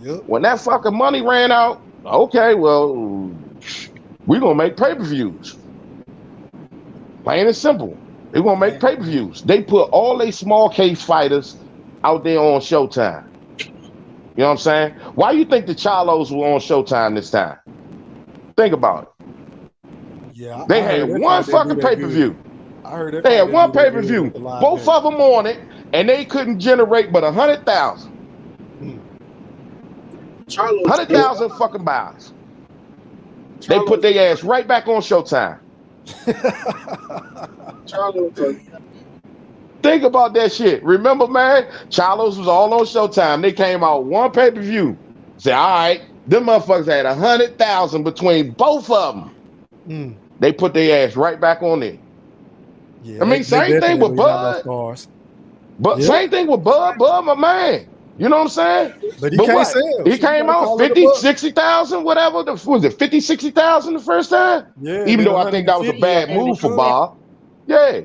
Yep. When that fucking money ran out, okay, well, we're gonna make pay-per-views. Plain and simple. They're gonna make pay-per-views. They put all they small case fighters out there on Showtime. You know what I'm saying? Why you think the Chalos were on Showtime this time? Think about it. Yeah, they had one fucking pay-per-view. I heard that they had one pay-per-view. Both of them on it, and they couldn't generate but 100,000. 100,000 fucking buys. They put their ass right back on Showtime. Think about that shit. Remember, man, Charlos was all on Showtime. They came out one pay-per-view. Say, all right, them motherfuckers had 100,000 between both of them. They put their ass right back on there. Yeah, I mean, same thing with Bud. But same thing with Bud, my man. You know what I'm saying? But he can't sell. He came out 50, 60,000, whatever. Was it 50, 60,000 the first time? Yeah. Even though I think that was a bad move for Bob. Yeah.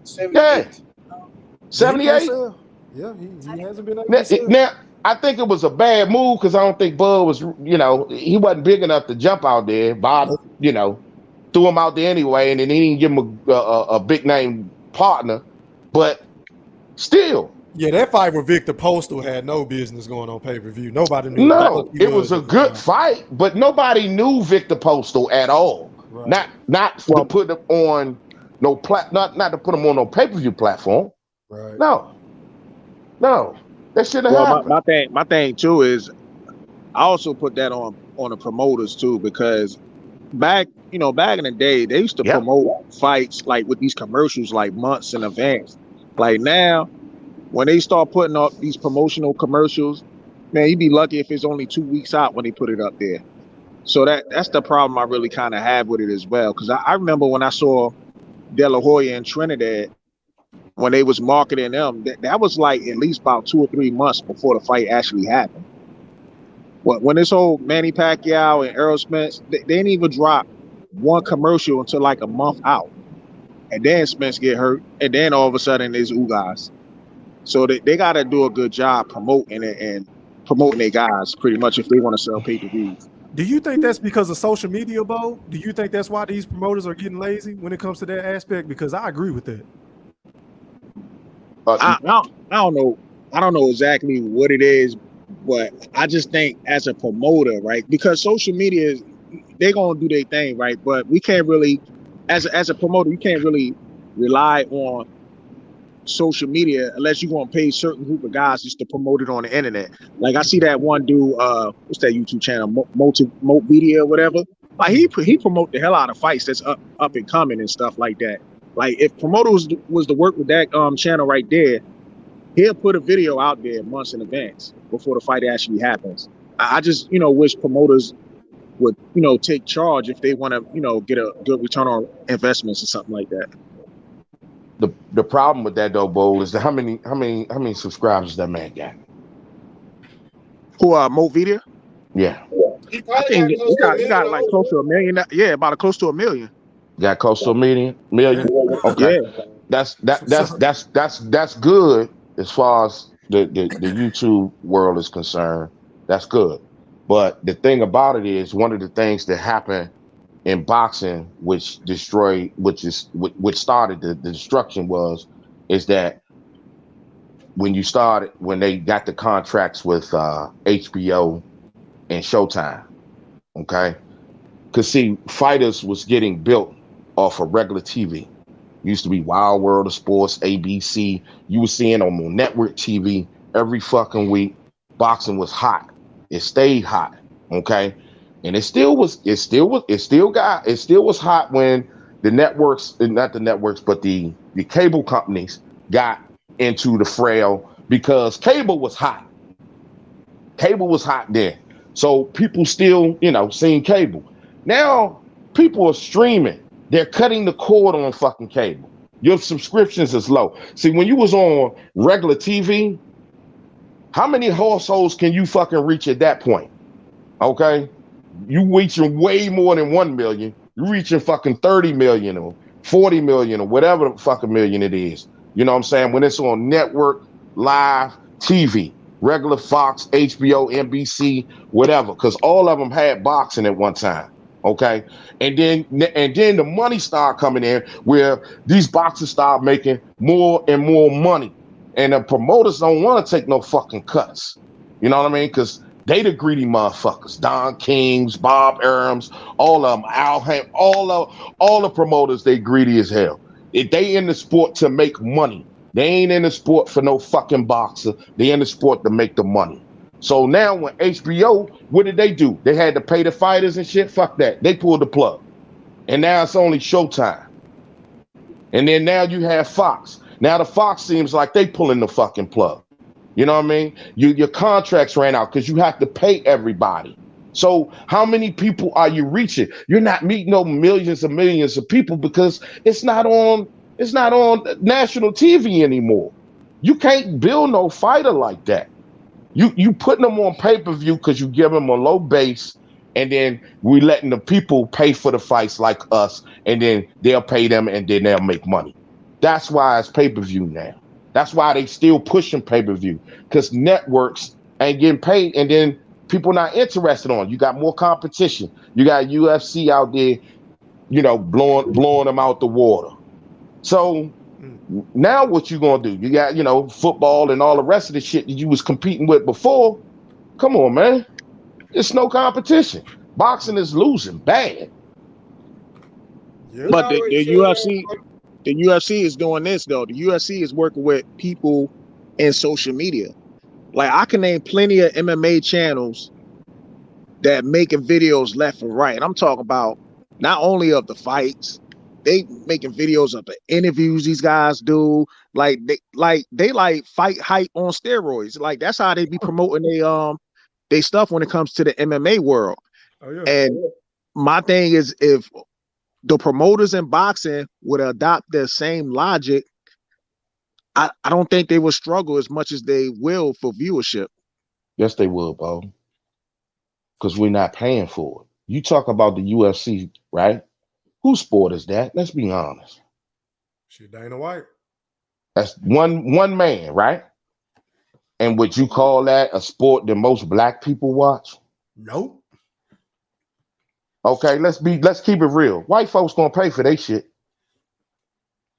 78. 78? Yeah, he hasn't been able to sell. Now, I think it was a bad move because I don't think Bud was, he wasn't big enough to jump out there. Bob, threw him out there anyway, and then he didn't give him a big name partner. But still. Yeah, that fight with Victor Postal had no business going on pay-per-view. Nobody knew. No, it was a good fight, but nobody knew Victor Postal at all. Right. Not to put him on not to put him on no pay-per-view platform. Right. No. That shouldn't have happened. My thing too is I also put that on the promoters too, because back in the day they used to promote fights like with these commercials like months in advance. Like now, when they start putting up these promotional commercials, man, you'd be lucky if it's only 2 weeks out when they put it up there. So that's the problem I really kind of have with it as well. Because I remember when I saw De La Hoya and Trinidad, when they was marketing them, that was like at least about 2 or 3 months before the fight actually happened. When this whole Manny Pacquiao and Errol Spence, they didn't even drop one commercial until like a month out. And then Spence get hurt, and then all of a sudden there's Ugas. So they got to do a good job promoting it and promoting their guys pretty much if they want to sell pay-per-views. Do you think that's because of social media, Bo? Do you think that's why these promoters are getting lazy when it comes to that aspect? Because I agree with that. I don't know. I don't know exactly what it is, but I just think as a promoter, right? Because social media, they're going to do their thing, right? But we can't really, as a promoter, you can't really rely on social media unless you're going to pay a certain group of guys just to promote it on the internet. Like I see that one dude, what's that YouTube channel, Moat Media or whatever. Like he promote the hell out of fights that's up and coming and stuff like that. Like if promoters was to work with that channel right there, he'll put a video out there months in advance before the fight actually happens. I just wish promoters would take charge if they want to get a good return on investments or something like that. The problem with that though, Bo, is how many subscribers that man got? Who Moat Media? Yeah. I think he got like close to 1 million. Yeah, about close to 1 million. Got close to a million? Okay. That's good as far as the YouTube world is concerned. That's good. But the thing about it is one of the things that happened in boxing, which started the destruction is that when they got the contracts with HBO and Showtime, okay? Because see, fighters was getting built off of regular TV. Used to be Wild World of Sports, ABC. You were seeing on network TV every fucking week. Boxing was hot. It stayed hot. Okay. And it still was hot when the networks, not the networks, but the cable companies got into the frail because cable was hot. Cable was hot then. So people still, seeing cable. Now people are streaming. They're cutting the cord on fucking cable. Your subscriptions is low. See, when you was on regular TV, how many households can you fucking reach at that point? Okay? You reaching way more than 1 million. You reaching fucking 30 million or 40 million or whatever the fucking million it is. You know what I'm saying? When it's on network, live, TV, regular Fox, HBO, NBC, whatever, because all of them had boxing at one time. Okay, and then the money started coming in where these boxers start making more and more money, and the promoters don't want to take no fucking cuts. You know what I mean? Because they the greedy motherfuckers. Don Kings, Bob Arams, all of them, Al Hamm, all the promoters, they greedy as hell. If they in the sport to make money, they ain't in the sport for no fucking boxer. They in the sport to make the money. So now when HBO, what did they do? They had to pay the fighters and shit. Fuck that. They pulled the plug. And now it's only Showtime. And then now you have Fox. Now the Fox seems like they pulling the fucking plug. You know what I mean? Your contracts ran out because you have to pay everybody. So how many people are you reaching? You're not meeting no millions and millions of people because it's not on national TV anymore. You can't build no fighter like that. You putting them on pay-per-view because you give them a low base, and then we letting the people pay for the fights like us, and then they'll pay them, and then they'll make money. That's why it's pay-per-view now. That's why they still pushing pay-per-view because networks ain't getting paid, and then people not interested on it. You got more competition. You got UFC out there, blowing them out the water. So now what you gonna do? You got, football and all the rest of the shit that you was competing with before. Come on, man. It's no competition. Boxing is losing bad. Yeah. But the UFC is doing this though. The UFC is working with people in social media. Like I can name plenty of MMA channels that making videos left and right. And I'm talking about not only of the fights, they making videos of the interviews these guys do. Like they fight hype on steroids. Like that's how they be promoting they stuff when it comes to the MMA world. Oh, yeah. And my thing is, if the promoters in boxing would adopt the same logic, I don't think they would struggle as much as they will for viewership. Yes, they will, Bo. Because we're not paying for it. You talk about the UFC, right? Whose sport is that? Let's be honest. Shit, Dana White. That's one man, right? And would you call that a sport that most black people watch? Nope. Okay, let's keep it real. White folks gonna pay for their shit.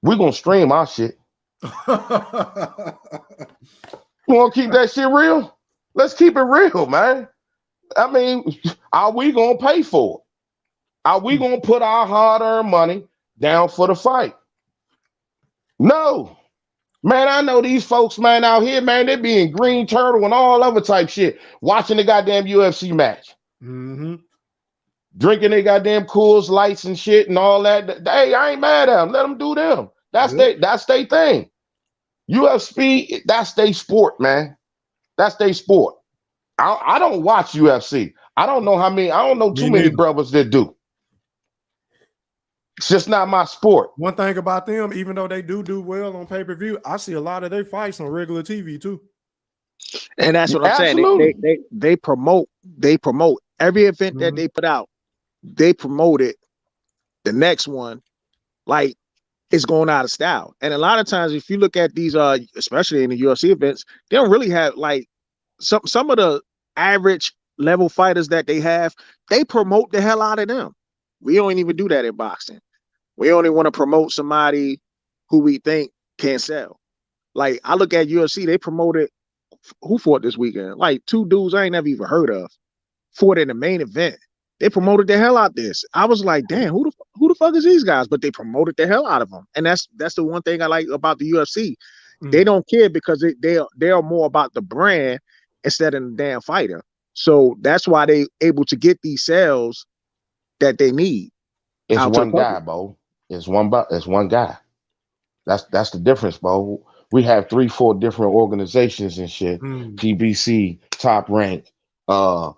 We're gonna stream our shit. You wanna keep that shit real? Let's keep it real, man. I mean, are we gonna pay for it? Are we gonna put our hard-earned money down for the fight? No. Man, I know these folks, man, out here, man, they be in Green Turtle and all other type shit, watching the goddamn UFC match. Mm-hmm. Drinking their goddamn Coors Lights and shit and all that. Hey, I ain't mad at them. Let them do them. That's their thing. UFC, that's their sport, man. That's their sport. I don't watch UFC. I don't know too many brothers that do. It's just not my sport. One thing about them, even though they do well on pay-per-view, I see a lot of their fights on regular TV too. And that's what I'm saying. They promote every event that they put out. They promote it. The next one, like it's going out of style. And a lot of times, if you look at these, especially in the UFC events, they don't really have like some of the average level fighters that they have. They promote the hell out of them. We don't even do that in boxing. We only want to promote somebody who we think can sell. Like I look at UFC, they promoted who fought this weekend? Like 2 dudes I ain't never even heard of fought in the main event. They promoted the hell out of this. I was like, damn, who the fuck is these guys? But they promoted the hell out of them. And that's the one thing I like about the UFC. They don't care because they're more about the brand instead of the damn fighter. So that's why they able to get these sales that they need. It's one guy, Bo. It's one guy. That's the difference, Bo. We have 3-4 different organizations and shit. PBC, Top Rank, the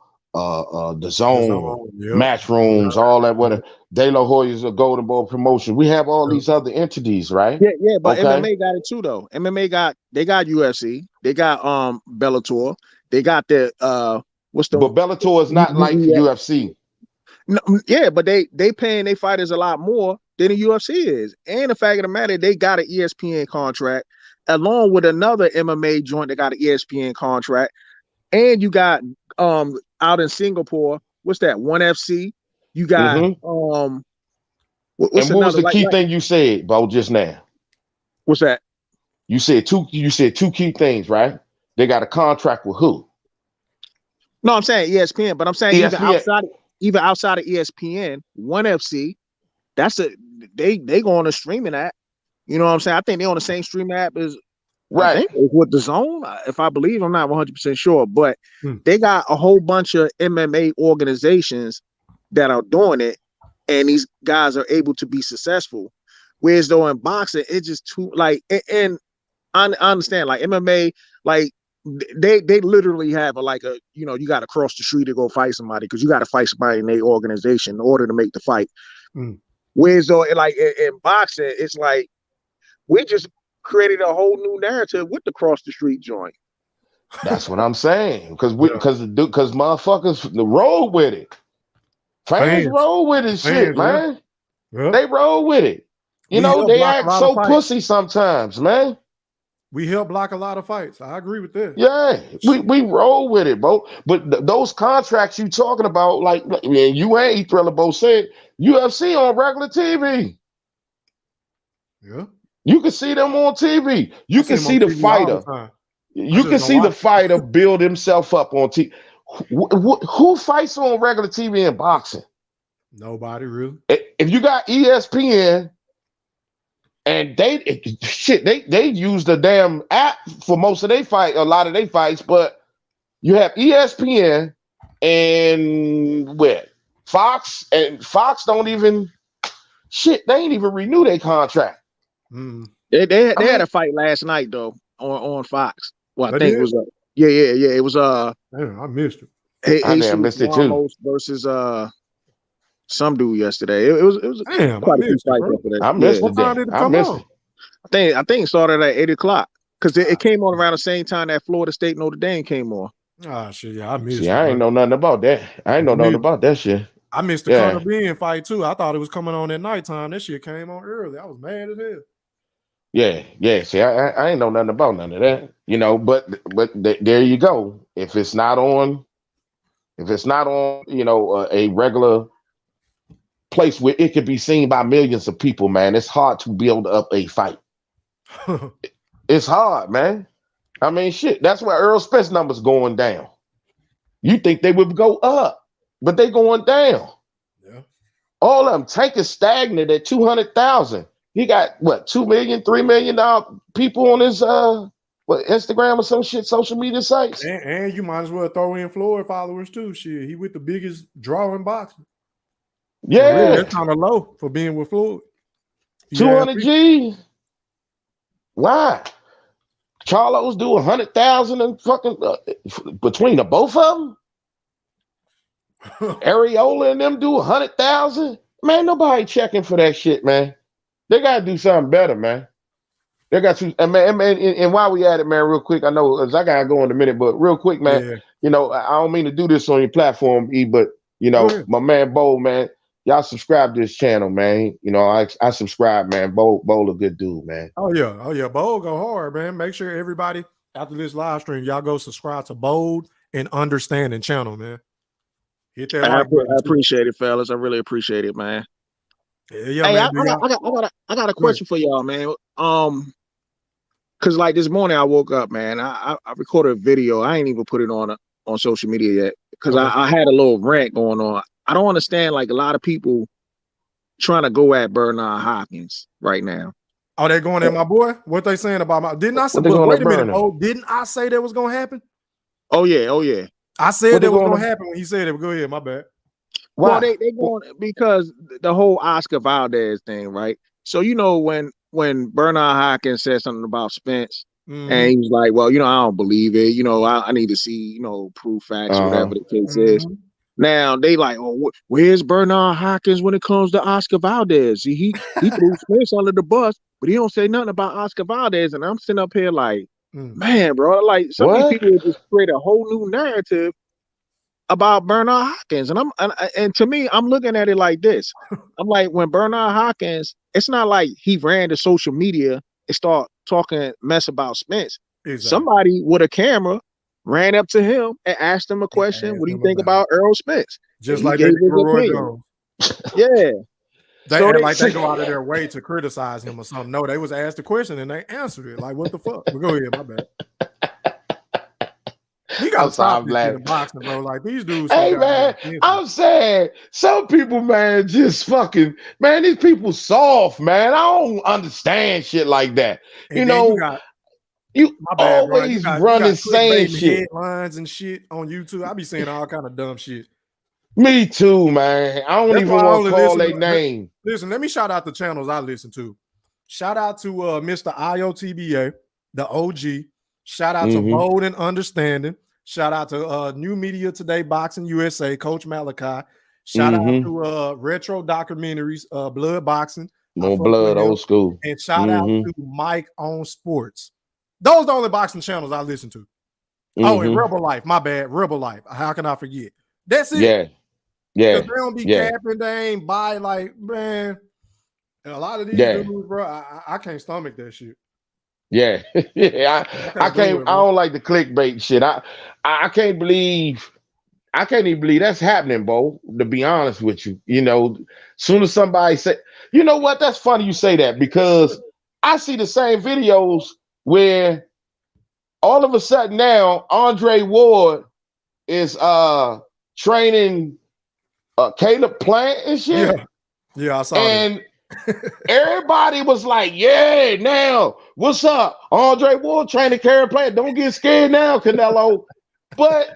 Zone, yep. Match Rooms, all that. Whatever. De La Hoya's a Golden Ball promotion. We have all these other entities, right? Yeah, but okay. MMA got it too, though. MMA got UFC, they got Bellator, they got the But Bellator is not like the UFC. No, yeah, but they paying their fighters a lot more than the UFC is. And the fact of the matter, they got an ESPN contract along with another MMA joint that got an ESPN contract. And you got out in Singapore, what's that? 1FC. You got what's and what was the key thing you said, Bo, just now? What's that? You said two key things, right? They got a contract with who? No, I'm saying ESPN, but I'm saying even outside of ESPN, 1FC, they go on a streaming app. You know what I'm saying? I think they're on the same streaming app as I think with the Zone, if I believe. I'm not 100% sure, but they got a whole bunch of MMA organizations that are doing it, and these guys are able to be successful. Whereas though in boxing, it's just too like, and I understand like MMA, like they literally have you got to cross the street to go fight somebody because you got to fight somebody in their organization in order to make the fight. Whereas though like in boxing, it's like we just created a whole new narrative with the cross the street joint. That's what I'm saying. Because motherfuckers roll with it. Fans roll with it, shit, man. Yeah. They roll with it. You know, they act so pussy sometimes, man. We help block a lot of fights. I agree with that. Yeah, we roll with it, bro. But those contracts you talking about, like, and you and Thriller both said, UFC on regular TV. Yeah. You can see them on TV. You can see the fighter. You can see the fighter build himself up on TV. Who fights on regular TV in boxing? Nobody really. If you got ESPN and they use the damn app for most of their fight, a lot of their fights, but you have ESPN and Fox, and Fox don't even they ain't even renew their contract. They had a fight last night though on Fox. Well, I think it was it was damn, I missed it. I missed it too. Versus some dude yesterday. It was damn, quite a few fights yesterday. I missed it. I missed it. I think it started at 8:00 because it came on around the same time that Florida State Notre Dame came on. Ah, shit, yeah, I missed it. I ain't know nothing about that. I ain't know nothing about that shit. I missed the Conor Benn fight too. I thought it was coming on at nighttime. That shit came on early. I was mad as hell. Yeah. See, I ain't know nothing about none of that, you know. But there you go. If it's not on, you know, a regular place where it could be seen by millions of people, man, it's hard to build up a fight. It's hard, man. I mean, shit. That's why Earl Spence numbers going down. You think they would go up, but they going down. Yeah. All of them. Tank is stagnant at 200,000. He got what, 2 million, $3 million people on his Instagram or some shit, social media sites. And you might as well throw in Floyd followers too. Shit, he with the biggest draw in boxing. Yeah, so really, that's kind of low for being with Floyd. 200 G. Why? Charlo's do 100,000 and fucking between the both of them. Areola and them do 100,000. Man, nobody checking for that shit, man. They gotta do something better, man. They got to, and while we at it, man, real quick, I know I gotta go in a minute, but real quick, man, you know, I don't mean to do this on your platform, E, but you know, my man Bo, man, y'all subscribe to this channel, man. You know, I subscribe, man. Bo a good dude, man. Oh yeah, Bold go hard, man. Make sure everybody after this live stream, y'all go subscribe to Bold and Understanding channel, man. Hit that I like button. appreciate it, fellas. I really appreciate it, man. Yeah, Hey, man. I got a question for y'all, man. Cause like this morning I woke up, man. I recorded a video. I ain't even put it on social media yet because I had a little rant going on. I don't understand like a lot of people trying to go at Bernard Hopkins right now. Oh, they going at my boy? What they saying about my? Didn't I say? Wait a minute, Bo. Didn't I say that was gonna happen? Oh yeah. I said that was gonna happen when he said it. Go ahead, my bad. Why? Well, they going because the whole Oscar Valdez thing, right? So you know when Bernard Hopkins said something about Spence, and he was like, "Well, you know, I don't believe it. You know, I need to see, you know, proof, facts, whatever the case is." Now they like, "Oh, where's Bernard Hopkins when it comes to Oscar Valdez? He threw Spence under the bus, but he don't say nothing about Oscar Valdez." And I'm sitting up here like, man, bro, like some of these people just create a whole new narrative about Bernard Hopkins, and to me, I'm looking at it like this. I'm like, when Bernard Hopkins, it's not like he ran to social media and start talking mess about Spence. Exactly. Somebody with a camera ran up to him and asked him a question. What do you think about Earl Spence? Just like they did with Roy Jones. Yeah. They act like they go out of their way to criticize him or something. No, they was asked the question and they answered it. Like, what the fuck? But go ahead, my bad. You gotta stop this boxing, bro. Like these dudes. Hey man, I'm saying some people, man, just fucking, man. These people soft, man. I don't understand shit like that. And you know, you always running saying shit, headlines and shit on YouTube. I be saying all kind of dumb shit. Me too, man. I don't even want to call their name. Listen, let me shout out the channels I listen to. Shout out to Mr. IOTBA, the OG. Shout out to Bold and Understanding. Shout out to New Media Today, Boxing USA, Coach Malachi. Shout out to Retro Documentaries, Blood Boxing. No Blood, old school. And shout out to Mike on Sports. Those are the only boxing channels I listen to. Oh, and Rebel Life. My bad. Rebel Life. How can I forget? That's it. Yeah. They don't be capping. They ain't buy like, man. And a lot of these dudes, bro, I can't stomach that shit. Yeah, I can't. I don't like the clickbait shit. I can't believe. I can't even believe that's happening, Bo. To be honest with you, you know, soon as somebody say, you know what, that's funny you say that because I see the same videos where all of a sudden now Andre Ward is training Caleb Plant and shit. Yeah, I saw that. Everybody was like, yeah, now, what's up? Andre Ward training Caleb Plant. Don't get scared now, Canelo. But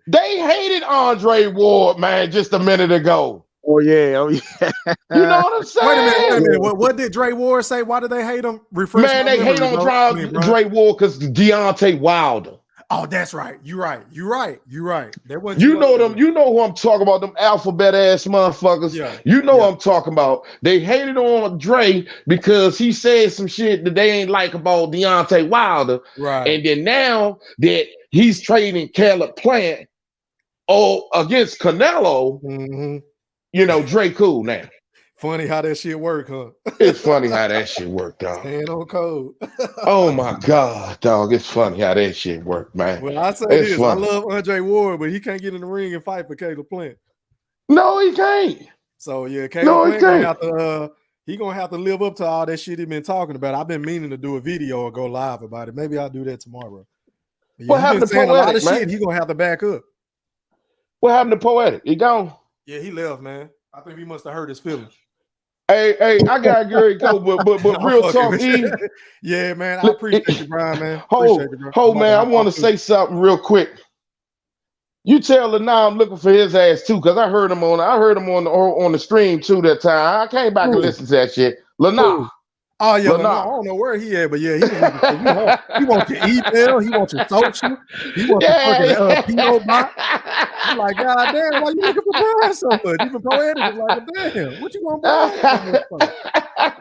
they hated Andre Ward, man, just a minute ago. Oh, yeah. You know what I'm saying? Wait a minute. What did Dre Ward say? Why did they hate him? Man, they hate on Dre Ward because Deontay Wilder. Oh, that's right. You're right. You know them. You know who I'm talking about. Them alphabet ass motherfuckers. Yeah. You know what I'm talking about. They hated on Dre because he said some shit that they ain't like about Deontay Wilder. Right. And then now that he's trading Caleb Plant against Canelo, you know, Dre cool now. Funny how that shit work, huh? It's funny how that shit worked, dog. Stand on code. Oh my God, dog. It's funny how that shit worked, man. Well, I say this. Funny. I love Andre Ward, but he can't get in the ring and fight for Caleb Plant. No, he can't. So yeah, Caleb Plant gonna have to live up to all that shit he been talking about. I've been meaning to do a video or go live about it. Maybe I'll do that tomorrow. Yeah, what happened to Poetic, a lot of shit he gonna have to back up. What happened to Poetic? He gone? Yeah, he left, man. I think he must have hurt his feelings. Hey, I gotta get ready to go, but real talk, yeah, man. I appreciate you, Brian, man. Man, I want to say something real quick. You tell Lana I'm looking for his ass too, because I heard him on the stream too that time. I came back and listened to that shit. Lana. Oh yeah, Lana. I don't know where he at, but yeah, he wants your email, he wants your social, he wants your fucking PO box. I'm like, God damn, why you looking for Brian so much? Even Poetic was like, damn, what you want Brian for?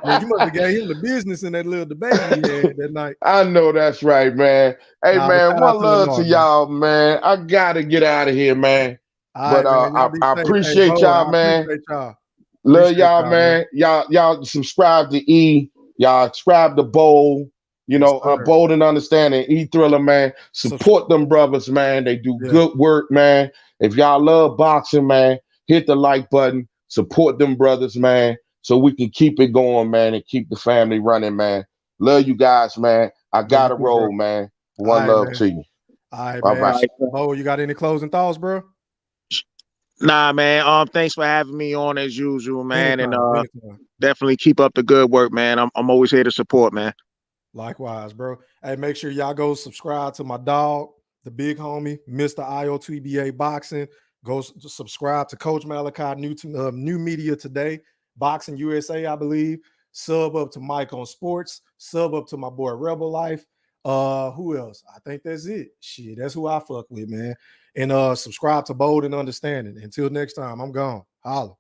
Man, you must have gave him the business in that little debate he had that night. I know that's right, man. Hey, man, one love to y'all, man. I gotta get out of here, man. All But right, man. Y'all be I safe. Hey, appreciate Bo, y'all, I man. appreciate y'all. Love Appreciate y'all, y'all, man. man. Y'all subscribe to E. Y'all subscribe to Bold. You Yes, know, sir. Bold and Understanding. E Thriller, man. Support them brothers, man. They do Yeah. good work, man. If y'all love boxing, man, hit the like button. Support them brothers, man, so we can keep it going, man, and keep the family running, man. Love you guys, man. I Love you gotta too, roll, bro. man. All One right, love man. to you. All right, All man. right. Bo, you got any closing thoughts, bro? Nah, man. Thanks for having me on as usual, man. And Anytime. definitely keep up the good work, man. I'm always here to support, man. Likewise, bro. Hey, make sure y'all go subscribe to my dog, the big homie, Mr. IOTBA Boxing. Go subscribe to Coach Malachi, new media today, Boxing USA, I believe. Sub up to Mike on Sports. Sub up to my boy Rebel Life. Who else? I think that's it. Shit, that's who I fuck with, man. And subscribe to Bold and Understanding. Until next time, I'm gone. Holla.